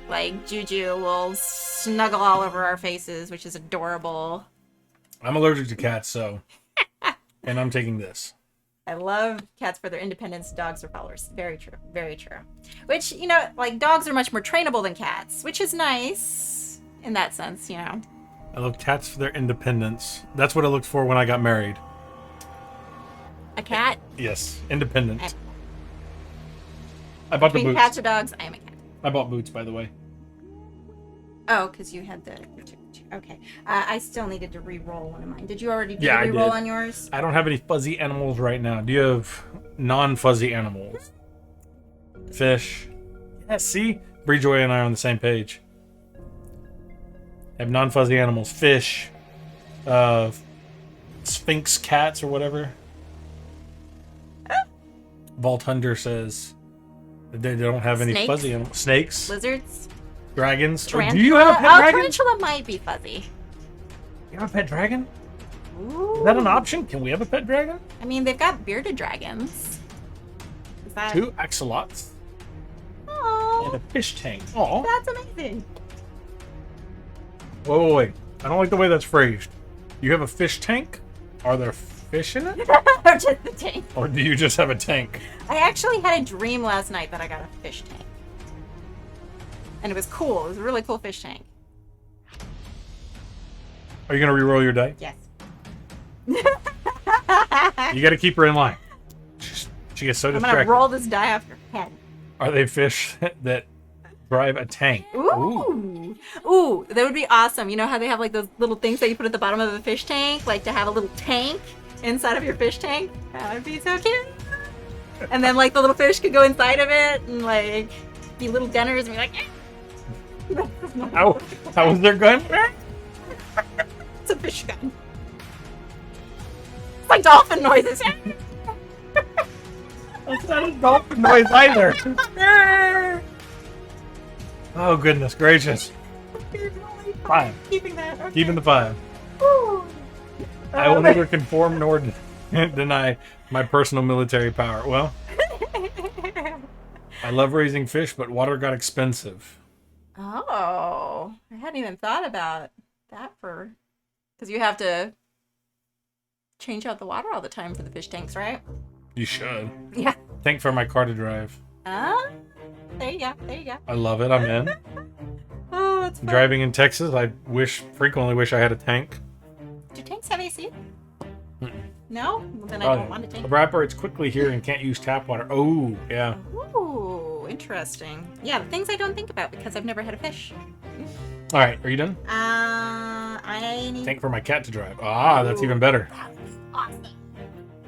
Like, Juju will snuggle all over our faces, which is adorable. I'm allergic to cats, so. And I'm taking this. I love cats for their independence. Dogs are followers. Very true. Very true. Which, you know, like, dogs are much more trainable than cats, which is nice in that sense, you know. I love cats for their independence. That's what I looked for when I got married. A cat? Yes, independent. I bought the Between boots. cats or dogs, I am a cat. I bought boots, by the way. Oh, because you had the... Okay. I still needed to re-roll one of mine. Did you already do Yeah, a I re-roll did. on yours? I don't have any fuzzy animals right now. Do you have non-fuzzy animals? Fish. Yeah, see? Breejoy and I are on the same page. I have non-fuzzy animals. Fish. Sphinx cats or whatever. Vault Hunter says that they don't have any Snakes? fuzzy animals. Snakes. Lizards? Dragons. Tarantula? Do you have a pet dragon? Tarantula might be fuzzy. You have a pet dragon? Ooh. Is that an option? Can we have a pet dragon? I mean, they've got bearded dragons. Is that... 2 axolots Oh, and a fish tank. Aw. that's amazing. Wait. I don't like the way that's phrased. You have a fish tank? Are there fish in it? Or just the tank. Or do you just have a tank? I actually had a dream last night that I got a fish tank. And it was cool. It was a really cool fish tank. Are you going to re-roll your die? Yes. You got to keep her in line. She gets so I'm going to distracted. roll this die off your head. Are they fish that drive a tank? Ooh. Ooh, that would be awesome. You know how they have like those little things that you put at the bottom of the fish tank? Like to have a little tank inside of your fish tank? That would be so cute. And then like the little fish could go inside of it and like be little dinners and be like, eh. How is their gun? It's a fish gun. It's like dolphin noises. That's not a dolphin noise either. Oh, goodness gracious. 5. Keeping that. Okay. Keeping the 5. Ooh. I will neither conform nor deny my personal military power. Well, I love raising fish, but water got expensive. Oh, I hadn't even thought about that because you have to change out the water all the time for the fish tanks, right? You should. Yeah. Thank for my car to drive. There you go. There you go. I love it. I'm in. Oh, it's fun. Driving in Texas, I frequently wish I had a tank. Do tanks have AC? No? Well, then I Oh, don't want a tank. evaporates quickly here and can't use tap water. Oh, yeah. Ooh, interesting. Yeah, the things I don't think about because I've never had a fish. All right, are you done? I need... Tank for my cat to drive. Ah, that's even better. That would be awesome.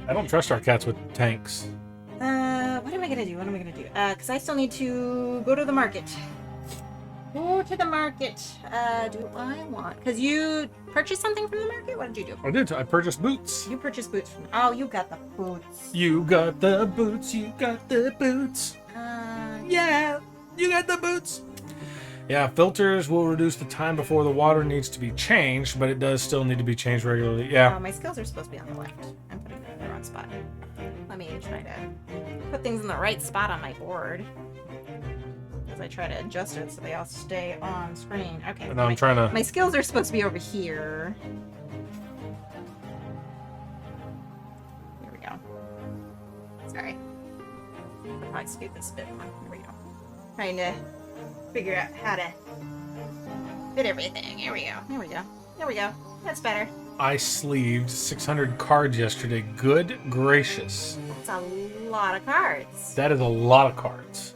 I don't trust our cats with tanks. What am I gonna do? Because I still need to go to the market. Go to the market. Do I want... Because you purchased something from the market? What did you do? I did. I purchased boots. You purchased boots from... Oh, you got the boots. You got the boots. You got the boots. Yeah, you got the boots. Yeah, filters will reduce the time before the water needs to be changed, but it does still need to be changed regularly. Yeah. Oh, my skills are supposed to be on the left. I'm putting them in the wrong spot. Let me try to put things in the right spot on my board. As I try to adjust it so they all stay on screen. Okay. And I'm trying to... My skills are supposed to be over here. There we go. Sorry. I'll probably scoot this a bit more. There we go. Trying to figure out how to fit everything. Here we go. There we go. There we go. That's better. I sleeved 600 cards yesterday. Good gracious. That's a lot of cards. That is a lot of cards.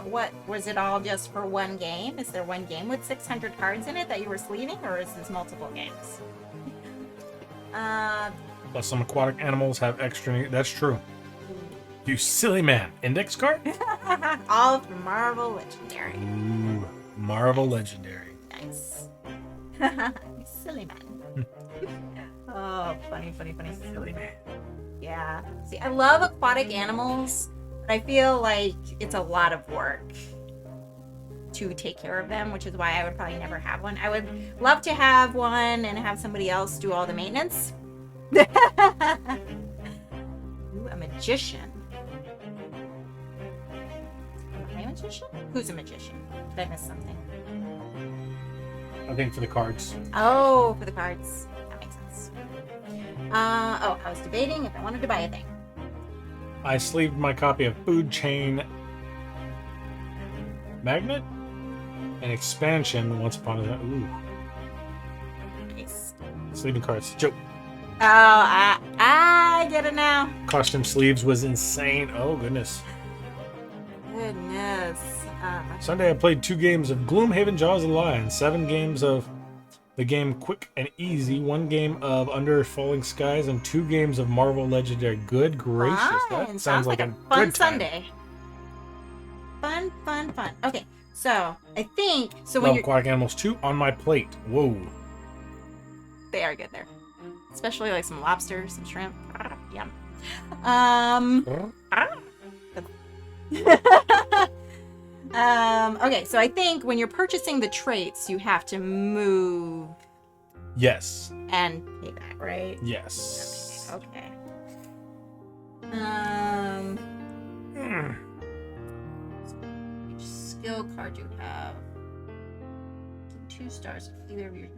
What was it all just for one game? Is there one game with 600 cards in it that you were sleeving, or is this multiple games? Plus, some aquatic animals have extra. That's true. You silly man. Index card? All from Marvel Legendary. Ooh, Marvel Legendary. Nice. You silly man. Oh, funny. Silly man. Yeah. See, I love aquatic animals, but I feel like it's a lot of work to take care of them, which is why I would probably never have one. I would love to have one and have somebody else do all the maintenance. Ooh, a magician. Am I a magician? Who's a magician? Did I miss something? I think for the cards. Oh, for the cards. That makes sense. I was debating if I wanted to buy a thing. I sleeved my copy of Food Chain Magnet and Expansion once upon a time. Ooh. Nice. Sleeving cards. Joke. Oh, I get it now. Custom sleeves was insane. Oh, goodness. Goodness. Sunday, I played 2 games of Gloomhaven Jaws of the Lion, 7 games of the game Quick and Easy, 1 game of Under Falling Skies, and 2 games of Marvel Legendary. Good gracious. Fun. That Sounds like a fun good time. Sunday. Fun. Okay, so I think so when Love you're aquatic animals too on my plate. Whoa. they are good there, especially like some lobster, some shrimp. Yum. Okay, so I think when you're purchasing the traits, you have to move Yes. and pay that, right? Yes. Okay. Which skill card you have? 2 stars. Either of yours.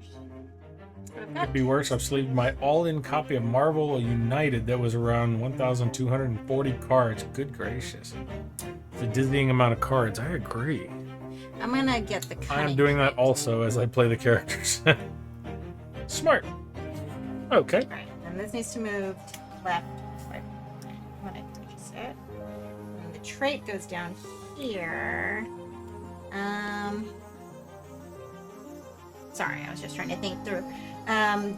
Could be worse. I've sleeved my all-in copy of Marvel United that was around 1,240 cards. Good gracious. It's a dizzying amount of cards. I agree. I'm gonna get the I cunning am doing that trait. also as I play the characters. Smart. Okay. Alright, and this needs to move left. Right. I'm gonna purchase it. And the trait goes down here. Sorry, I was just trying to think through.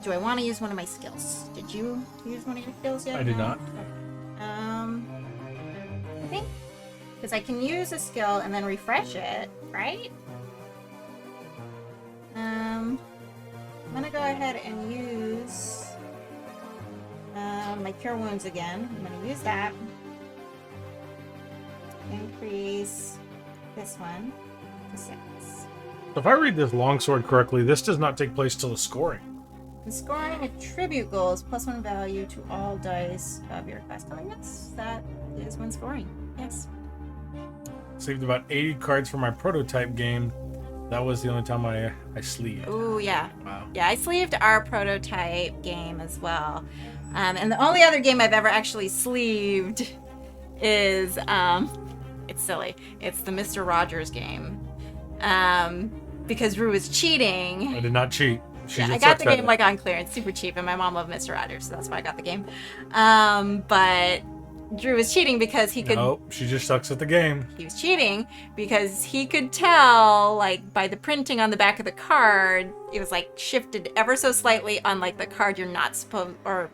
Do I want to use one of my skills? Did you use one of your skills yet? I did not. I think because I can use a skill and then refresh it, right? I'm gonna go ahead and use my cure wounds again. I'm gonna use that. Increase this one to 6. If I read this longsword correctly, this does not take place till the scoring. And scoring attribute goals +1 value to all dice of your class. Oh, yes, that is when scoring. Yes. Saved about 80 cards for my prototype game. That was the only time I sleeved. Oh, yeah. Wow. Yeah, I sleeved our prototype game as well. And the only other game I've ever actually sleeved is, it's silly. It's the Mr. Rogers game. Because Rue was cheating. I did not cheat. She Yeah, just I got sucks the at game it. like on clearance, super cheap, and my mom loved Mr. Rogers, so that's why I got the game. But Drew was cheating because he could. Nope, she just sucks at the game. He was cheating because he could tell, like, by the printing on the back of the card, it was like shifted ever so slightly on like the card you're not supposed, or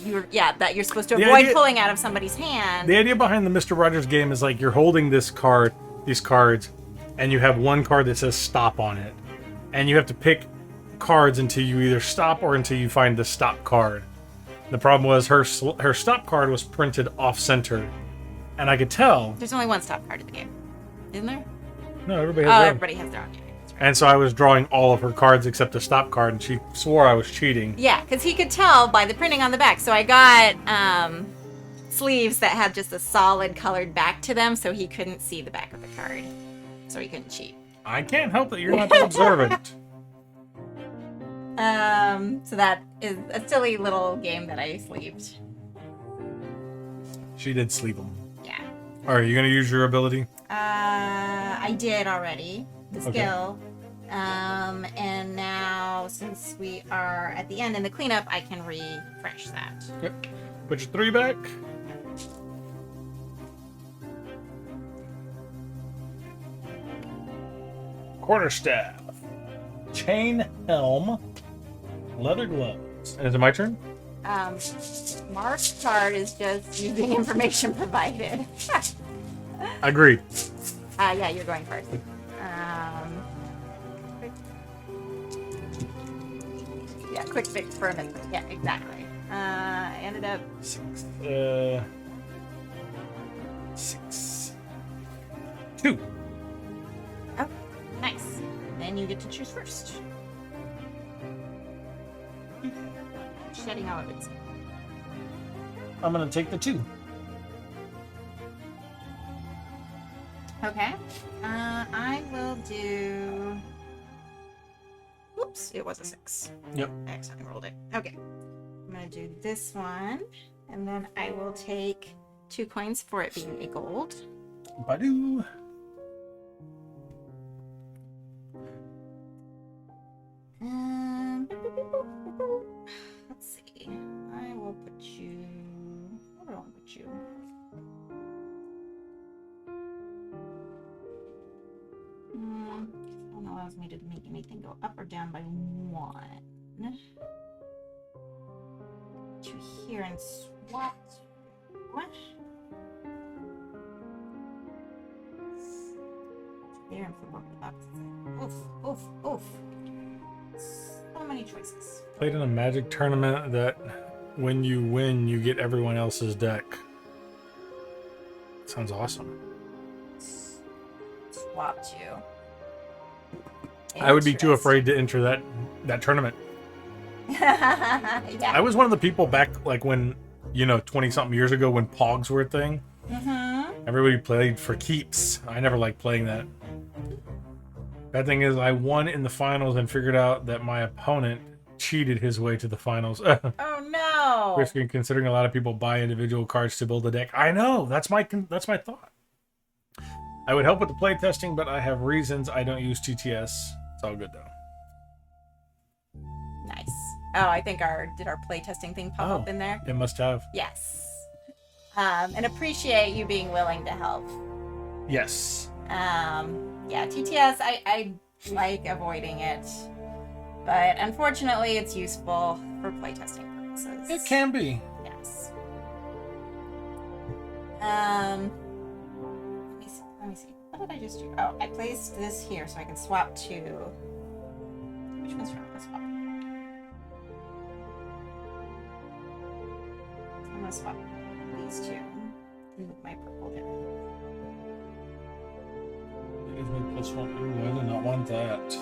that you're supposed to The avoid idea- pulling out of somebody's hand. The idea behind the Mr. Rogers game is like you're holding these cards, and you have one card that says stop on it. And you have to pick cards until you either stop or until you find the stop card. The problem was her stop card was printed off-center. And I could tell... There's only one stop card in the game, isn't there? No, everybody has Oh, their own. everybody has their own. Yeah, that's right. And so I was drawing all of her cards except the stop card, and she swore I was cheating. Yeah, because he could tell by the printing on the back. So I got sleeves that had just a solid colored back to them, so he couldn't see the back of the card. So he couldn't cheat. I can't help it. You're not that observant. So that is a silly little game that I sleeved. She did sleeve them. Yeah. All right, you going to use your ability? I did already. The Okay. skill. And now, since we are at the end in the cleanup, I can refresh that. Yep. Put your 3 back. Quarterstaff. Chain helm. Leather gloves. And is it my turn? Mark's card is just using information provided. Agreed. Yeah, you're going first. Quick fix for a minute. Yeah, exactly. I ended up 6. 2. Oh, nice. Then you get to choose first. Shedding all of it. I'm going to take the 2. Okay. I will do. Oops, it was a 6. Yep. I accidentally rolled it. Okay. I'm gonna do this one, and then I will take 2 coins for it being a gold. Badoo. Let's see. I will put you. Where do I want to put you? That allows me to make anything go up or down by 1. To here and swap. What? There and flip over the opposite side. Oof, oof, oof. So many choices. Played in a Magic tournament that when you win, you get everyone else's deck. Sounds awesome. Swap to. I would be too afraid to enter that tournament. Yeah. I was one of the people back like when, 20-something years ago when Pogs were a thing. Mm-hmm. Everybody played for keeps. I never liked playing that. Bad thing is I won in the finals and figured out that my opponent cheated his way to the finals. Oh no. Risky considering a lot of people buy individual cards to build a deck. I know, that's my thought. I would help with the play testing, but I have reasons I don't use TTS. It's all good though. Nice. Oh, I think our playtesting thing pop up in there? It must have. Yes. And appreciate you being willing to help. Yes. Yeah, TTS, I like avoiding it. But unfortunately, it's useful for playtesting purposes. It can be. Yes. Let me see. What did I just do? Oh, I placed this here so I can swap to. Which one's wrong? Let's swap. I'm gonna swap these two and move my purple there. It gives me +1. Ooh, I do not want that.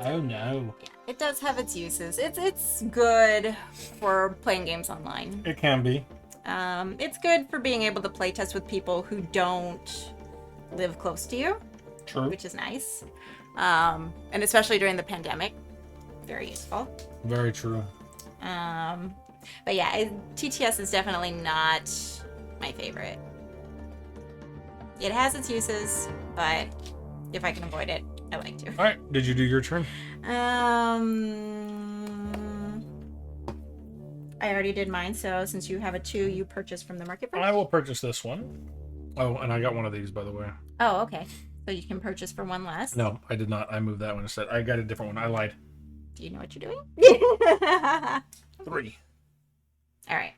Oh no. Yeah, it does have its uses. It's good for playing games online. It can be. It's good for being able to play test with people who don't live close to you. True. Which is nice. And especially during the pandemic. Very useful. Very true. But yeah, TTS is definitely not my favorite. It has its uses, but if I can avoid it, I like to. All right. Did you do your turn? I already did mine, so since you have a 2, you purchase from the market first. I will purchase this one. Oh, and I got one of these, by the way. Oh, okay. So you can purchase for 1 less? No, I did not. I moved that one instead. I got a different one. I lied. Do you know what you're doing? 3. All right.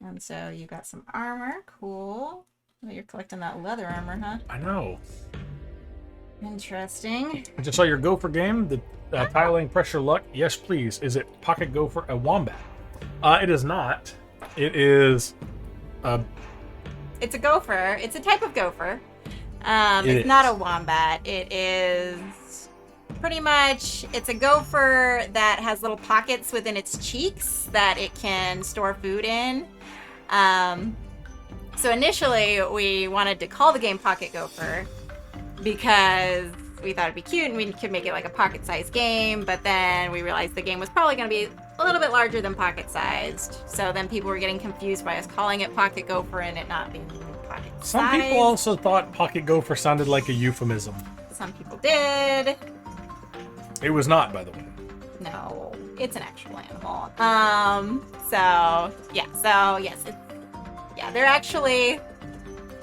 And so you got some armor. Cool. Oh, you're collecting that leather armor, huh? I know. Interesting. I just saw your Gopher game. The tiling pressure luck. Yes, please. Is it Pocket Gopher a wombat? It is not. It is. It's a gopher. It's a type of gopher. It's not a wombat. It is pretty much, it's a gopher that has little pockets within its cheeks that it can store food in. So initially we wanted to call the game Pocket Gopher because we thought it'd be cute and we could make it like a pocket-sized game, but then we realized the game was probably going to be a little bit larger than pocket-sized. So then people were getting confused by us calling it Pocket Gopher and it not being pocket-sized. Some people also thought Pocket Gopher sounded like a euphemism. Some people did. It was not, by the way. No, it's an actual animal. So yes, they're actually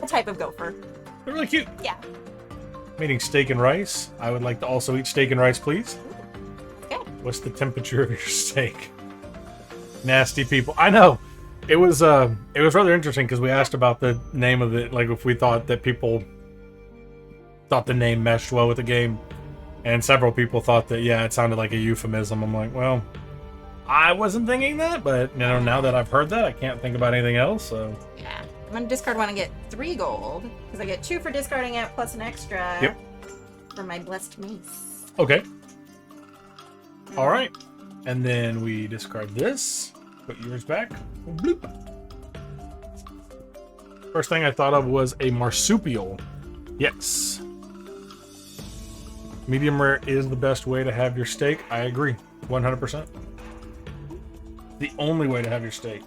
a type of gopher. They're really cute. Yeah. I'm eating steak and rice. I would like to also eat steak and rice, please. Okay. What's the temperature of your steak? Nasty people. I know. It was rather interesting because we asked about the name of it, like if we thought that people thought the name meshed well with the game. And several people thought that, yeah, it sounded like a euphemism. I'm like, well, I wasn't thinking that, but, now that I've heard that, I can't think about anything else, so. Yeah. I'm going to discard one and get 3 gold, because I get 2 for discarding it, plus an extra for my blessed mace. Okay. All right. And then we discard this, put yours back. Bloop. First thing I thought of was a marsupial. Yes. Medium rare is the best way to have your steak. I agree. 100%. The only way to have your steak.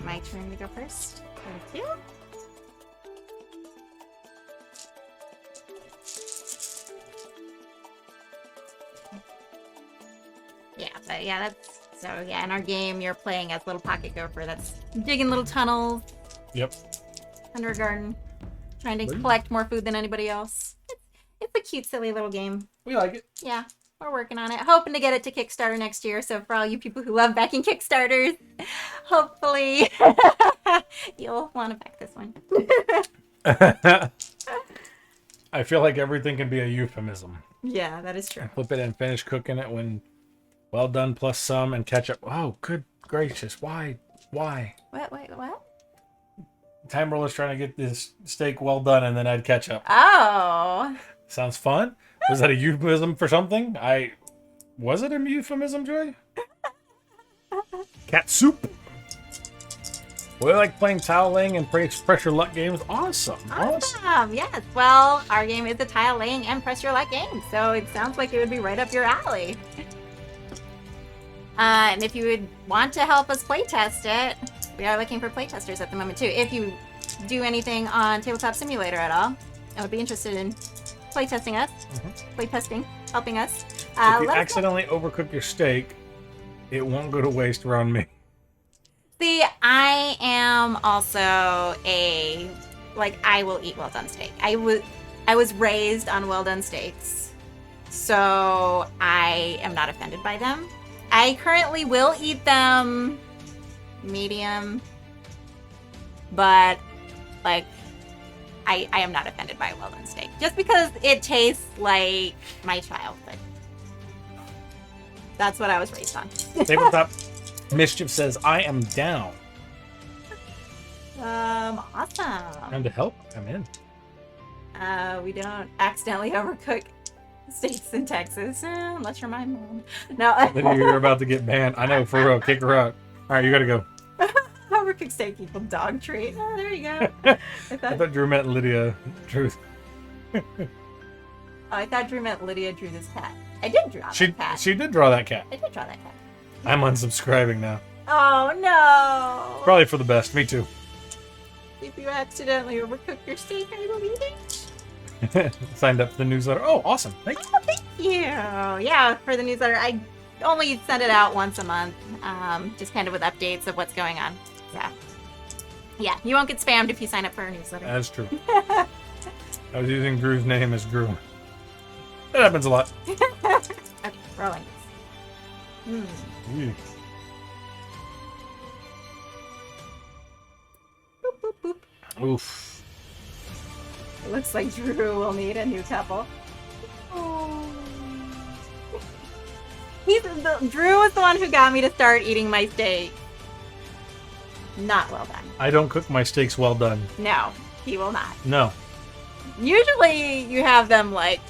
My turn to go first. Thank you. In our game, you're playing as little pocket gopher that's digging little tunnels. Yep. Under a garden, trying to collect more food than anybody else. It's a cute, silly little game. We like it. Yeah, we're working on it. Hoping to get it to Kickstarter next year. So for all you people who love backing Kickstarters, hopefully you'll want to back this one. I feel like everything can be a euphemism. Yeah, that is true. Flip it and finish cooking it when well done plus some and ketchup. Oh, good gracious. Why? What? Time Roller's trying to get this steak well done and then add ketchup. Oh. Sounds fun. Was that a euphemism for something? Was it a euphemism, Joy? Cat soup. We like playing tile laying and press your luck games. Awesome. Yes. Well, our game is a tile laying and press your luck game, so it sounds like it would be right up your alley. And if you would want to help us playtest it, we are looking for playtesters at the moment too. If you do anything on Tabletop Simulator at all, I would be interested in playtesting us, playtesting, helping us. If you accidentally overcook your steak, it won't go to waste around me. See, I am also I will eat well done steak. I was raised on well done steaks, so I am not offended by them. I currently will eat them medium, but I am not offended by a well done steak just because it tastes like my childhood. That's what I was raised on. Tabletop Mischief says, I am down. Awesome. And to help, I'm in. We don't accidentally overcook steaks in Texas, unless you're my mom. No. You're about to get banned. I know, for real. Kick her out. All right, you gotta go. Overcooked steak equal dog treat. Oh, there you go. I thought Drew meant Lydia. Truth. I thought Drew meant Lydia drew this cat. I did draw that cat. She did draw that cat. I did draw that cat. I'm unsubscribing now. Oh, no. Probably for the best. Me too. If you accidentally overcook your steak, I will eat it. Signed up for the newsletter. Oh, awesome. Thank you. Oh, thank you. Yeah, for the newsletter. I only send it out once a month, just kind of with updates of what's going on. Yeah, you won't get spammed if you sign up for our newsletter. That's true. I was using Drew's name as Drew. That happens a lot. Okay, rolling. Mm. Boop, boop, boop. Oof. It looks like Drew will need a new couple. Oh. Drew was the one who got me to start eating my steak. Not well done. I don't cook my steaks well done. No, he will not. No. Usually you have them like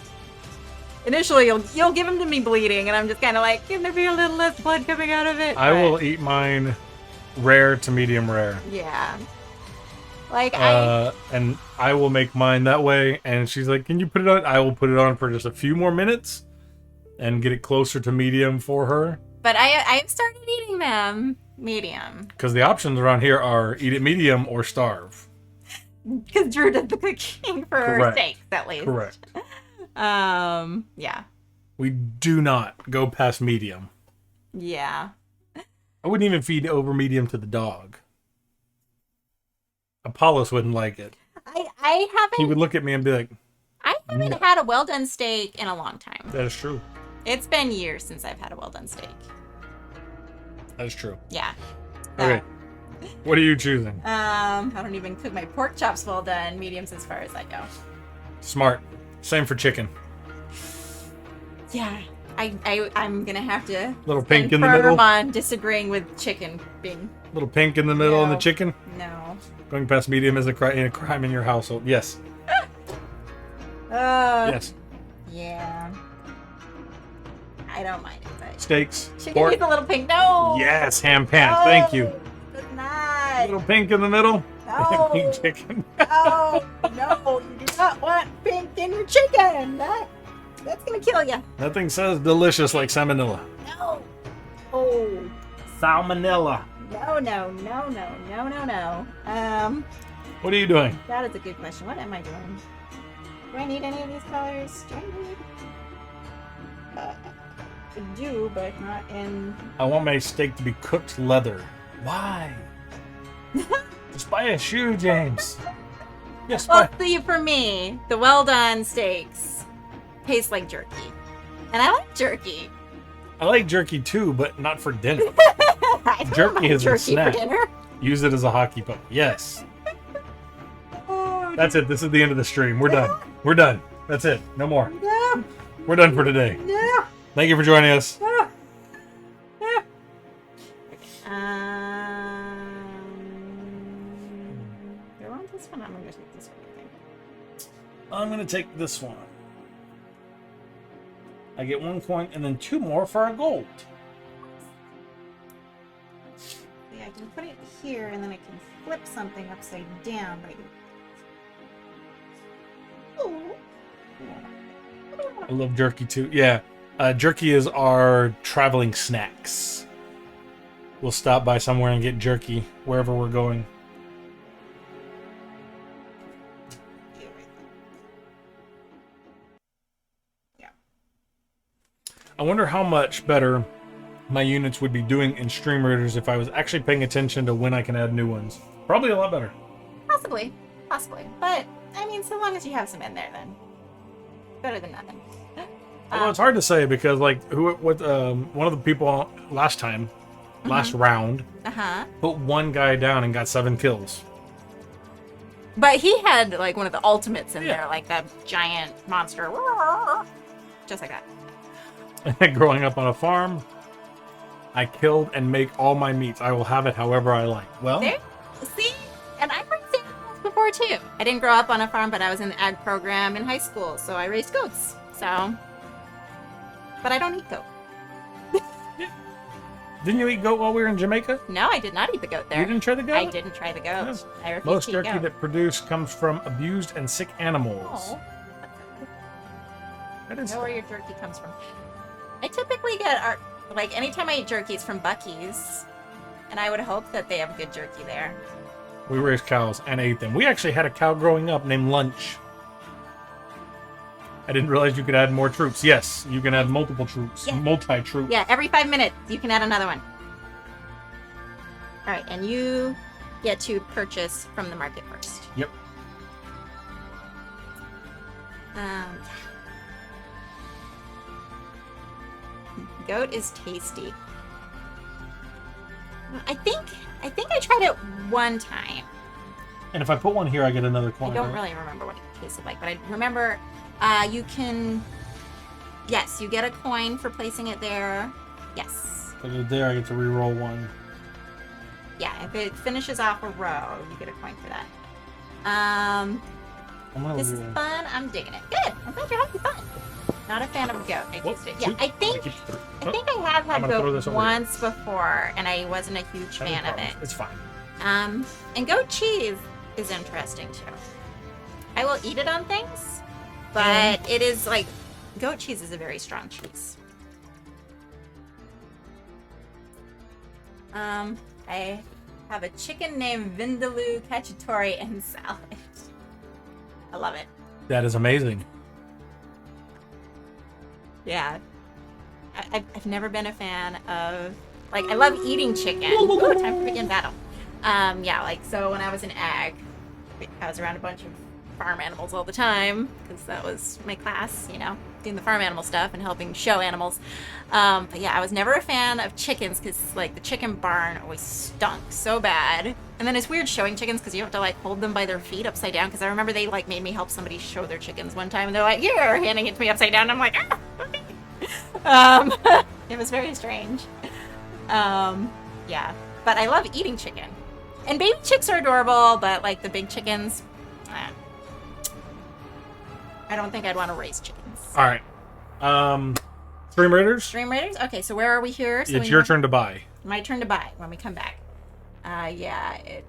initially you'll give them to me bleeding, and I'm just kind of like, can there be a little less blood coming out of it? I will eat mine rare to medium rare. Yeah. Like and I will make mine that way. And she's like, "Can you put it on?" I will put it on for just a few more minutes and get it closer to medium for her. But I've started eating them medium Because the options around here are eat it medium or starve. because Drew did the cooking for her Correct. steaks at least. Correct. Yeah. We do not go past medium. Yeah. I wouldn't even feed over medium to the dog. Apollos wouldn't like it. I haven't. He would look at me and be like, I haven't had a well done steak in a long time. "That is true. It's been years since I've had a well done steak. That is true." Yeah. Okay. What are you choosing? I don't even cook my pork chops well done. Mediums as far as I go. Smart. Same for chicken. Yeah. I'm gonna have to Little pink stand in the middle. firm on disagreeing with chicken being Little pink in the middle in the No. chicken. no. Going past medium is a crime in your household. Yes. Yes. Yeah. I don't mind it, but Steaks. chicken Pork. needs a little pink. No. Yes. Ham pants. No, Thank you. It's not. Little pink in the middle. No. Pink chicken. No, no, you do not want pink in your chicken. That's gonna kill you. Nothing says delicious like salmonella. No. Oh. Salmonella. No. What are you doing? That is a good question. What am I doing? Do I need any of these colors? Do I need? I do, but not in. I want my steak to be cooked leather. Why? Just buy a shoe, James. Yes, Well, buy. see, for me, the well done steaks taste like jerky, and I like jerky. I like jerky too, but not for dinner. I don't Jerky like is a jerky snack. for dinner. Use it as a hockey puck. Yes. Oh, That's it. This is the end of the stream. We're done. We're done. That's it. No more. no, We're done for today. no. Thank you for joining us. Ah. Do I want this one? I'm gonna take this one, I think. I'm going to take this one. I get 1 coin and then 2 more for our gold. Yeah, I can put it here and then I can flip something upside down. But I love jerky too. Yeah. Jerky is our traveling snacks. We'll stop by somewhere and get jerky wherever we're going. I wonder how much better my units would be doing in Stream Raiders if I was actually paying attention to when I can add new ones. Probably a lot better. Possibly. But, I mean, so long as you have some in there, then better than nothing. Well, it's hard to say because, like, one of the people last round, Uh-huh. put one guy down and got 7 kills. But he had, like, one of the ultimates in Yeah. there, like that giant monster. Just like that. Growing up on a farm, I killed and make all my meats. I will have it however I like. Well, There, see? And I raised animals before, too. I didn't grow up on a farm, but I was in the ag program in high school, so I raised goats. So, but I don't eat goat. didn't you eat goat while we were in Jamaica? No, I did not eat the goat there. You didn't try the goat? I didn't try the goat. Yes. I refuse Most to eat jerky goat. that produced comes from abused and sick animals. Oh, That I is know where your jerky comes from. I typically get like anytime I eat jerky, it's from Buc-ee's, and I would hope that they have good jerky there. We raised cows and ate them. We actually had a cow growing up named Lunch. I didn't realize you could add more troops. Yes, you can add multiple troops. Yeah. Multi-troops. Yeah, every 5 minutes you can add another one. All right, and you get to purchase from the market first. Yep. Goat is tasty. I think I tried it one time. And if I put one here, I get another coin. I don't right? really remember what it tasted like, but I remember you can. Yes, you get a coin for placing it there. Yes. Put it there, I get to re-roll one. Yeah, If it finishes off a row, you get a point for that. This is fun. I'm digging it. Good. I'm glad you're having fun. Not a fan of goat. I Whoop, just did. shoot. Yeah, I think I have had goat once before, and I wasn't a huge fan of it. It's fine. And goat cheese is interesting too. I will eat it on things, but it is like goat cheese is a very strong cheese. I have a chicken named Vindaloo Cacciatore in salad. I love it. That is amazing. Yeah. I've never been a fan of, like, I love eating chicken. Ooh, time for begin battle. Yeah, like, so when I was an ag, I was around a bunch of farm animals all the time, because that was my class, you know, doing the farm animal stuff and helping show animals. But yeah, I was never a fan of chickens, because, like, the chicken barn always stunk so bad. And then it's weird showing chickens, because you have to, like, hold them by their feet upside down, because I remember they, like, made me help somebody show their chickens one time, and they're like, here, handing it to me upside down, and I'm like, ah, okay. It was very strange. Yeah, but I love eating chicken. And baby chicks are adorable, but, like, the big chickens, I don't think I'd want to raise chickens. All right. Stream Raiders? Dream Raiders? Okay, so where are we here? So it's your turn to buy. My turn to buy when we come back. Yeah, it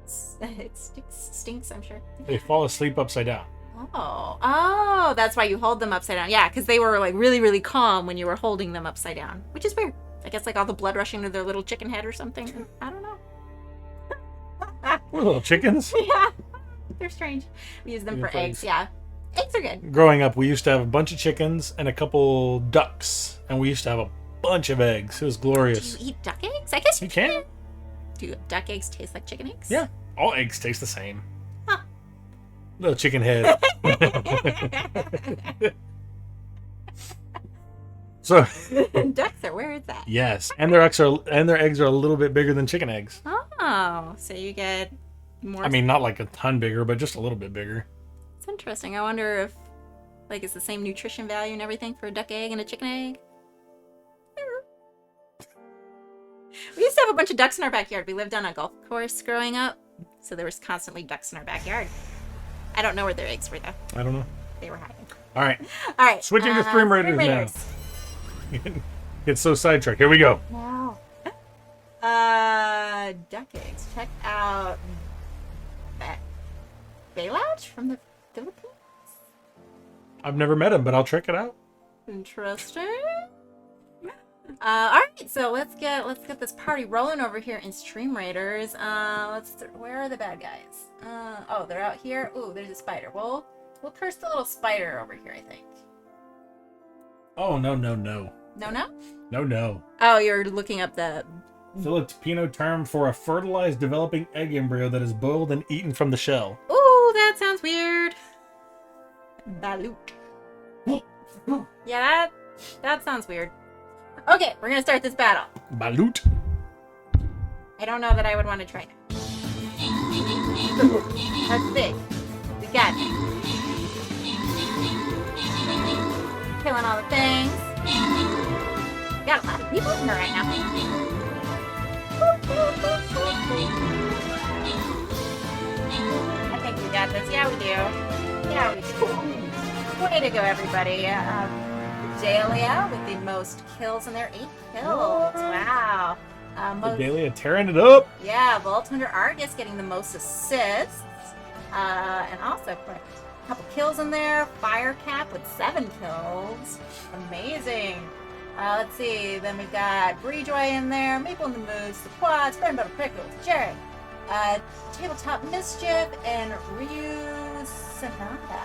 stinks, I'm sure. They fall asleep upside down. Oh, that's why you hold them upside down. Yeah, because they were, like, really, really calm when you were holding them upside down, which is weird. I guess, like, all the blood rushing to their little chicken head or something. I don't know. We're little chickens. Yeah, they're strange. We use them for eggs. Yeah, eggs are good. Growing up, we used to have a bunch of chickens and a couple ducks, and we used to have a bunch of eggs. It was glorious. Do you eat duck eggs? I guess you can. Do duck eggs taste like chicken eggs? Yeah, all eggs taste the same. Huh. Little chicken head. So ducks are, where is that? Yes, and their eggs are a little bit bigger than chicken eggs. Oh, so you get more. I mean, not like a ton bigger, but just a little bit bigger. It's interesting. I wonder if, like, it's the same nutrition value and everything for a duck egg and a chicken egg. We used to have a bunch of ducks in our backyard. We lived on a golf course growing up, so there was constantly ducks in our backyard. I don't know where their eggs were, though. I don't know. They were hiding. All right. All right. Switching to Stream Raiders now. Get so sidetracked. Here we go. No. Duck eggs. Check out that Bailouch from the Philippines. I've never met him, but I'll check it out. Interesting. All right, so let's get this party rolling over here in Stream Raiders. Where are the bad guys? Oh, they're out here. Ooh, there's a spider. We'll curse the little spider over here, I think. Oh, no. No? No. Oh, you're looking up the Filipino term for a fertilized developing egg embryo that is boiled and eaten from the shell. Ooh, that sounds weird. Balut. Yeah, that sounds weird. Okay, we're gonna start this battle. Balut. I don't know that I would want to try it. That's big. We got it. Killing all the things. We got a lot of people in here right now. I think we got this. Yeah, we do. Way to go, everybody. Dahlia with the most kills in there. 8 kills. Wow. Dahlia tearing it up. Yeah, Vault Hunter Argus getting the most assists. And also a couple kills in there. Firecap with 7 kills. Amazing. Let's see. Then we've got Breejoy in there. Maple in the Moose. The Quads. Bread and Butter Pickles. Jerry. Tabletop Mischief. And Ryu Sonata.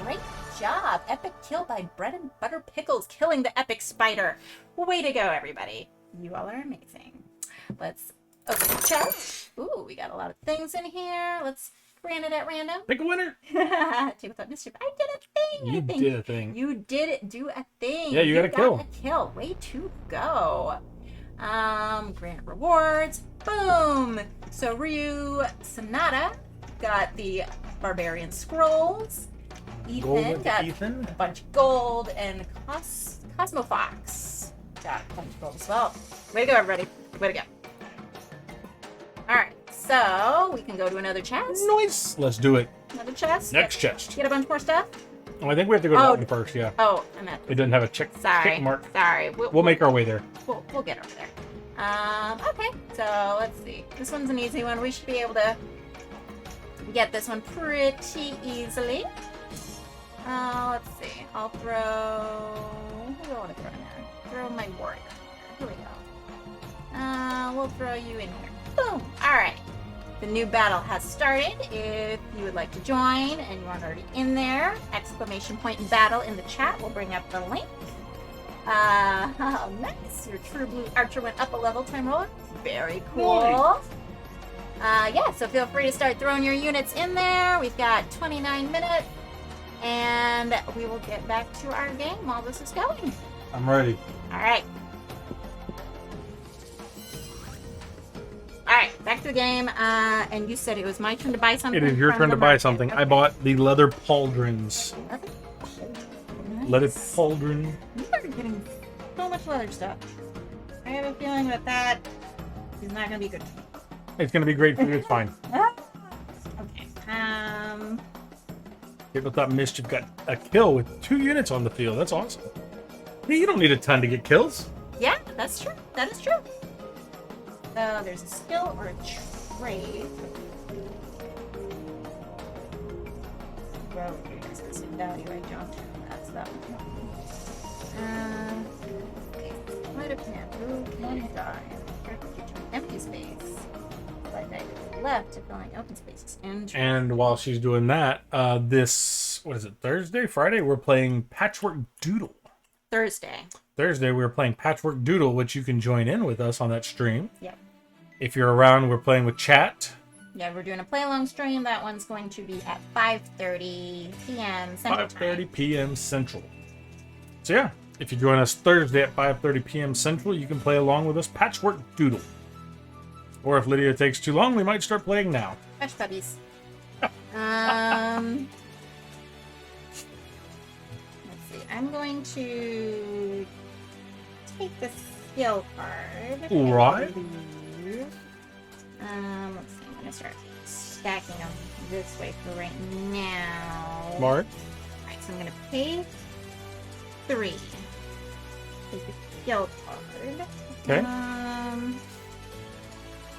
Great job. Epic kill by Bread and Butter Pickles, killing the epic spider. Way to go, everybody. You all are amazing. Let's open the chest. Ooh, we got a lot of things in here. Let's ran it at random. Pick a winner. Tabletop Mischief. I did a thing. You did a thing. You did do a thing. Yeah, you got a kill. A kill. Way to go. Grant rewards. Boom. So Ryu Sonata got the Barbarian Scrolls. Ethan got a bunch of gold, and Cosmo Fox got a bunch of gold as well. Way to go, everybody. Way to go. so we can go to another chest. Nice. Let's do it. Another chest. Next chest. Get a bunch more stuff. Oh, I think we have to go to that one first, yeah. Oh, I meant. It doesn't have a check mark. Sorry. We'll make our way there. We'll get over there. Okay, so let's see. This one's an easy one. We should be able to get this one pretty easily. Let's see. I'll throw... Who do I want to throw in there? Throw my warrior. Here we go. We'll throw you in here. Boom! Alright. The new battle has started. If you would like to join and you aren't already in there, exclamation point battle in the chat. We'll bring up the link. Oh, nice. Your true blue archer went up a level, time roller. Very cool. Yeah, so feel free to start throwing your units in there. We've got 29 minutes, and we will get back to our game while this is going. I'm ready. All right. All right, back to the game. And you said it was my turn to buy something. It is your from turn the to buy market. something. Okay. I bought the leather pauldrons. Nice. Leather pauldron. You are getting so much leather stuff. I have a feeling that is not going to be good. It's going to be great for you. It's fine. Okay. People thought Mischief got a kill with 2 units on the field. That's awesome. Hey, you don't need a ton to get kills. Yeah, that's true. That is true. So there's a skill or a trade. Road is this value I don't. That's that one. Okay. Sleight of hand. Move one die. Direct you to an empty space. Slide die to the left to fill in open spaces. And while she's doing that, this, what is it, Thursday, Friday, we're playing Patchwork Doodle. Thursday, we're playing Patchwork Doodle, which you can join in with us on that stream. Yep. If you're around, we're playing with chat. Yeah, we're doing a play-along stream. That one's going to be at 5:30 p.m. Central Time. 5:30 p.m. Central. So yeah, if you join us Thursday at 5:30 p.m. Central, you can play along with us Patchwork Doodle. Or if Lydia takes too long, we might start playing now. Fresh puppies. Let's see. I'm going to take the skill card. Right. Let's see. I'm going to start stacking them this way for right now. Smart. Alright, so I'm going to pay 3. Take the skill card. Okay.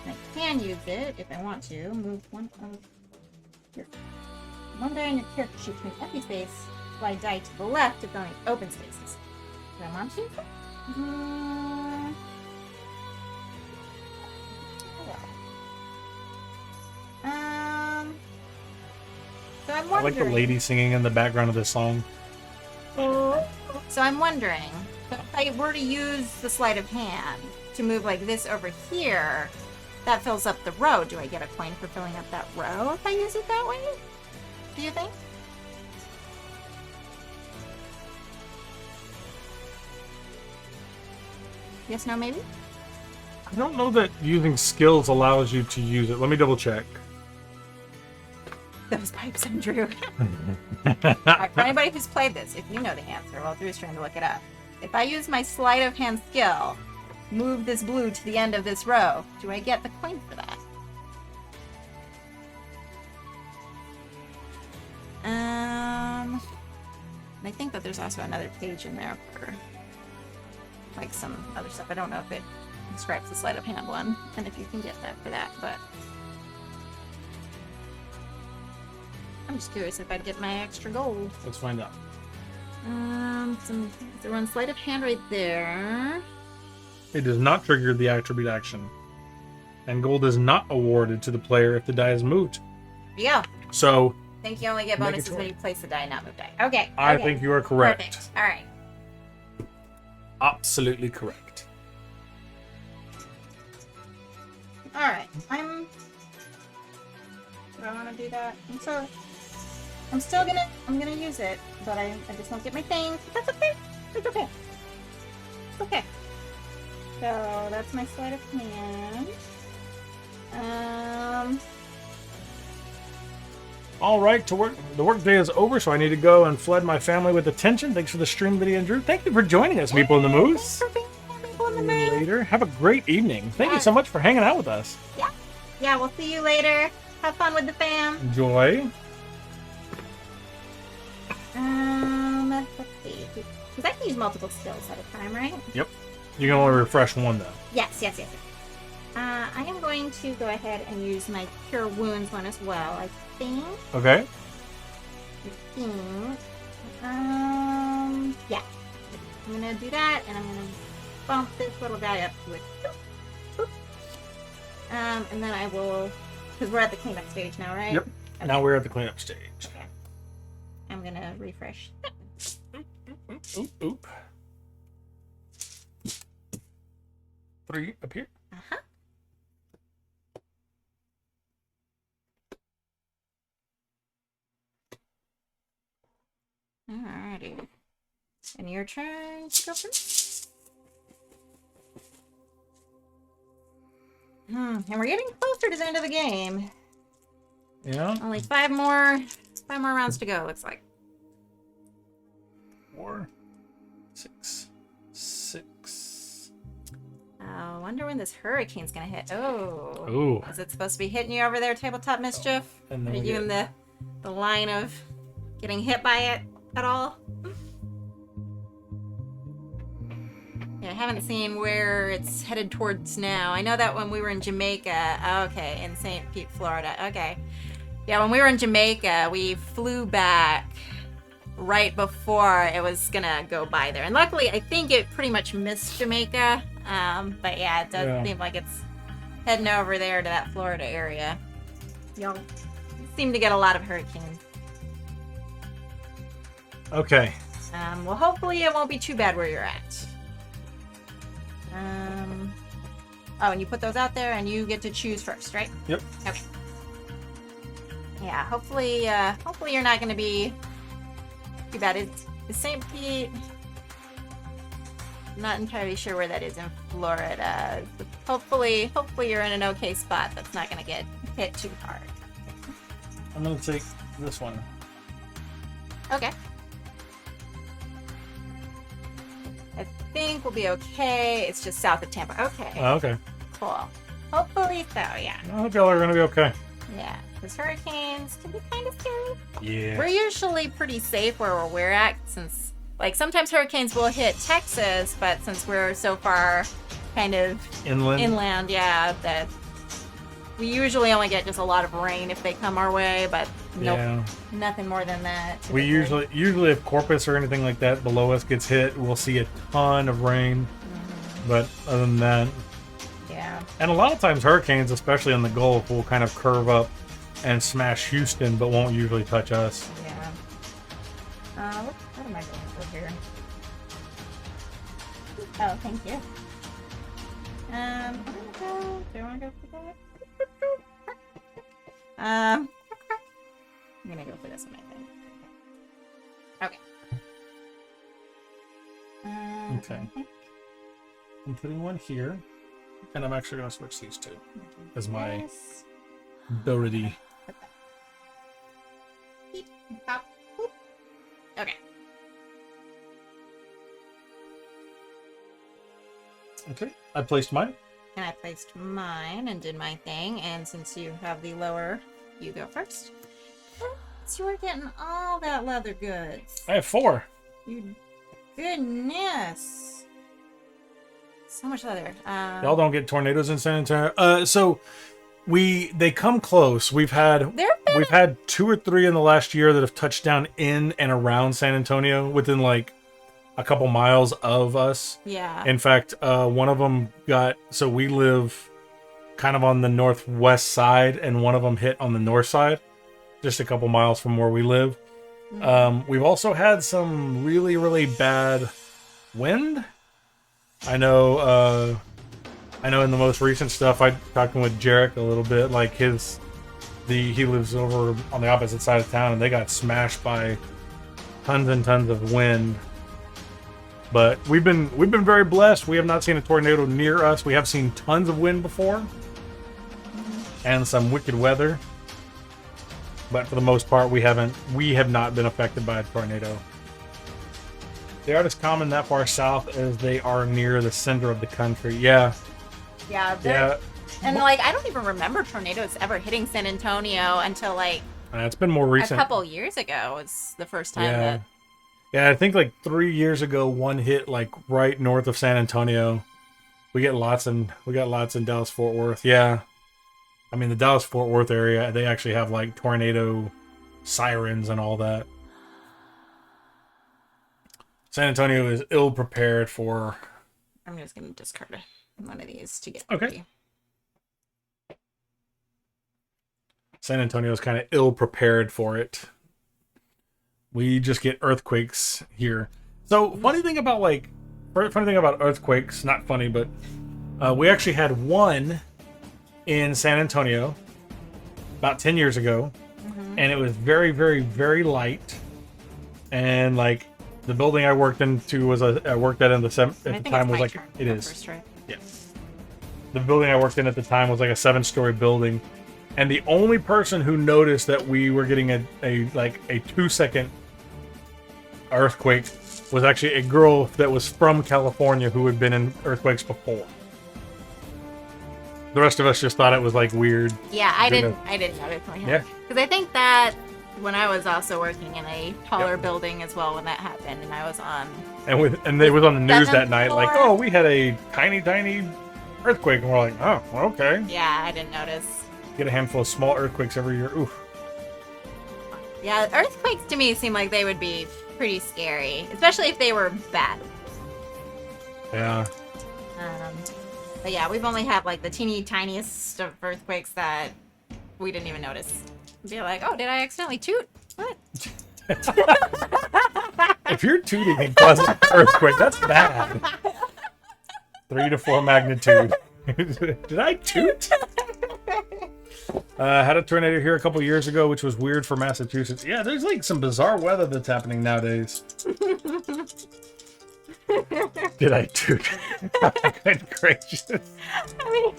I can use it if I want to. Move one die on your character sheet to an empty space. Slide die to the left to fill in open spaces. Do I want to use it? So I'm I wondering. like the lady singing in the background of this song. So I'm wondering, if I were to use the sleight of hand to move like this over here, that fills up the row. Do I get a coin for filling up that row if I use it that way? Do you think? Yes, no, maybe? I don't know that using skills allows you to use it. Let me double check. Those pipes, Andrew. Alright, for anybody who's played this, if you know the answer, while Drew's trying to look it up. If I use my sleight of hand skill, move this blue to the end of this row, do I get the coin for that? I think that there's also another page in there for like some other stuff. I don't know if it describes the sleight of hand one, and if you can get that for that, but I'm just curious if I'd get my extra gold. Let's find out. There one sleight of hand right there. It does not trigger the attribute action. And gold is not awarded to the player if the die is moved. There you go. So I think you only get bonuses when you place the die, not move die. Okay. I think you are correct. Perfect. All right. Absolutely correct. All right. Do I want to do that? I'm gonna use it, but I just won't get my things. But that's okay. It's okay. It's okay. So that's my sleight of hand. All right, the work day is over, so I need to go and flood my family with attention. Thanks for the stream, Lydia and Drew. Thank you for joining us, Meeple in the Moose. Thanks for being here, Meeple in the Moose. Later. Have a great evening. Thank you so much for hanging out with us. Yeah. Yeah, we'll see you later. Have fun with the fam. Enjoy. Let's see. Because I can use multiple skills at a time, right? Yep. You can only refresh one, though. Yes. I am going to go ahead and use my Cure Wounds one as well, I think. Okay. Yeah. I'm gonna do that, and I'm gonna bump this little guy up to it. And then I will, because we're at the cleanup stage now, right? Yep. Okay. Now we're at the cleanup stage. Okay. I'm gonna refresh. Oop, oop. 3 up here. Uh-huh. Alrighty. And your turn to go first. And we're getting closer to the end of the game. Yeah. Only five more rounds to go, looks like. 4, 6, 6. I wonder when this hurricane's gonna hit. Oh. Ooh. Is it supposed to be hitting you over there, Tabletop Mischief? And Are then we you in the line of getting hit by it at all? Yeah, I haven't seen where it's headed towards now. I know that when we were in Jamaica, okay, in St. Pete, Florida, okay. Yeah, when we were in Jamaica, we flew back right before it was gonna go by there. And luckily, I think it pretty much missed Jamaica. But yeah, it does seem like it's heading over there to that Florida area. Y'all seem to get a lot of hurricanes. Okay. Well, hopefully it won't be too bad where you're at. Oh, and you put those out there, and you get to choose first, right? Yep. Okay. Yeah, hopefully you're not going to be too bad. It's St. Pete. I'm not entirely sure where that is in Florida. Hopefully you're in an okay spot that's not going to get hit too hard. I'm going to take this one. Okay. I think we'll be okay. It's just south of Tampa. Okay. Oh, okay. Cool. Hopefully so, yeah. I hope y'all are going to be okay. Yeah, because hurricanes can be kind of scary. Yeah. We're usually pretty safe where we're at, since, like, sometimes hurricanes will hit Texas, but since we're so far kind of inland, yeah, that we usually only get just a lot of rain if they come our way, but nope, nothing more than that. We usually if Corpus or anything like that below us gets hit, we'll see a ton of rain. Mm-hmm. But other than that, yeah. And a lot of times hurricanes, especially in the Gulf, will kind of curve up and smash Houston, but won't usually touch us. Yeah. What am I going for here? Oh, thank you. I'm gonna go. Do I want to go for that? I'm gonna go for this one, I think. Okay. Okay. I'm putting one here, and I'm actually going to switch these two as my ability. Okay. Okay, I placed mine. And I placed mine and did my thing. And since you have the lower, you go first. So you're getting all that leather goods. I have 4. You goodness. So much leather. Y'all don't get tornadoes in San Antonio. So they come close. We've had 2 or 3 in the last year that have touched down in and around San Antonio within like a couple miles of us. Yeah. In fact, one of them so we live kind of on the northwest side, and one of them hit on the north side, just a couple miles from where we live. Mm-hmm. We've also had some really, really bad wind. I know in the most recent stuff, I talking with Jarek a little bit, like he lives over on the opposite side of town, and they got smashed by tons and tons of wind. But we've been very blessed. We have not seen a tornado near us. We have seen tons of wind before, and some wicked weather. But for the most part, we have not been affected by a tornado. They aren't as common that far south as they are near the center of the country. Yeah. Yeah. And like, I don't even remember tornadoes ever hitting San Antonio until like It's been more a recent. couple years ago. Was the first time Yeah. that. Yeah, I think like 3 years ago, one hit like right north of San Antonio. We got lots in Dallas Fort Worth. Yeah, I mean the Dallas Fort Worth area, they actually have like tornado sirens and all that. San Antonio is ill prepared for. I'm just gonna discard one of these to get. Okay. San Antonio is kind of ill prepared for it. We just get earthquakes here. So funny thing about earthquakes, not funny, but we actually had one in San Antonio about 10 years ago, and it was very, very, very light. And like the building I worked into was I worked at the time was like it is. First, right? Yes. The building I worked in at the time was like a 7-story building, and the only person who noticed that we were getting a 2-second earthquake was actually a girl that was from California who had been in earthquakes before. The rest of us just thought it was like weird. Yeah, I didn't notice. Yeah. Because I think that when I was also working in a taller building as well when that happened, and I was on. And they was on the news that night, floor. like, oh, we had a tiny earthquake, and we're like, oh, okay. Yeah, I didn't notice. Get a handful of small earthquakes every year. Oof. Yeah, earthquakes to me seem like they would be pretty scary, especially if they were bad. Yeah. But yeah, we've only had like the teeny tiniest of earthquakes that we didn't even notice. Be like, oh, did I accidentally toot? What? If you're tooting and causing an earthquake, that's bad. 3 to 4 magnitude. Did I toot? Had a tornado here a couple years ago, which was weird for Massachusetts. Yeah, there's like some bizarre weather that's happening nowadays. Did I toot? Good gracious. I mean,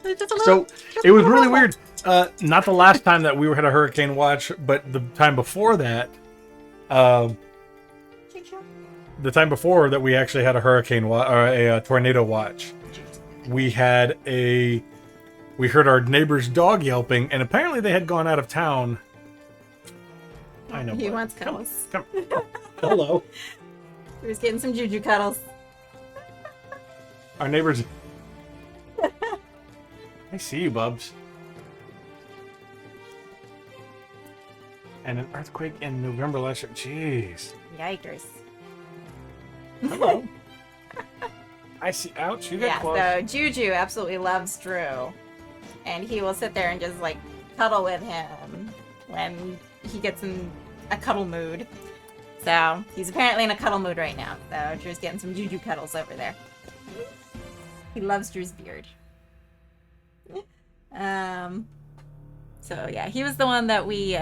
it's just a So little, it was really weird. Not the last time that we had a hurricane watch, but the time before that. The time before that, we actually had a a tornado watch. We heard our neighbor's dog yelping, and apparently they had gone out of town. I know. He wants cuddles. Come. Oh, hello. He was getting some juju cuddles. Our neighbors. I see you, Bubs. And an earthquake in November last year. Jeez. Yikers. Hello. I see. Ouch. You got Yeah, close. so Juju absolutely loves Drew. And he will sit there and just like cuddle with him when he gets in a cuddle mood. So he's apparently in a cuddle mood right now. So Drew's getting some Juju cuddles over there. He loves Drew's beard. So yeah, he was the one that we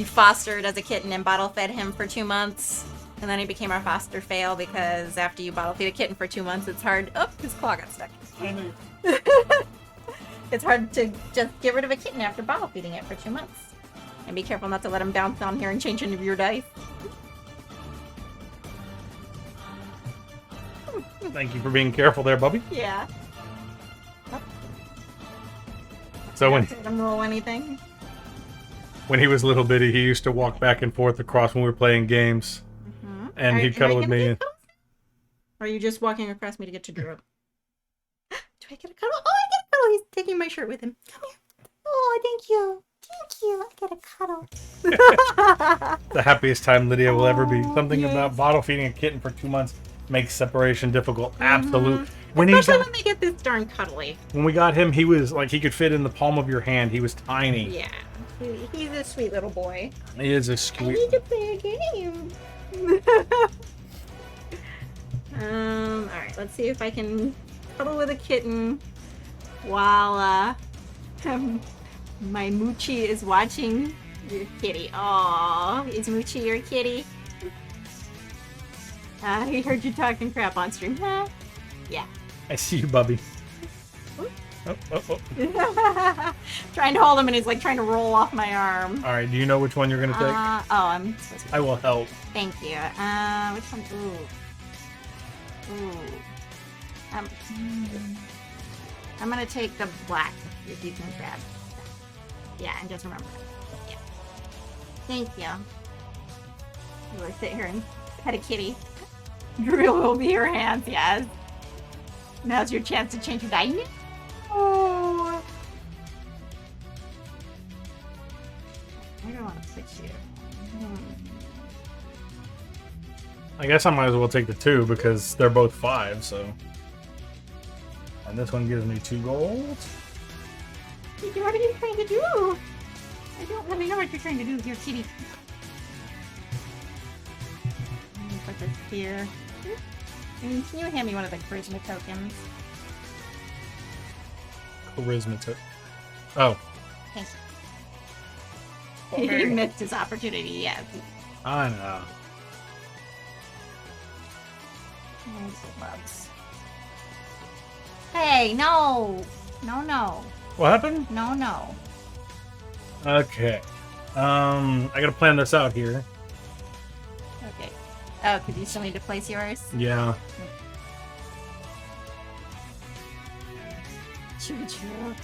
fostered as a kitten and bottle fed him for 2 months. And then he became our foster fail because after you bottle feed a kitten for 2 months, it's hard. Oh, his claw got stuck. It's hard to just get rid of a kitten after bottle feeding it for 2 months. And be careful not to let him bounce on here and change into your dice. Thank you for being careful there, Bubby. Yeah. So Let him roll anything. when he was little bitty, he used to walk back and forth across when we were playing games, and he'd cuddle with me. Or are you just walking across me to get to Drew? Do I get a cuddle? Oh, I get a cuddle. He's taking my shirt with him. Come here. Oh, thank you. Thank you. I get a cuddle. The happiest time Lydia will ever be. Oh, Something yes. about bottle feeding a kitten for 2 months makes separation difficult. Mm-hmm. Absolute. Especially when they get this darn cuddly. When we got him, he was like he could fit in the palm of your hand. He was tiny. Yeah. He's a sweet little boy. He is a I sweet. need to play a game. Alright, let's see if I can cuddle with a kitten while my Moochie is watching your kitty. Aww, is Moochie your kitty? He heard you talking crap on stream. Huh? Yeah. I see you, Bubby. Oh. Trying to hold him and he's like trying to roll off my arm. All right. Do you know which one you're gonna take? I'm supposed to. I will help. Thank you. Which one? Ooh. I'm gonna take the black if you can grab that. Yeah, and just remember. Yeah. Thank you. You will sit here and pet a kitty. Drill will be your hands, yes. Now's your chance to change your die. No! I don't want to switch you. I guess I might as well take the 2 because they're both 5, so. And this one gives me 2 gold. What are you trying to do? I don't really know what you're trying to do with your kitty. Let me put this here. Can you hand me one of the charisma tokens? Charisma took. Oh, Thanks. He missed his opportunity, yes. I know. Gloves. Hey, no! No. What happened? No. Okay. I gotta plan this out here. Okay. Oh, because you still need to place yours? Yeah. Choo-choo.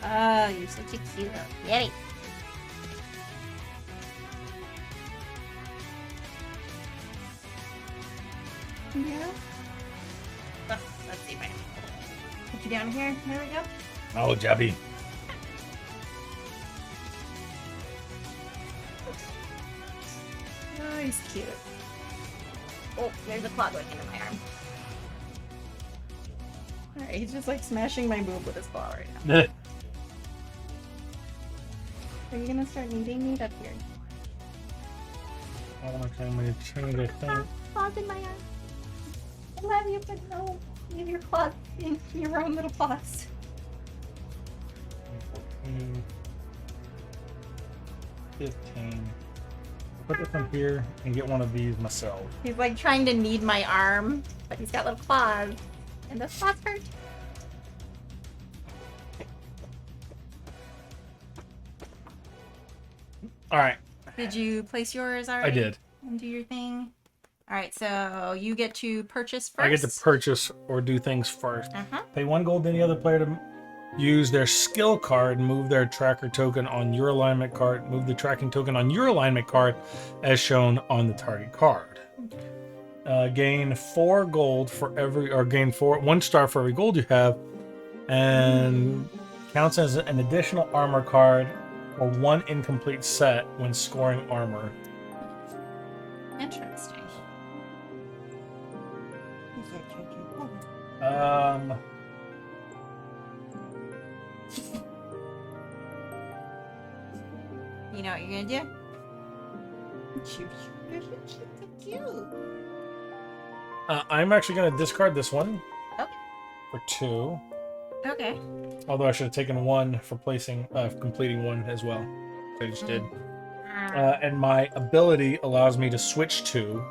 Oh, you're such a cute little kitty. Yeah. Oh, let's see if I can put you down here. There we go. Oh, Jabby. Oh, he's cute. Oh, there's a claw going into my arm. Alright, he's just like smashing my boob with his claw right now. Are you gonna start needing me up here? I want to change the thing. Claws in my arm. I love you, but no. Leave your claws in your own little paws. 15. Put this one here and get one of these myself. He's like trying to knead my arm, but he's got little claws. And those claws hurt. Alright. Did you place yours already? I did. And do your thing? Alright, so you get to purchase first. I get to purchase or do things first. Uh-huh. Pay 1 gold to any other player to use their skill card, move their tracker token on your alignment card, move the tracking token on your alignment card as shown on the target card. Gain 4 gold for every, or gain 1 star for every gold you have, and counts as an additional armor card or 1 incomplete set when scoring armor. Interesting. You know what you're gonna do? You're so cute. I'm actually going to discard this one Okay. for 2. Okay. Although I should have taken 1 for completing 1 as well. So I just did. And my ability allows me to switch to,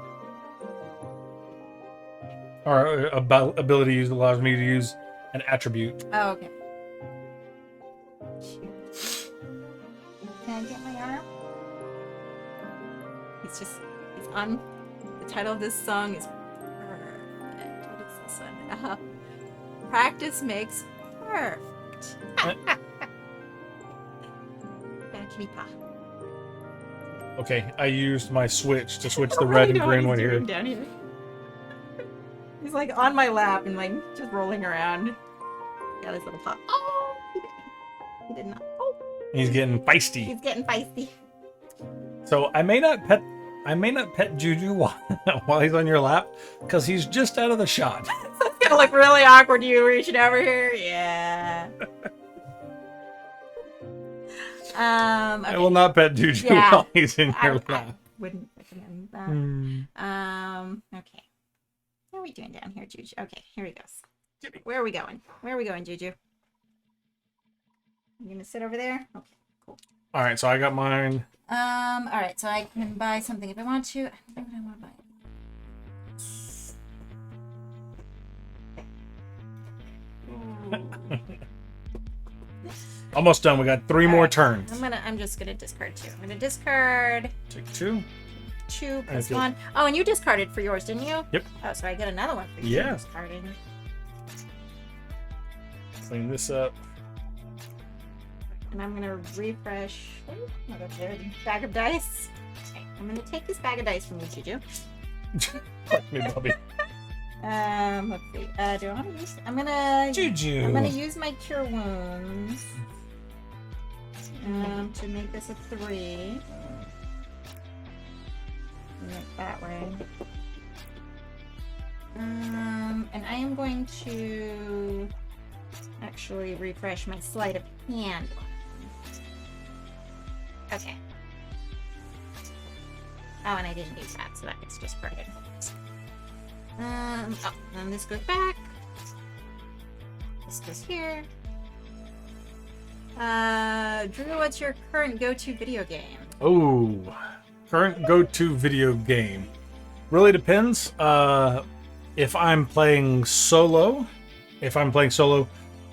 or ability use allows me to use an attribute. Oh, okay. Can I get my arm? He's on. The title of this song is perfect. What is this one? Practice makes perfect. Okay, I used my switch to switch the red and green one here. Down here. He's like on my lap and like just rolling around. Got his little paw. Oh, he did not. Oh, He's getting feisty. he's getting feisty. So I may not pet Juju while he's on your lap because he's just out of the shot. So it's gonna look really awkward. You reaching over here, yeah. Okay. I will not pet Juju Yeah. while he's in your I lap. wouldn't recommend that. Okay. What are we doing down here, Juju? Okay, here he goes. Where are we going? Where are we going, Juju? You gonna sit over there? Okay, cool. All right, so I got mine. All right, so I can buy something if I want to. I don't know what I want to buy. Almost done. We got 3 more turns. I'm just gonna discard 2. I'm gonna discard Take 2. 2 plus Okay. 1. Oh, and you discarded for yours, didn't you? Yep. Oh, so I get another one for you Yeah. discarding. Clean this up. And I'm gonna refresh. Oh my god, there, bag of dice. Okay, I'm gonna take this bag of dice from you, Juju. Fuck me, Bobby. Let's see. Do I want to use? I'm gonna use my cure wounds. To make this a 3. That way. And I am going to actually refresh my sleight of hand. Okay. Oh, and I didn't do that, so that gets discarded. Oh, then this goes back. This goes here. Drew, what's your current go-to video game? Oh, current go-to video game. Really depends. If I'm playing solo,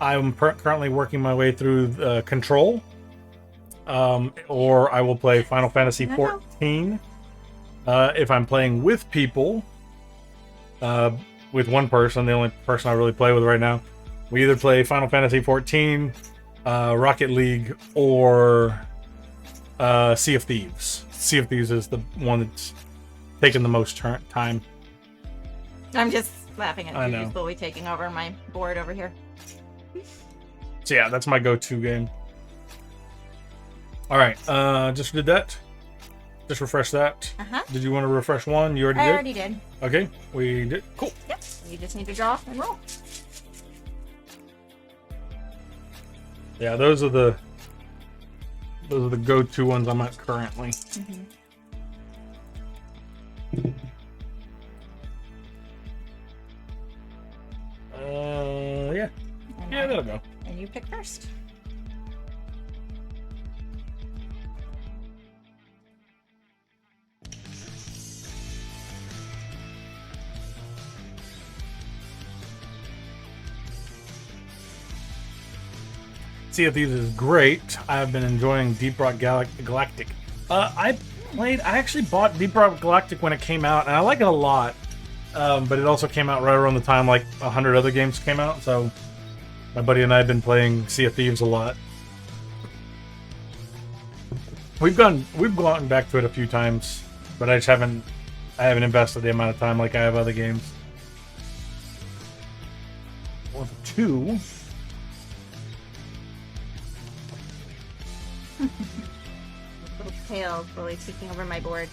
I'm currently working my way through Control. Or I will play Final Fantasy XIV. If I'm playing with people, with one person, the only person I really play with right now, we either play Final Fantasy XIV, Rocket League, or Sea of Thieves. Sea of Thieves is the one that's taken the most time. I'm just laughing at you slowly taking over my board over here. So yeah, that's my go-to game. All right, just did that. Just refresh that. Did you want to refresh one? You already did? I already did. Okay, we did. Cool. Yep. You just need to draw and roll. Yeah, those are the go-to ones I'm at currently. Yeah. Yeah, that'll go. And you pick first. Sea of Thieves is great. I've been enjoying Deep Rock Galactic. I actually bought Deep Rock Galactic when it came out, and I like it a lot. But it also came out right around the time like 100 other games came out, so my buddy and I have been playing Sea of Thieves a lot. We've gone back to it a few times, but I haven't invested the amount of time like I have other games. 1 for 2. Little tail slowly taking over my board.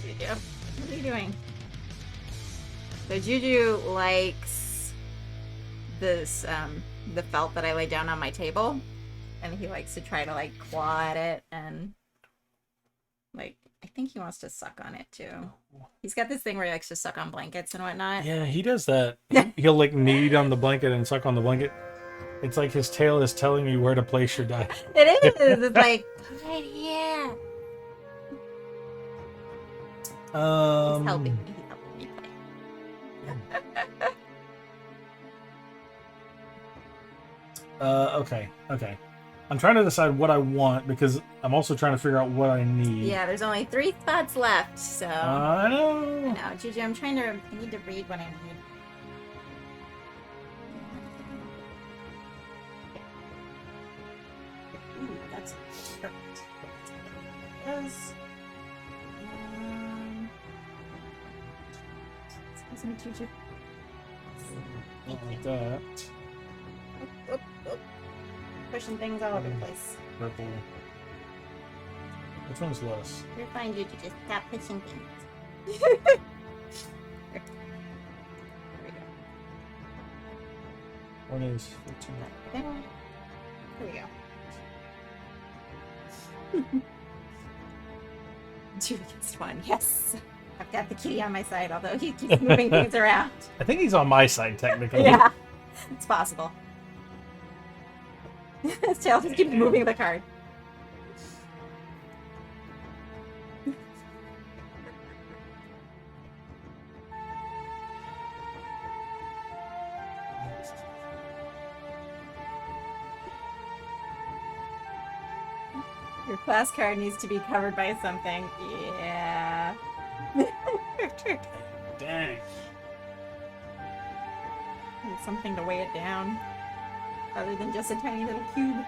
Juju, what are you doing? So Juju likes this, the felt that I lay down on my table. And he likes to try to, like, claw at it, and, like, I think he wants to suck on it, too. He's got this thing where he likes to suck on blankets and whatnot. Yeah, he does that. He'll, like, knead on the blanket and suck on the blanket. It's like his tail is telling you where to place your die. It is! It's like, right here! He's helping me play. Okay. I'm trying to decide what I want because I'm also trying to figure out what I need. Yeah, there's only 3 spots left, so... I know. I know, Juju, I need to read what I need. Ooh, that's perfect. Excuse me, Juju. Like that. Oop. Pushing things all over the place. Purple. Which one's less? You're fine, Juju. Just stop pushing things. Here we go. One is 15. Here we go. 2 against 1. Yes. I've got the kitty on my side, although he keeps moving things around. I think he's on my side, technically. Yeah, it's possible. His tail just keeps moving the card. Your class card needs to be covered by something. Yeah. Dang. Need something to weigh it down. Other than just a tiny little cube.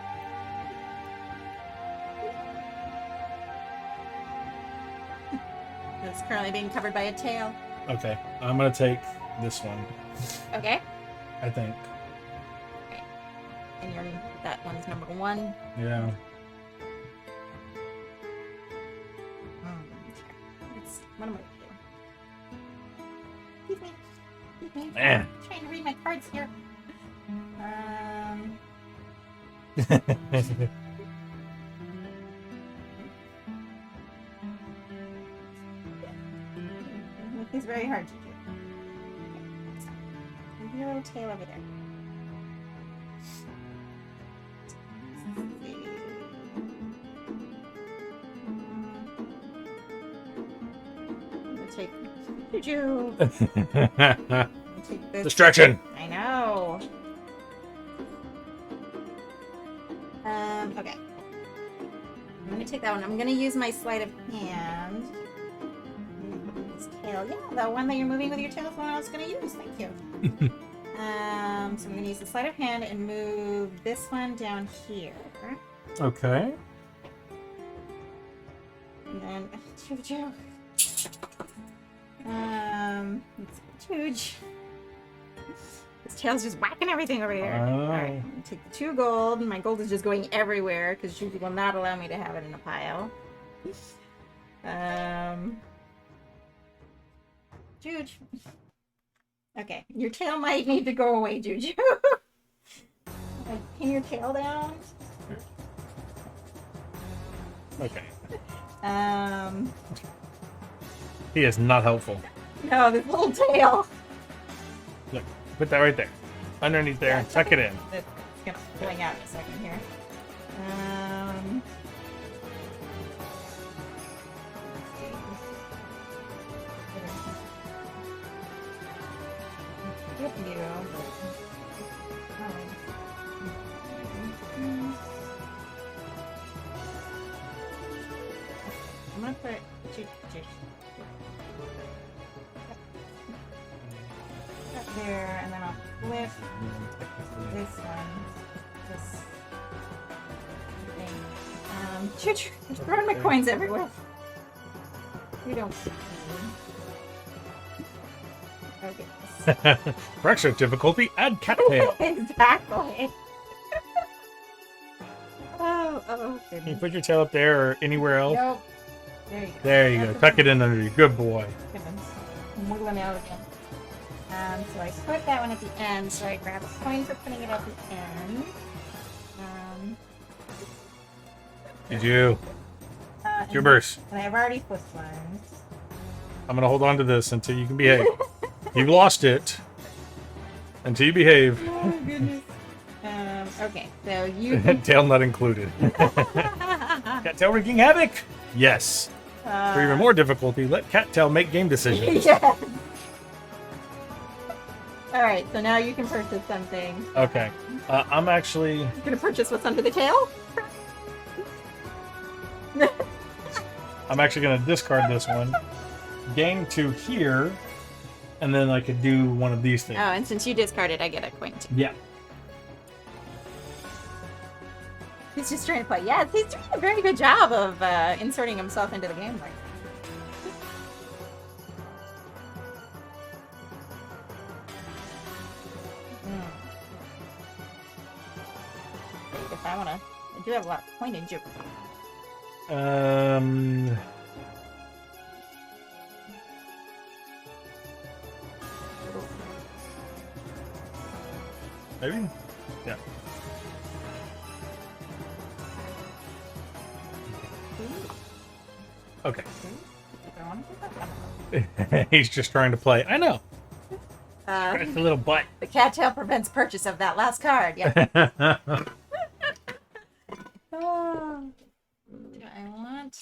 It's currently being covered by a tail. Okay, I'm gonna take this one. Okay. I think. And that one's number 1. Yeah. What am I gonna do? Excuse me. Man. I'm trying to read my cards here. It's very hard to do. Move your little tail over there. Take Juju. Take this. Distraction. I know. Okay. I'm gonna take that one. I'm gonna use my sleight of hand. This tail. Yeah, the one that you're moving with your tail is the one I was gonna use. Thank you. So I'm gonna use the sleight of hand and move this one down here. Okay. And then Juju. It's huge. His tail's just whacking everything over here. Oh. Alright, I'm gonna take the 2 gold. My gold is just going everywhere because Juju will not allow me to have it in a pile. Juju. Okay, your tail might need to go away, Juju. Pin your tail down. Okay. He He is not helpful. No, this little tail. Look, put that right there. Underneath there. Yeah, Tuck it in. It's gonna fling out in a second here. Yep, you. I'm gonna put up there, and then I'll flip this one. This thing. Just throwing my coins everywhere. You don't see me. Okay. For extra difficulty, add cattail. Exactly. Oh, Can you goodness. put your tail up there or anywhere else? Nope. There you go. There you go. That's Tuck it in under you. Good boy. Goodness. I'm wiggling out again. So I put that one at the end, so I grab a coin for putting it at the end. Did you? And, Jubers. and I've already flipped one. I'm gonna hold on to this until you can behave. You've lost it. Until you behave. Oh, goodness. Okay, so you... Tail not included. Cattail wreaking havoc. Yes. For even more difficulty, let Cattail make game decisions. Yes. Alright, so now you can purchase something. Okay. I'm actually... You're gonna purchase what's under the tail? I'm actually gonna discard this one. Gain 2 here, and then I could do one of these things. Oh, and since you discarded, I get a coin too. Yeah. He's just trying to play. Yes, he's doing a very good job of inserting himself into the game. Like. If I wanna, I do have a lot of coinage. Maybe? Yeah. Okay. He's just trying to play. I know. Scratch the little butt. The cattail prevents purchase of that last card. Yeah. Oh, do I want?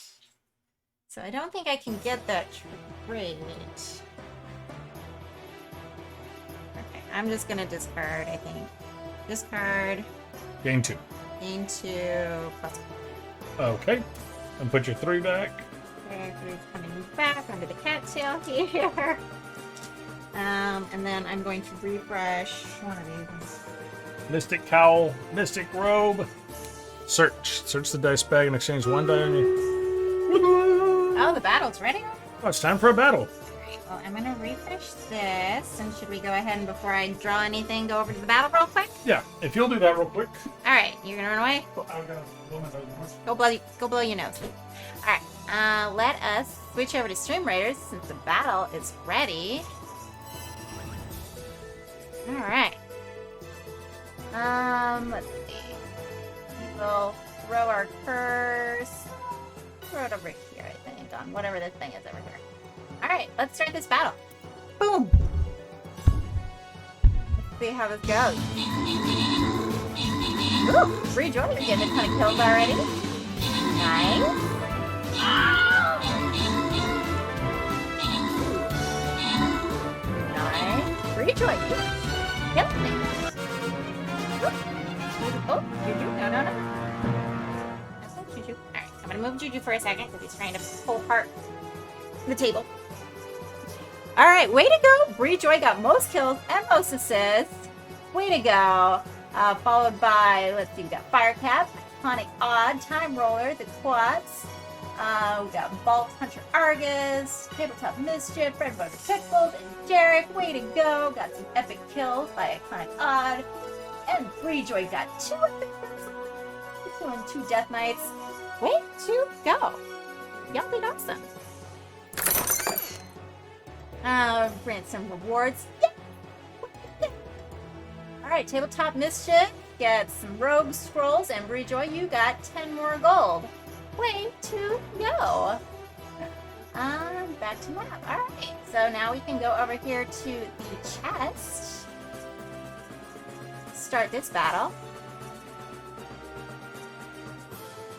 So I don't think I can get that trait. Okay, I'm just gonna discard. I think discard. Gain 2. Gain 2 plus. Okay. And put your 3 back. Everybody's coming back under the cattail here. And then I'm going to refresh one of these. Mystic Cowl, Mystic Robe. Search. Search the dice bag and exchange 1 die on you. Oh, the battle's ready? Oh, it's time for a battle. Alright, well, I'm going to refresh this. And should we go ahead and before I draw anything, go over to the battle real quick? Yeah, if you'll do that real quick. Alright, you're going to run away? Cool. I'm gonna blow my nose. Go blow your nose. Alright, let us switch over to Stream Raiders since the battle is ready. Alright. Let's see. We will throw our curse. Throw it over here, I think, on whatever this thing is over here. Alright, let's start this battle. Boom! Let's see how this goes. Ooh, Bree Joy, you're getting a ton of kills already. Nice. Nice. Bree Joy, killing me. Oh, Juju, no. That's not Juju. Alright, I'm gonna move Juju for a second because he's trying to pull apart the table. Alright, way to go! Bree Joy got most kills and most assists. Way to go. Followed by, let's see, we got Firecap, Iconic Odd, Time Roller, the Quads. We got Vault Hunter Argus, Tabletop Mischief, Red Butter Pickles, and Jarek. Way to go! Got some epic kills by Iconic Odd. And Bree Joy got 2 epic kills. 2 and 2 Death Knights. Way to go! Y'all did awesome. Grant some rewards. Yeah. Alright, Tabletop Mischief gets some Rogue Scrolls, and Bree Joy, you got 10 more gold. Way to go! Back to map. Alright, so now we can go over here to the chest. Start this battle.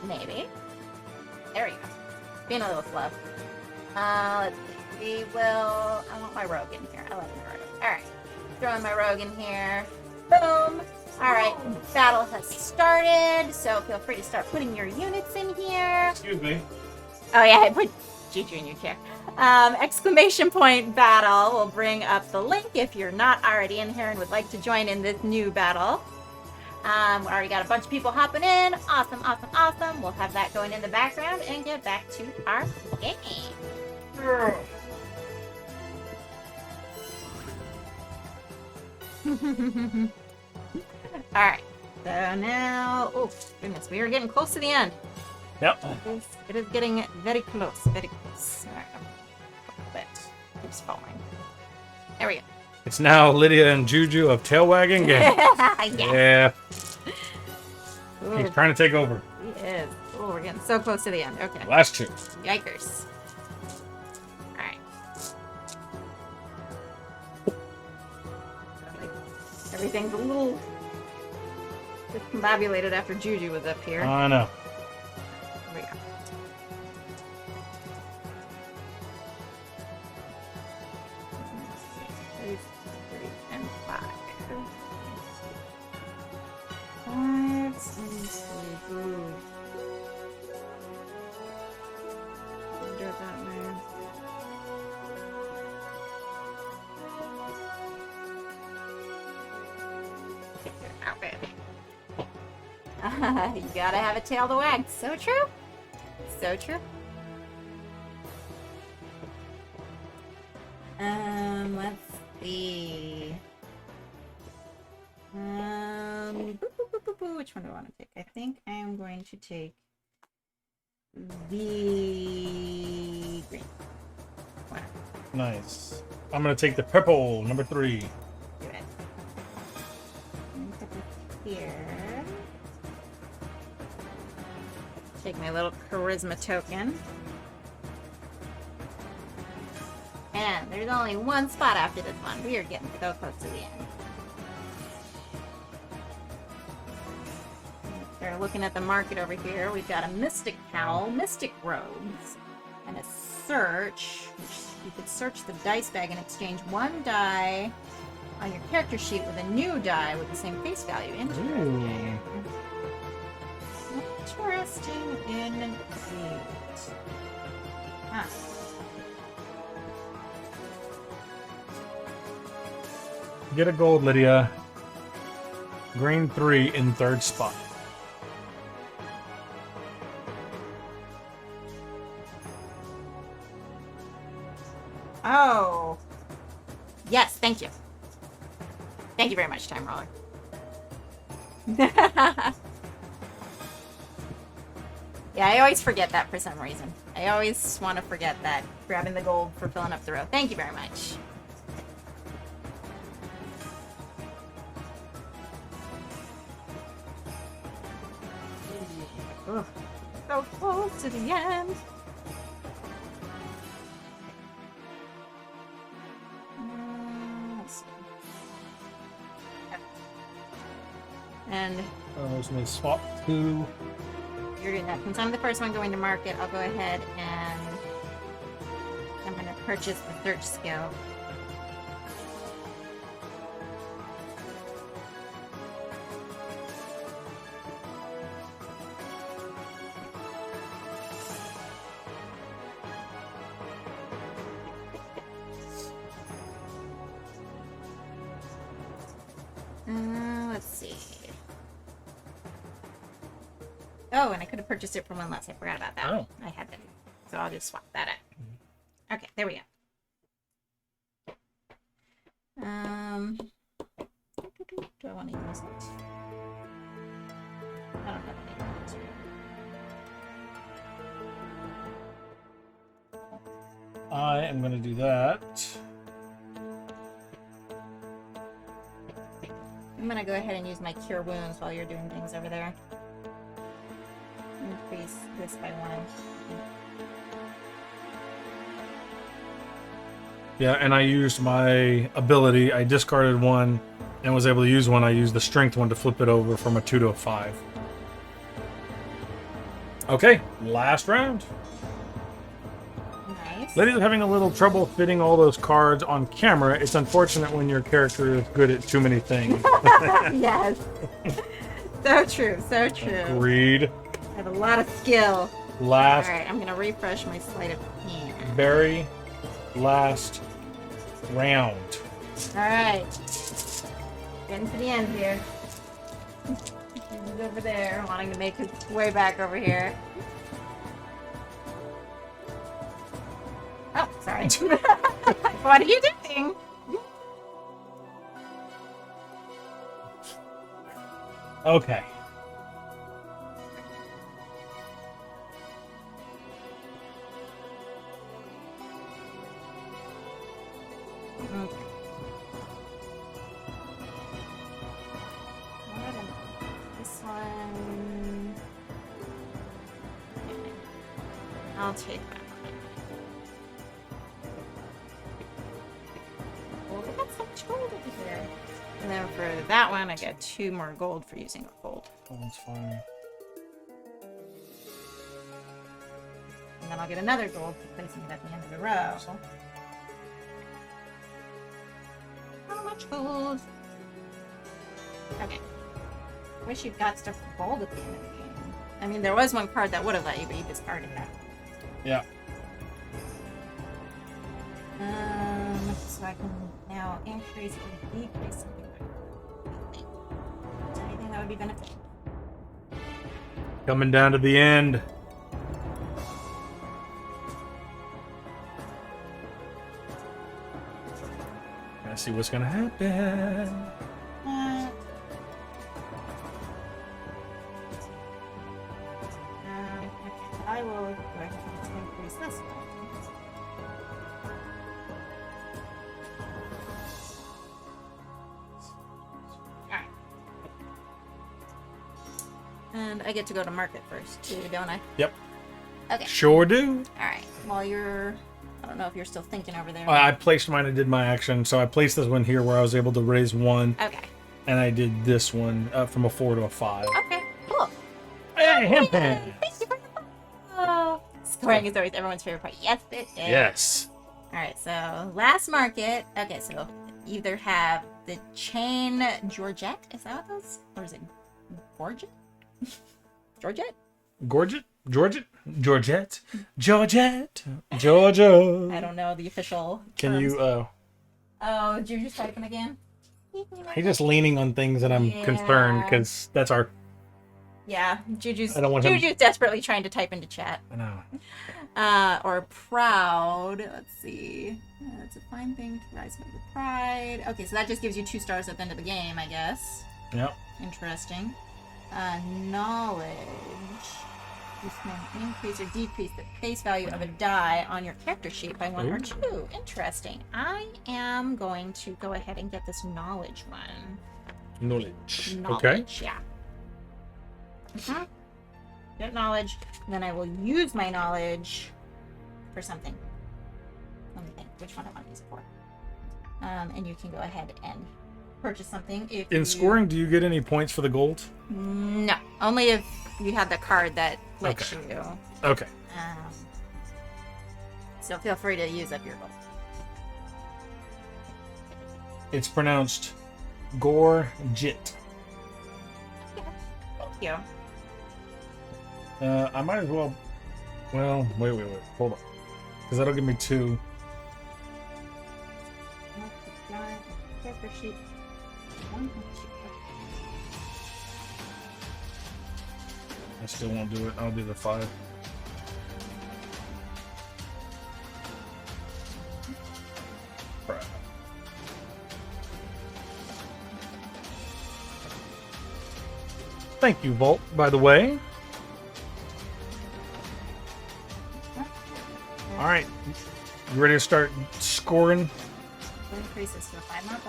Maybe. There we go. Being a little slow. Let's see. We will... I want my rogue in here. I like my rogue. Alright. Throwing my rogue in here. Boom! Alright. Battle has started, so feel free to start putting your units in here. Excuse me. Oh yeah, I put Juju in your chair. Exclamation point battle will bring up the link if you're not already in here and would like to join in this new battle. We already got a bunch of people hopping in. Awesome. We'll have that going in the background and get back to our game. Alright, so now, oh goodness, we are getting close to the end. Yep. It is getting very close, very close. Alright, a little bit. Keeps falling. There we go. It's now Lydia and Juju of Tail Wagging Game. Yeah. Ooh, He's trying to take over. he is. Oh, we're getting so close to the end. Okay. Last 2. Yikers. Alright. Everything's a little discombobulated after Juju was up here. I know. Here we go. Let's see. 3 and 5. 5. Let me see. Ooh. Do it that way. Okay. You gotta have a tail to wag. So true. So true. Let's see. Which one do I want to take? I think I am going to take the green. Wow. Nice. I'm going to take the purple, number 3. Do it. Put this here. Take my little charisma token. And there's only one spot after this one. We are getting so close to the end. They're looking at the market over here. We've got a Mystic Cowl, Mystic Robes, and a Search. You could search the dice bag and exchange 1 die on your character sheet with a new die with the same face value. Interesting. Interesting indeed. Huh. Get a gold, Lydia. Green 3 in 3rd spot. Oh. Yes, thank you. Thank you very much, Time Roller. Yeah, I always forget that for some reason. I always want to forget that. Grabbing the gold for filling up the row. Thank you very much. Ugh. So close to the end. Let's see. And I was going to swap 2. you're doing that. Since I'm the first one going to market, I'll go ahead and I'm going to purchase the search skill. Let's see. Oh, and I could have purchased it for one less. I forgot about that. Oh. I had that. So I'll just swap that out. Okay, there we go. Do I want to use it? I don't know if I need it. I am going to do that. I'm gonna go ahead and use my cure wounds while you're doing things over there. Increase this by 1. Yeah, and I used my ability. I discarded 1 and was able to use 1. I used the strength 1 to flip it over from a 2 to a 5. Okay, last round. Nice. Lydia's having a little trouble fitting all those cards on camera. It's unfortunate when your character is good at too many things. Yes. So true, so true. Agreed. I have a lot of skill. Last, Alright, I'm gonna refresh my sleight of hand. very last round. Alright. Getting to the end here. He's over there, wanting to make his way back over here. Oh, sorry. What are you doing? Okay. Okay. This one. Okay. I'll take that one. Well, we got so much gold over here. And then for that one, I get 2 more gold for using a gold. Oh, that's fine. And then I'll get another gold for placing it at the end of the row. How much gold? Okay. Wish you'd got stuff for gold at the end of the game. I mean, there was one card that would have let you, but you discarded that. Yeah. So I can now increase or decrease something. Is there anything that would be beneficial? Coming down to the end. Gotta see what's gonna happen. Okay, I will go ahead and increase this one. Alright. And I get to go to market first, too, don't I? Yep. Okay. Sure do. Alright. While you're... I don't know if you're still thinking over there. I placed mine. I did my action. So I placed this one here where I was able to raise 1. Okay. And I did this one from a 4 to a 5. Okay, cool. Hey, him pan. Thank you for the follow. Scoring is always everyone's favorite part. Yes, it is. Yes. Alright, so last market. Okay, so either have the chain Georgette. Is that what those? Or is it Georgette? Georgette? Georgette, Georgia. I don't know the official Can terms. you? Oh, did you just type them again? He's just leaning on things, and I'm concerned because that's our. Yeah, Juju's I don't want him- Juju's desperately trying to type into chat. I know. Or proud. Let's see. It's a fine thing to rise above the pride. Okay, so that just gives you 2 stars at the end of the game, I guess. Yep. Interesting. Knowledge. You can increase or decrease the face value of a die on your character sheet by 1 or 2. Interesting. I am going to go ahead and get this knowledge one. Knowledge. Knowledge, Okay. yeah. Get knowledge, and then I will use my knowledge for something. Let me think which one I want to use it for. And you can go ahead and purchase something. If In scoring, do you get any points for the gold? No, only if you have the card that lets you. Okay. So feel free to use up your gold. It's pronounced Gorgit. Thank you. I might as well. Well, wait. Hold on. Because that'll give me 2. Character sheet. I still won't do it. I'll do the 5. Right. Thank you, Volt, by the way. All right. You ready to start scoring? We'll increase this to a 5 mark.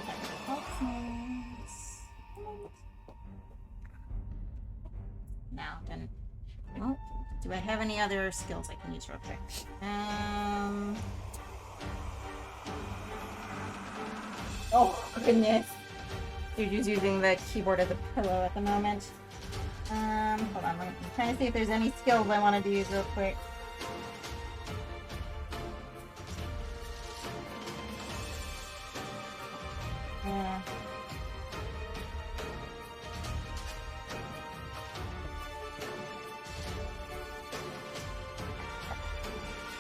Now, then. Well, do I have any other skills I can use real quick? Oh, goodness. You're just using the keyboard as a pillow at the moment. Hold on. I'm trying to see if there's any skills I wanted to use real quick. Yeah.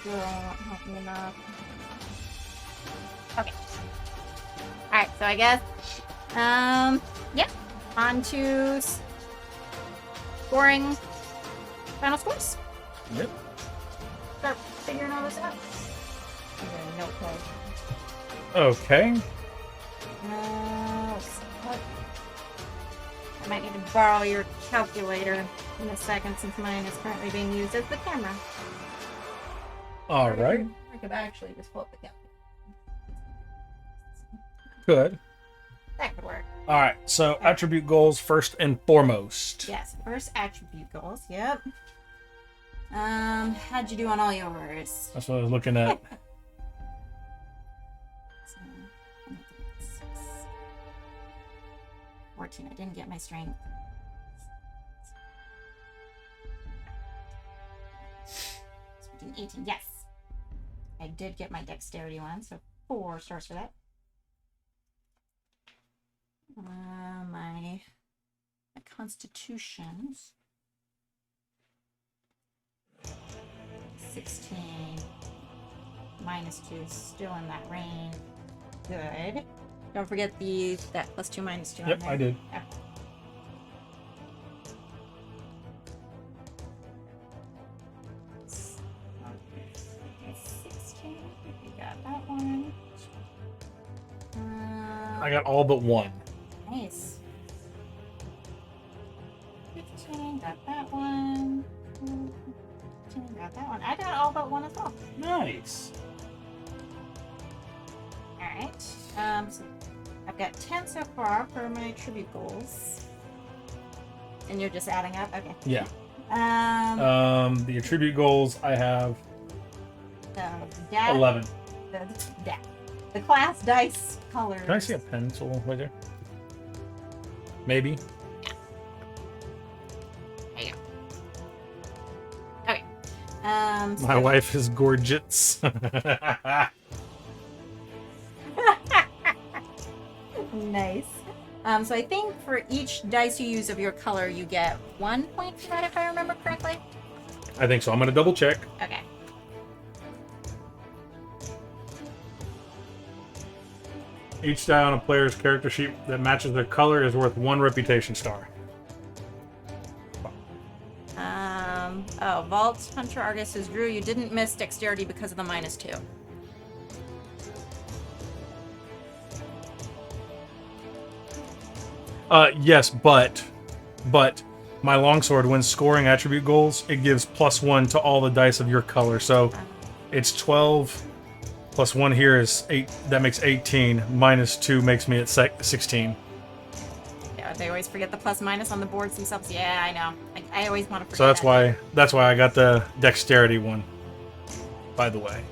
Still won't help me enough. Okay. Alright, so I guess, yeah, on to scoring final scores. Yep. Start figuring all this out. I'm gonna note card. Okay. What? I might need to borrow your calculator in a second since mine is currently being used as the camera. All right. I could actually just pull up the calculator. Good. That could work. All right. So attribute goals first and foremost. Yes, first attribute goals. Yep. How'd you do on all yours? That's what I was looking at. So, 14. I didn't get my strength. 18. Yes. I did get my dexterity one, so 4 stars for that. My constitutions. 16. -2 is still in that range. Good. Don't forget that +2 -2 on Yep, there. I did. Yeah. That one. I got all but 1. Nice. 15, got that one. 15, got that one. I got all but 1 as well. Nice. Alright. So I've got 10 so far for my tribute goals. And you're just adding up? Okay. Yeah. The The attribute goals I have dad, 11. the class dice colors. Can I see a pencil right there? Maybe. There you go. Okay. So My wife is gorgeous. nice. So I think for each dice you use of your color, you get 1 point for that, if I remember correctly. I think so. I'm going to double check. Okay. Each die on a player's character sheet that matches their color is worth 1 reputation star. Oh, Vault, Hunter, Argus says, Drew, you didn't miss dexterity because of the -2. Yes, but my longsword, when scoring attribute goals, it gives +1 to all the dice of your color. So it's 12 plus 1 here is 8. That makes 18. -2 makes me at 16. Yeah, they always forget the plus minus on the boards themselves. Yeah, I know. I always want to forget. So that. that's why I got the dexterity one. By the way.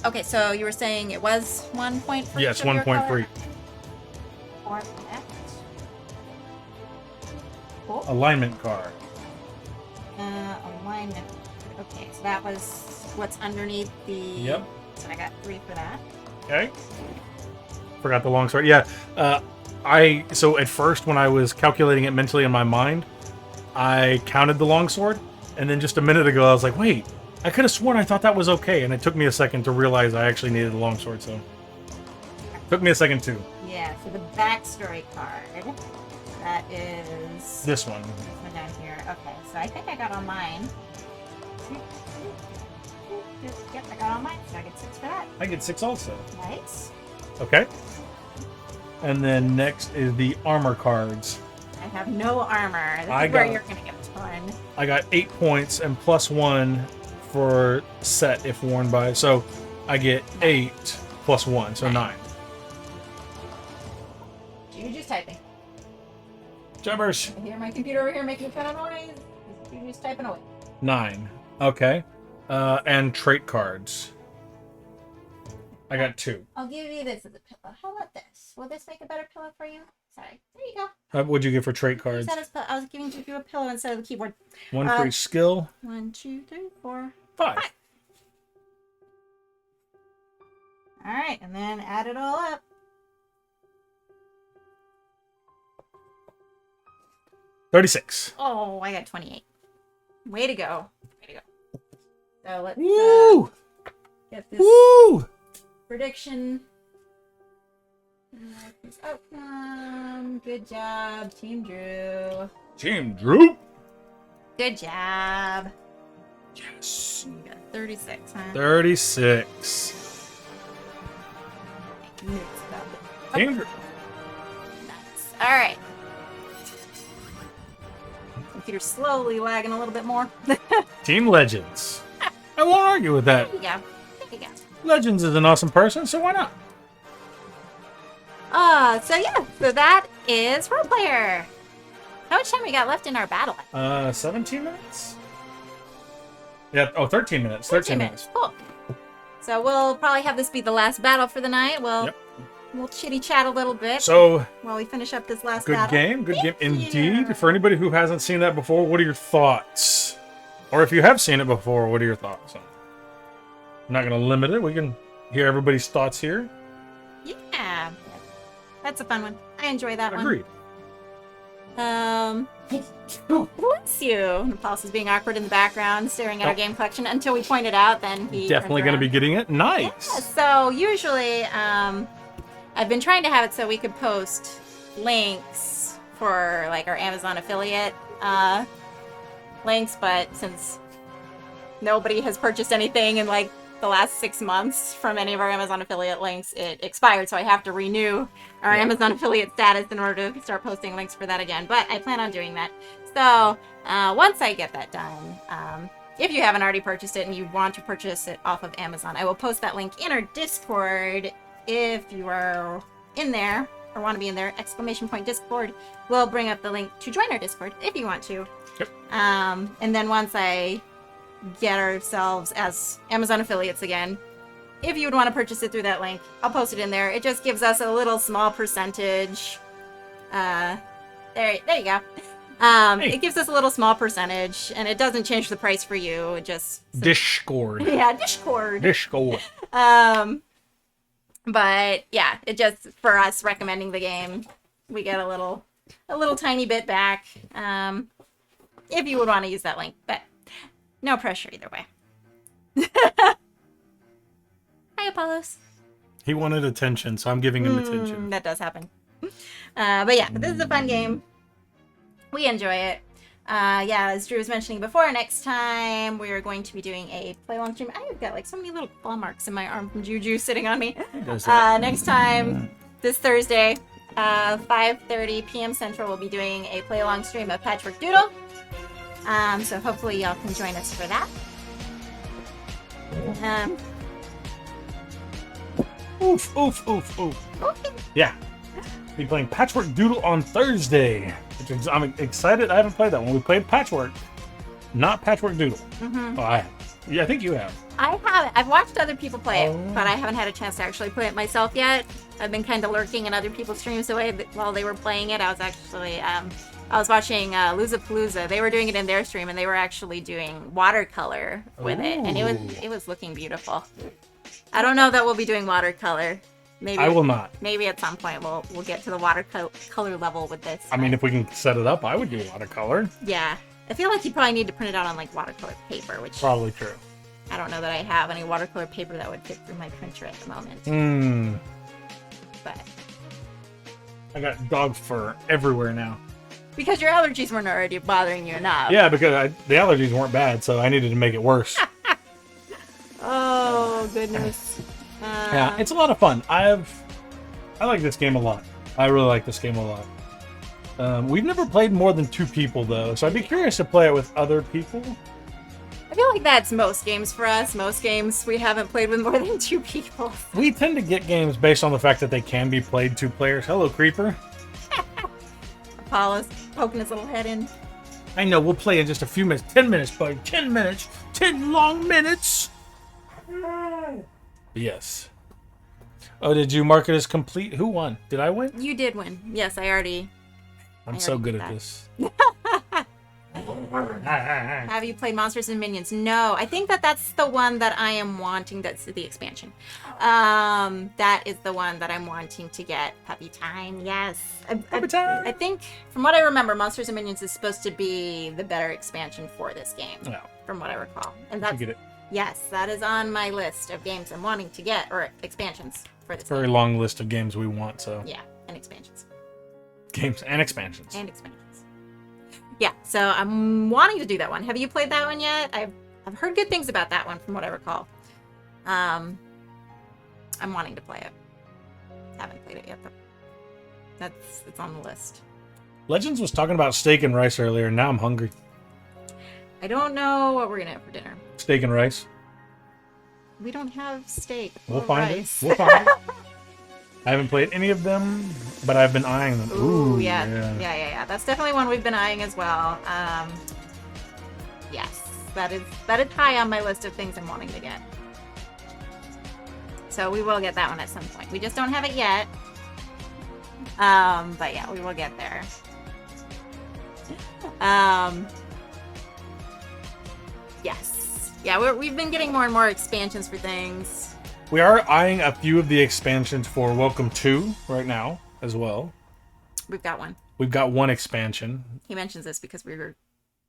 Okay, so you were saying it was 1 point for Yes, each of 1 your point color? for each. For that. Cool. Alignment card. Alignment. Okay, so that was what's underneath the... Yep. So I got 3 for that. Okay. Forgot the longsword. Yeah. So at first when I was calculating it mentally in my mind, I counted the longsword, and then just a minute ago I was like, wait, I could have sworn I thought that was okay, and it took me a second to realize I actually needed a longsword, so took me a second too. Yeah, so the backstory card, that is... This one. This one down here. Okay, so I think I got all mine. Yep, I got all mine, so I get 6 for that. I get 6 also. Nice. Okay. And then next is the armor cards. I have no armor. This I is where got- you're gonna get a ton. I got 8 points and +1 for set if worn by. So I get 8 plus 1, so 9. You just typing. Jumpers. I hear my computer over here making a ton of noise. You just typing away. 9. Okay. And trait cards. I got 2. I'll give you this as a pillow. How about this? Will this make a better pillow for you? Sorry. There you go. What'd you get for trait cards? I was giving you a pillow instead of the keyboard. 1 for each skill. 1, 2, 3, 4, 5. 5. All right, and then add it all up. 36. Oh, I got 28. Way to go. Way to go. So let's Woo! get this Woo! prediction. This outcome. Good job, Team Drew. Team Drew. Good job. Yes. You got 36, huh? 36. Team Drew. Nice. All right. Computer's slowly lagging a little bit more. Team Legends. I won't argue with that. There you go. There you go. Legends is an awesome person, so why not? So yeah, so that is Roll Player. How much time we got left in our battle? 17 minutes? Yeah, 13 minutes. 13 minutes. Cool. So we'll probably have this be the last battle for the night. We'll chitty chat a little bit So, while we finish up this last good battle. game. Good game Thank you. indeed. For anybody who hasn't seen that before, what are your thoughts? Or if you have seen it before, what are your thoughts? I'm not going to limit it. We can hear everybody's thoughts here. Yeah. That's a fun one. I enjoy that Agreed. one. Bless you. Nepal's is being awkward in the background, staring at our game collection until we point it out. Then he Definitely going to be getting it. Nice. Yeah, so usually, I've been trying to have it so we could post links for like our Amazon affiliate links, but since nobody has purchased anything in like the last 6 months from any of our Amazon affiliate links, it expired, so I have to renew our Amazon affiliate status in order to start posting links for that again, but I plan on doing that. So once I get that done, if you haven't already purchased it and you want to purchase it off of Amazon, I will post that link in our Discord. If you are in there or want to be in there, !Discord will bring up the link to join our Discord if you want to. Yep. And then once I get ourselves as Amazon affiliates again, if you would want to purchase it through that link, I'll post it in there. It just gives us a little small percentage. There you go. Hey. It gives us a little small percentage, and it doesn't change the price for you. It just Discord. yeah, Discord. Discord. But yeah, it just for us recommending the game we get a little tiny bit back. If you would want to use that link, but no pressure either way. Hi, Apollos. He wanted attention, so I'm giving him attention. That does happen. But yeah, this is a fun game. We enjoy it. Yeah, as Drew was mentioning before, next time we are going to be doing a play along stream. I've got like so many little claw marks in my arm from Juju sitting on me. Next time, this Thursday, 5:30 p.m. Central, we'll be doing a play along stream of Patchwork Doodle. So hopefully y'all can join us for that. Oof, oof, oof, oof. Okay. Yeah. Be playing Patchwork Doodle on Thursday. Which is, I'm excited. I haven't played that one. We played Patchwork, not Patchwork Doodle. Mm-hmm. Oh, I have. Yeah, I think you have. I haven't. I've watched other people play it, but I haven't had a chance to actually play it myself yet. I've been kind of lurking in other people's streams while they were playing it. I was actually, I was watching Luzapalooza. They were doing it in their stream, and they were actually doing watercolor with it, and it was looking beautiful. I don't know that we'll be doing watercolor. Maybe I will not. Maybe at some point we'll get to the watercolor level with this. I mean, if we can set it up, I would do watercolor. Yeah. I feel like you probably need to print it out on like watercolor paper, which Probably true. I don't know that I have any watercolor paper that would fit through my printer at the moment. Hmm. But I got dog fur everywhere now. because your allergies weren't already bothering you enough. Yeah, because the allergies weren't bad, so I needed to make it worse. Oh goodness. Yeah, it's a lot of fun. I like this game a lot. I really like this game a lot. We've never played more than 2 people though, so I'd be curious to play it with other people. I feel like that's most games for us. Most games we haven't played with more than 2 people. We tend to get games based on the fact that they can be played 2 players. Hello, Creeper. Apollo's poking his little head in. I know, we'll play in just a few minutes. 10 minutes, buddy. 10 minutes. 10 long minutes. Yes. Oh, did you mark it as complete? Who won? Did I win? You did win. Yes, I already. I'm so good did at that. this. Have you played Monsters and Minions? No. I think that's the one that I am wanting. That's the expansion. That is the one that I'm wanting to get. Puppy Time, yes. Puppy Time! I think, from what I remember, Monsters and Minions is supposed to be the better expansion for this game. Yeah. From what I recall. And You that's, get it. yes, that is on my list of games I'm wanting to get, or expansions for this Very game. long list of games we want, so. Yeah, and expansions. Games and expansions. And expansions. Yeah, so I'm wanting to do that one. Have you played that one yet? I've heard good things about that one from what I recall. I'm wanting to play it. Haven't played it yet though. It's on the list. Legends was talking about steak and rice earlier, and now I'm hungry. I don't know what we're gonna have for dinner. Steak and rice. We don't have steak. We'll or find rice. it. We'll find it. I haven't played any of them, but I've been eyeing them. Ooh, yeah. That's definitely one we've been eyeing as well. Yes, that is high on my list of things I'm wanting to get. So we will get that one at some point. We just don't have it yet. But yeah, we will get there. Yes. Yeah, we've been getting more and more expansions for things. We are eyeing a few of the expansions for Welcome 2 right now as well. We've got one. We've got one expansion. He mentions this because we were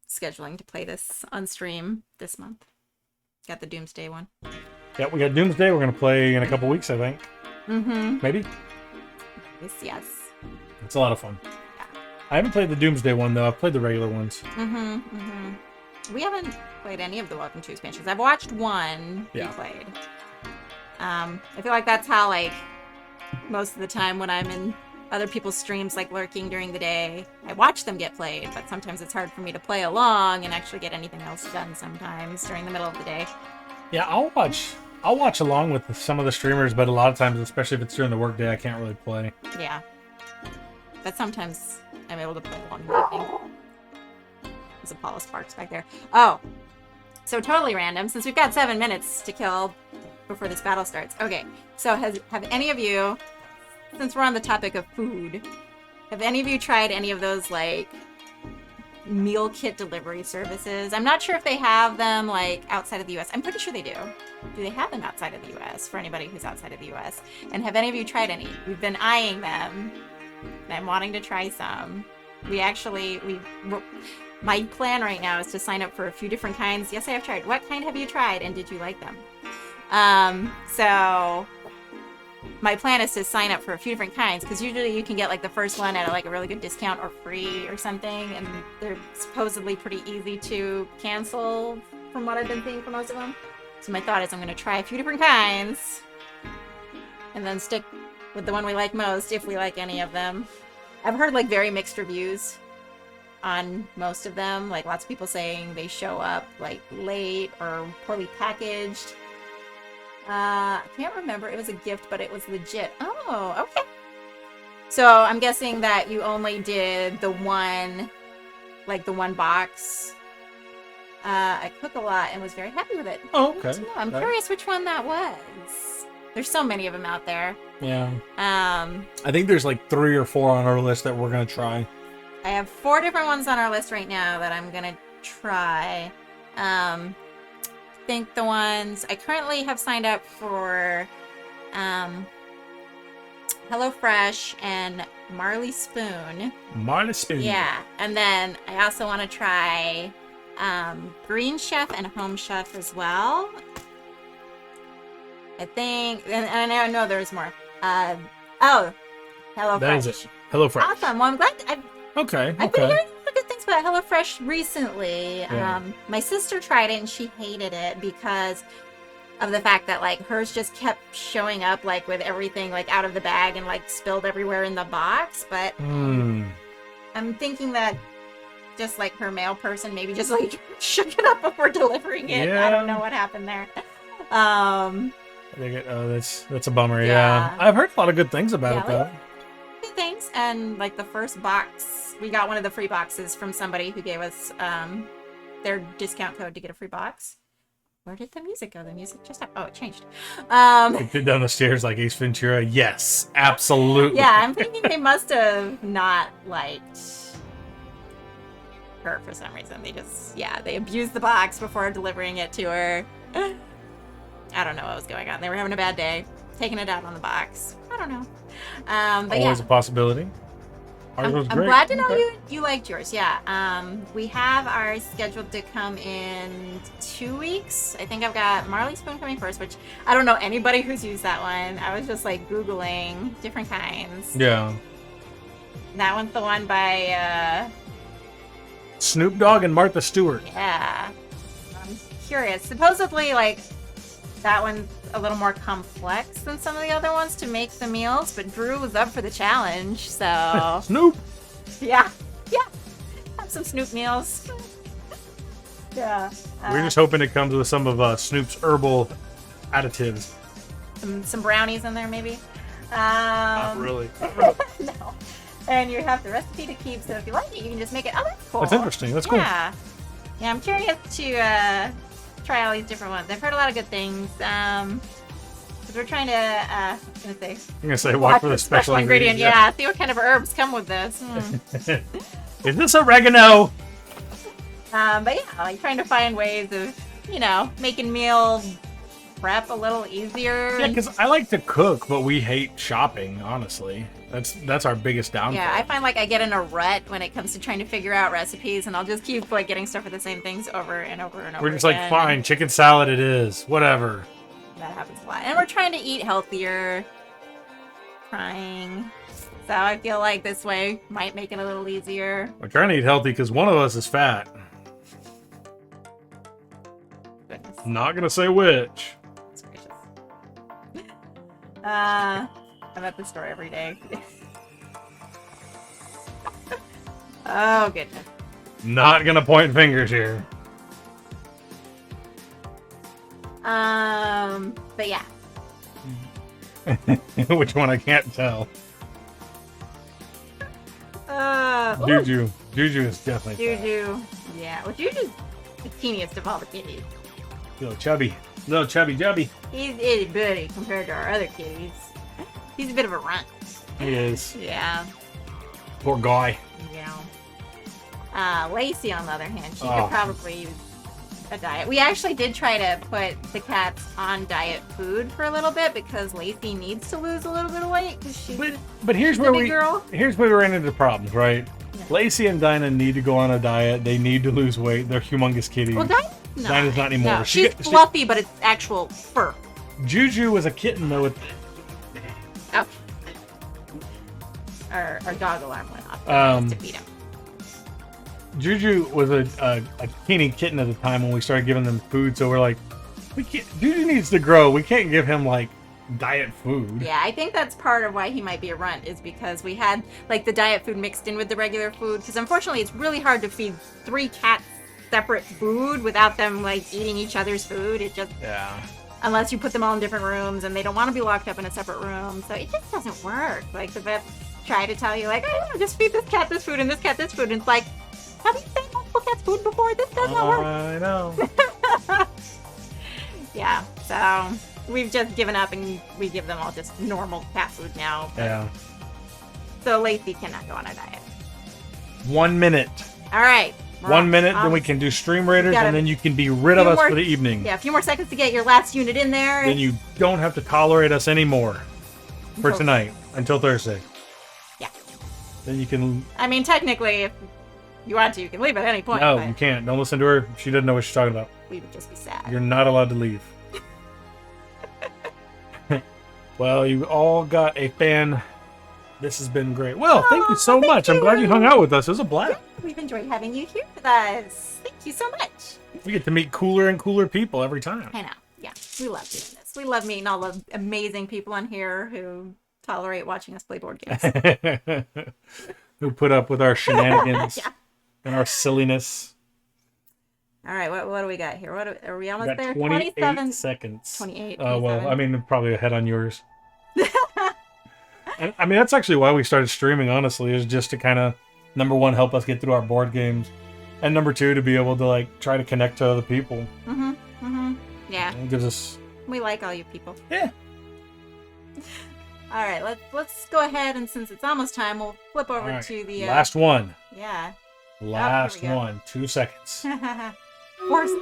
scheduling to play this on stream this month. Got the Doomsday one. Yeah, we got Doomsday. We're going to play in a couple weeks, I think. Mm-hmm. Maybe? Yes. It's a lot of fun. Yeah. I haven't played the Doomsday one, though. I've played the regular ones. Mm-hmm. Mm-hmm. We haven't played any of the Welcome to expansions. I've watched one Yeah. we played. I feel like that's how, like, most of the time when I'm in other people's streams, like, lurking during the day, I watch them get played, but sometimes it's hard for me to play along and actually get anything else done sometimes during the middle of the day. Yeah, I'll watch along with some of the streamers, but a lot of times, especially if it's during the workday, I can't really play. Yeah. But sometimes I'm able to play along in the evening. There's Apollo Sparks back there. Oh, so totally random, since we've got 7 minutes to kill before this battle starts. Okay, so have any of you, since we're on the topic of food, have any of you tried any of those, like, meal kit delivery services? I'm not sure if they have them, like, outside of the US. I'm pretty sure they do. Do they have them outside of the US for anybody who's outside of the US? And have any of you tried any? We've been eyeing them and I'm wanting to try some. My plan right now is to sign up for a few different kinds. Yes, I have tried. What kind have you tried, and did you like them? So my plan is to sign up for a few different kinds, because usually you can get like the first one at like a really good discount or free or something, and they're supposedly pretty easy to cancel from what I've been seeing for most of them. So my thought is I'm going to try a few different kinds and then stick with the one we like most if we like any of them. I've heard like very mixed reviews on most of them, like lots of people saying they show up like late or poorly packaged. I can't remember. It was a gift, but it was legit. Oh, okay. So I'm guessing that you only did the one box. I cook a lot and was very happy with it. Oh, okay. I'm curious which one that was. There's so many of them out there. Yeah. I think there's like 3 or 4 on our list that we're gonna try. I have 4 different ones on our list right now that I'm gonna try. I think the ones I currently have signed up for HelloFresh and Marley Spoon. Marley Spoon. Yeah, and then I also want to try Green Chef and Home Chef as well. I think, and I know there's more. HelloFresh. That is it. HelloFresh. Awesome. Well, I'm glad. I've been hearing a lot of good things about HelloFresh recently. Yeah. My sister tried it and she hated it because of the fact that like hers just kept showing up like with everything like out of the bag and like spilled everywhere in the box. But I'm thinking that just like her mail person maybe just like shook it up before delivering it. Yeah. I don't know what happened there. That's a bummer. Yeah. I've heard a lot of good things about it though. Good things. And like the first box, we got one of the free boxes from somebody who gave us their discount code to get a free box. Where did the music go? The music just stopped. Oh, it changed. It down the stairs like Ace Ventura. Yes, absolutely. Yeah, I'm thinking they must have not liked her for some reason. They abused the box before delivering it to her. I don't know what was going on. They were having a bad day, taking it out on the box. I don't know. But always a possibility. I'm glad to know you liked yours. Yeah. We have ours scheduled to come in 2 weeks. I think I've got Marley Spoon coming first, which I don't know anybody who's used that one. I was just like Googling different kinds. Yeah. That one's the one by Snoop Dogg and Martha Stewart. Yeah. I'm curious. Supposedly, like, that one's a little more complex than some of the other ones to make the meals, but Drew was up for the challenge, so... Snoop! Yeah. Have some Snoop meals. Yeah. We're just hoping it comes with some of Snoop's herbal additives. Some brownies in there, maybe? Not really. No. And you have the recipe to keep, so if you like it, you can just make it. Oh, that's cool. That's interesting. That's cool. Yeah, I'm curious to try all these different ones. I've heard a lot of good things. Because we're trying to, I'm gonna say watch for the special ingredient. Yeah, see what kind of herbs come with this. Is this oregano? But yeah, like trying to find ways of, making meal prep a little easier. Yeah, because I like to cook, but we hate shopping, honestly. That's our biggest downfall. Yeah, I find like I get in a rut when it comes to trying to figure out recipes, and I'll just keep like getting stuff for the same things over and over and over. We're just like, fine, chicken salad it is, whatever. That happens a lot. And we're trying to eat healthier. So I feel like this way might make it a little easier. We're trying to eat healthy because one of us is fat. Goodness. Not gonna say which. That's gracious. I'm at the store every day. Oh, goodness. Not gonna point fingers here. But yeah. Which one I can't tell. Juju. Juju is definitely Juju. Fat. Yeah. Well, Juju's the teeniest of all the kitties. Little chubby. He's itty bitty compared to our other kitties. He's a bit of a runt. He is. Yeah. Poor guy. Yeah. Lacey, on the other hand, she could probably use a diet. We actually did try to put the cats on diet food for a little bit because Lacey needs to lose a little bit of weight because she's But here's a where big girl. here's where we ran into problems, right? Yeah. Lacey and Dinah need to go on a diet. They need to lose weight. They're humongous kitties. Well, Dinah's not anymore. No, she's fluffy, but it's actual fur. Juju was a kitten though. Oh. Our dog alarm went off. To feed him. Juju was a teeny kitten at the time when we started giving them food. So we're like, we can't. Juju needs to grow. We can't give him like diet food. Yeah, I think that's part of why he might be a runt is because we had like the diet food mixed in with the regular food. Because unfortunately, it's really hard to feed 3 cats separate food without them like eating each other's food. It just unless you put them all in different rooms and they don't want to be locked up in a separate room, so it just doesn't work. Like the vets try to tell you like, oh, just feed this cat this food and this cat this food, and it's like, have you fed multiple cats food before? This does not work. I know. Yeah, so we've just given up and we give them all just normal cat food now. Yeah. So Lacey cannot go on a diet. 1 minute. All right. 1 minute, then we can do Stream Raiders, and then you can be rid of us for the evening. Yeah, a few more seconds to get your last unit in there. Then you don't have to tolerate us anymore for tonight until Thursday. Yeah. Then you can. I mean, technically, if you want to, you can leave at any point. No, but you can't. Don't listen to her. She doesn't know what she's talking about. we would just be sad. You're not allowed to leave. Well, you all got a fan. This has been great. Well, thank you so much. I'm glad you hung out with us. It was a blast. We've enjoyed having you here with us. Thank you so much. We get to meet cooler and cooler people every time. I know. Yeah, we love doing this. We love meeting all the amazing people on here who tolerate watching us play board games. Who put up with our shenanigans and our silliness. All right, what do we got here? Are we almost there? 27 seconds. 28. Well, I mean, probably ahead on yours. And, I mean, that's actually why we started streaming, honestly, is just to kind of, number one, help us get through our board games. And number two, to be able to, like, try to connect to other people. Yeah. It gives us... We like all you people. Yeah. All right, let's go ahead, and since it's almost time, we'll flip over to the... last one. Yeah. Last one. 2 seconds.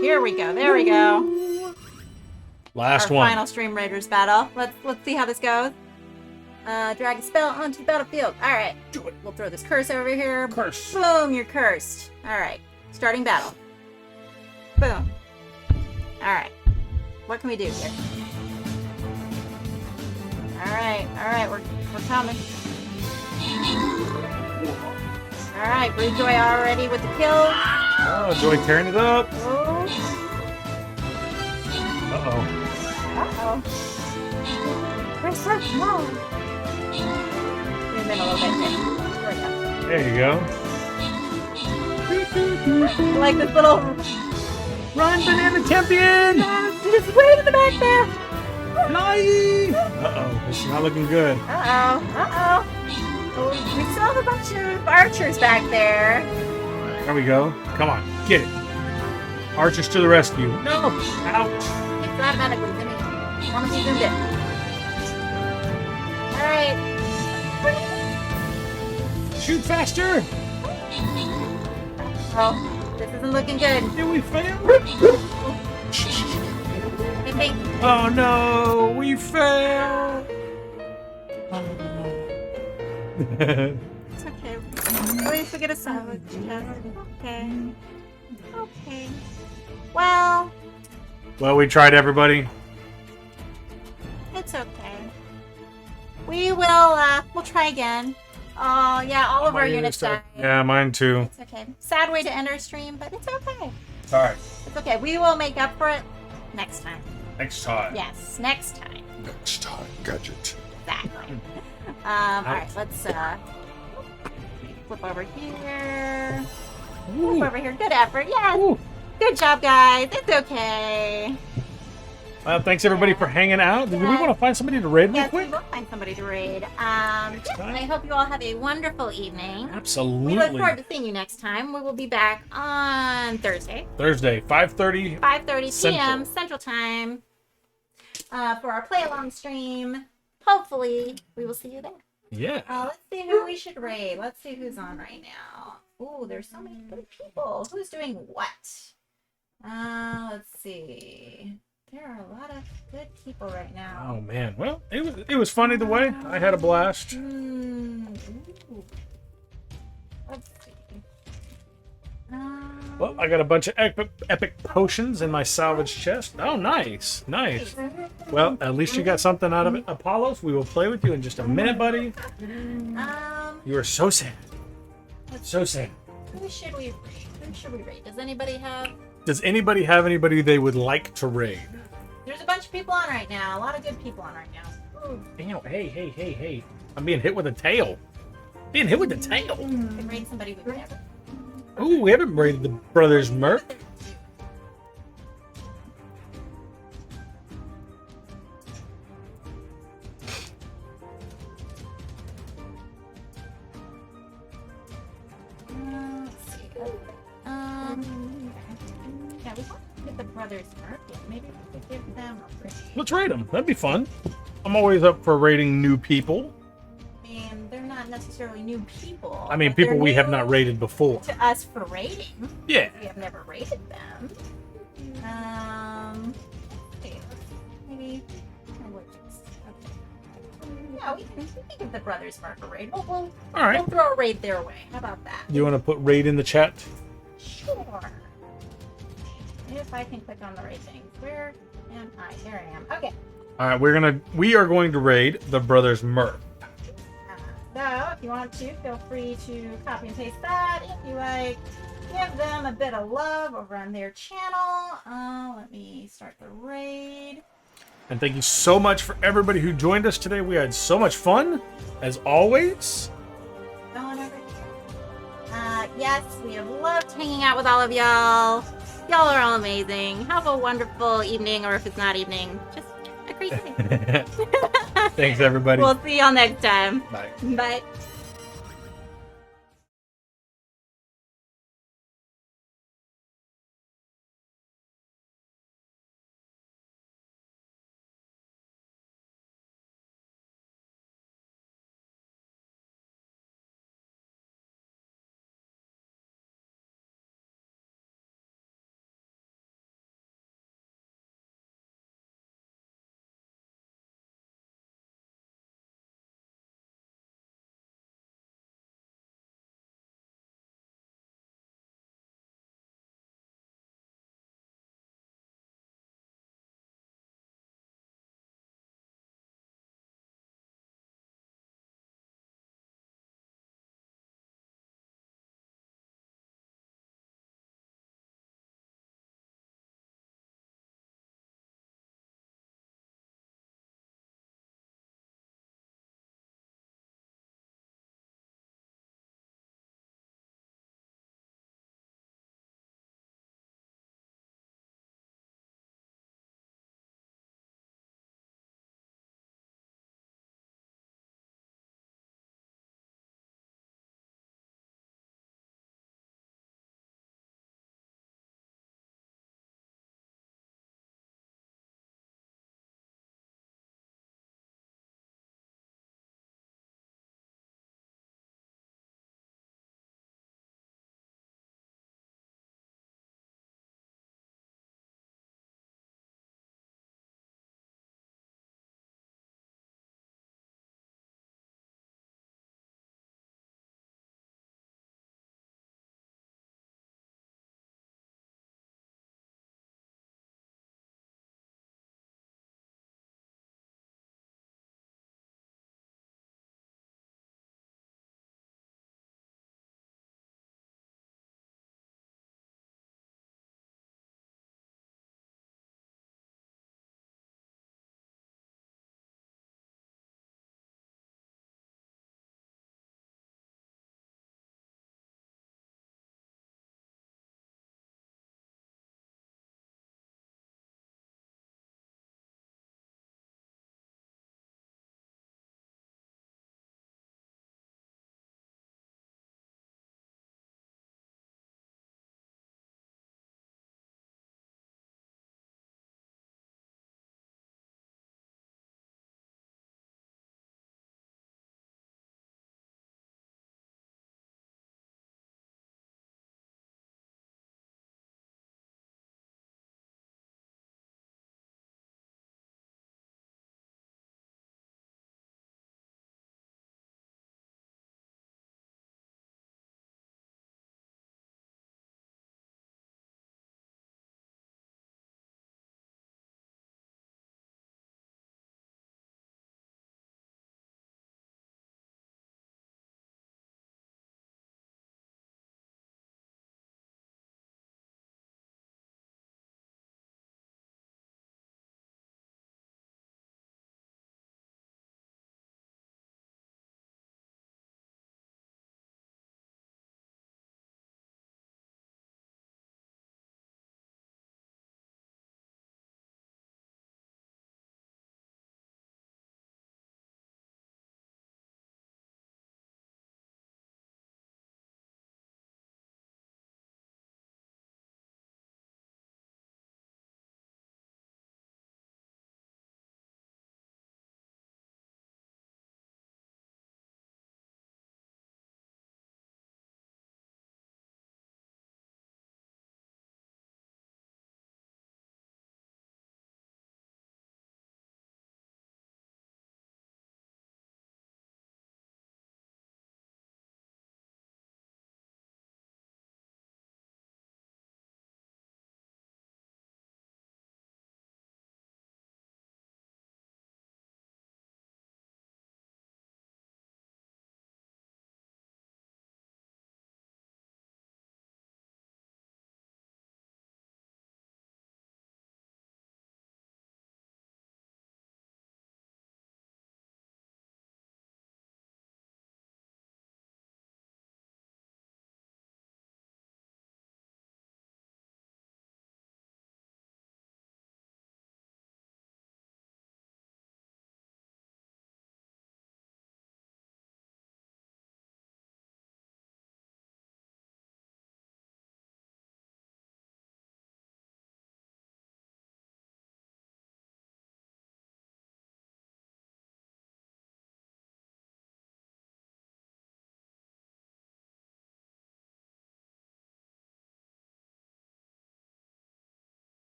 Here we go. There we go. Last Our one. final Stream Raiders battle. Let's see how this goes. Drag a spell onto the battlefield. All right. Do it. We'll throw this curse over here. Curse. Boom, you're cursed. All right. Starting battle. Boom. All right. What can we do here? All right. We're coming. All right. Blue Joy already with the kill. Oh, Joy tearing it up. Oh. Uh-oh. We're so small. Zoom in a little bit. There we go. There you go. I like this little Run, Banana Champion! just way in the back there. Fly! Uh-oh, this is not looking good. Uh-oh. Oh, we still have a bunch of archers back there. There we go. Come on, get it. Archers to the rescue. No! Ouch! It's automatically zooming. I want to be zoomed in. Alright. Shoot faster! Oh, this isn't looking good. Did we fail? Hey. Oh no, we failed! It's okay. At least we get a salvage. Okay. Okay. Well, Well, we tried, everybody. it's okay. We'll try again. Oh, yeah, all of our units died. Yeah, mine too. It's okay. Sad way to end our stream, but it's okay. It's alright. It's okay. We will make up for it next time. Next time. Yes, next time. Next time, Gadget. Exactly. Alright, let's flip over here. Flip over here. Good effort. Yes. Ooh. Good job, guys. It's okay. Well, thanks everybody for hanging out. Do we want to find somebody to raid real Yes, we quick? will find somebody to raid. And I hope you all have a wonderful evening. Absolutely. We look forward to seeing you next time. We will be back on Thursday. Thursday, 5:30. 5:30 p.m. Central Time for our play-along stream. Hopefully, we will see you there. Yeah. Let's see who we should raid. Let's see who's on right now. Ooh, there's so many good people. Who's doing what? Let's see. There are a lot of good people right now. Oh man, well, it was fun either way. I had a blast. Ooh. Let's see. Well, I got a bunch of epic potions in my salvage chest. Oh, nice, nice. Well, at least you got something out of it. Apollos, we will play with you in just a minute, buddy. You are so sad. So sad. Who should we raid? Does anybody have? Does anybody have anybody they would like to raid? There's a bunch of people on right now. A lot of good people on right now. Ooh. Damn, hey. I'm being hit with a tail. Being hit with the tail. We can raid somebody we've never. Ooh, we haven't raided the Brothers Merc. Let's see. Yeah, we want to get the Brothers Market. Maybe we could give them a raid. Let's raid them. That'd be fun. I'm always up for raiding new people. I mean, they're not necessarily new people. I mean, but people they're we have new not raided before. to us for raiding. Yeah. We have never raided them. Okay, maybe. Yeah, we can give the Brothers Mark a raid. All right. We'll throw a raid their way. How about that? You want to put raid in the chat? Sure. If I can click on the right thing. Where am I? Here I am. Okay. All right, we are going to raid the Brothers Merc. So, if you want to, feel free to copy and paste that. If you like, give them a bit of love over on their channel. Let me start the raid. And thank you so much for everybody who joined us today. We had so much fun, as always. Going over here. Yes, we have loved hanging out with all of y'all. Y'all are all amazing. Have a wonderful evening, or if it's not evening, just a great day. Thanks, everybody. We'll see y'all next time. Bye. Bye.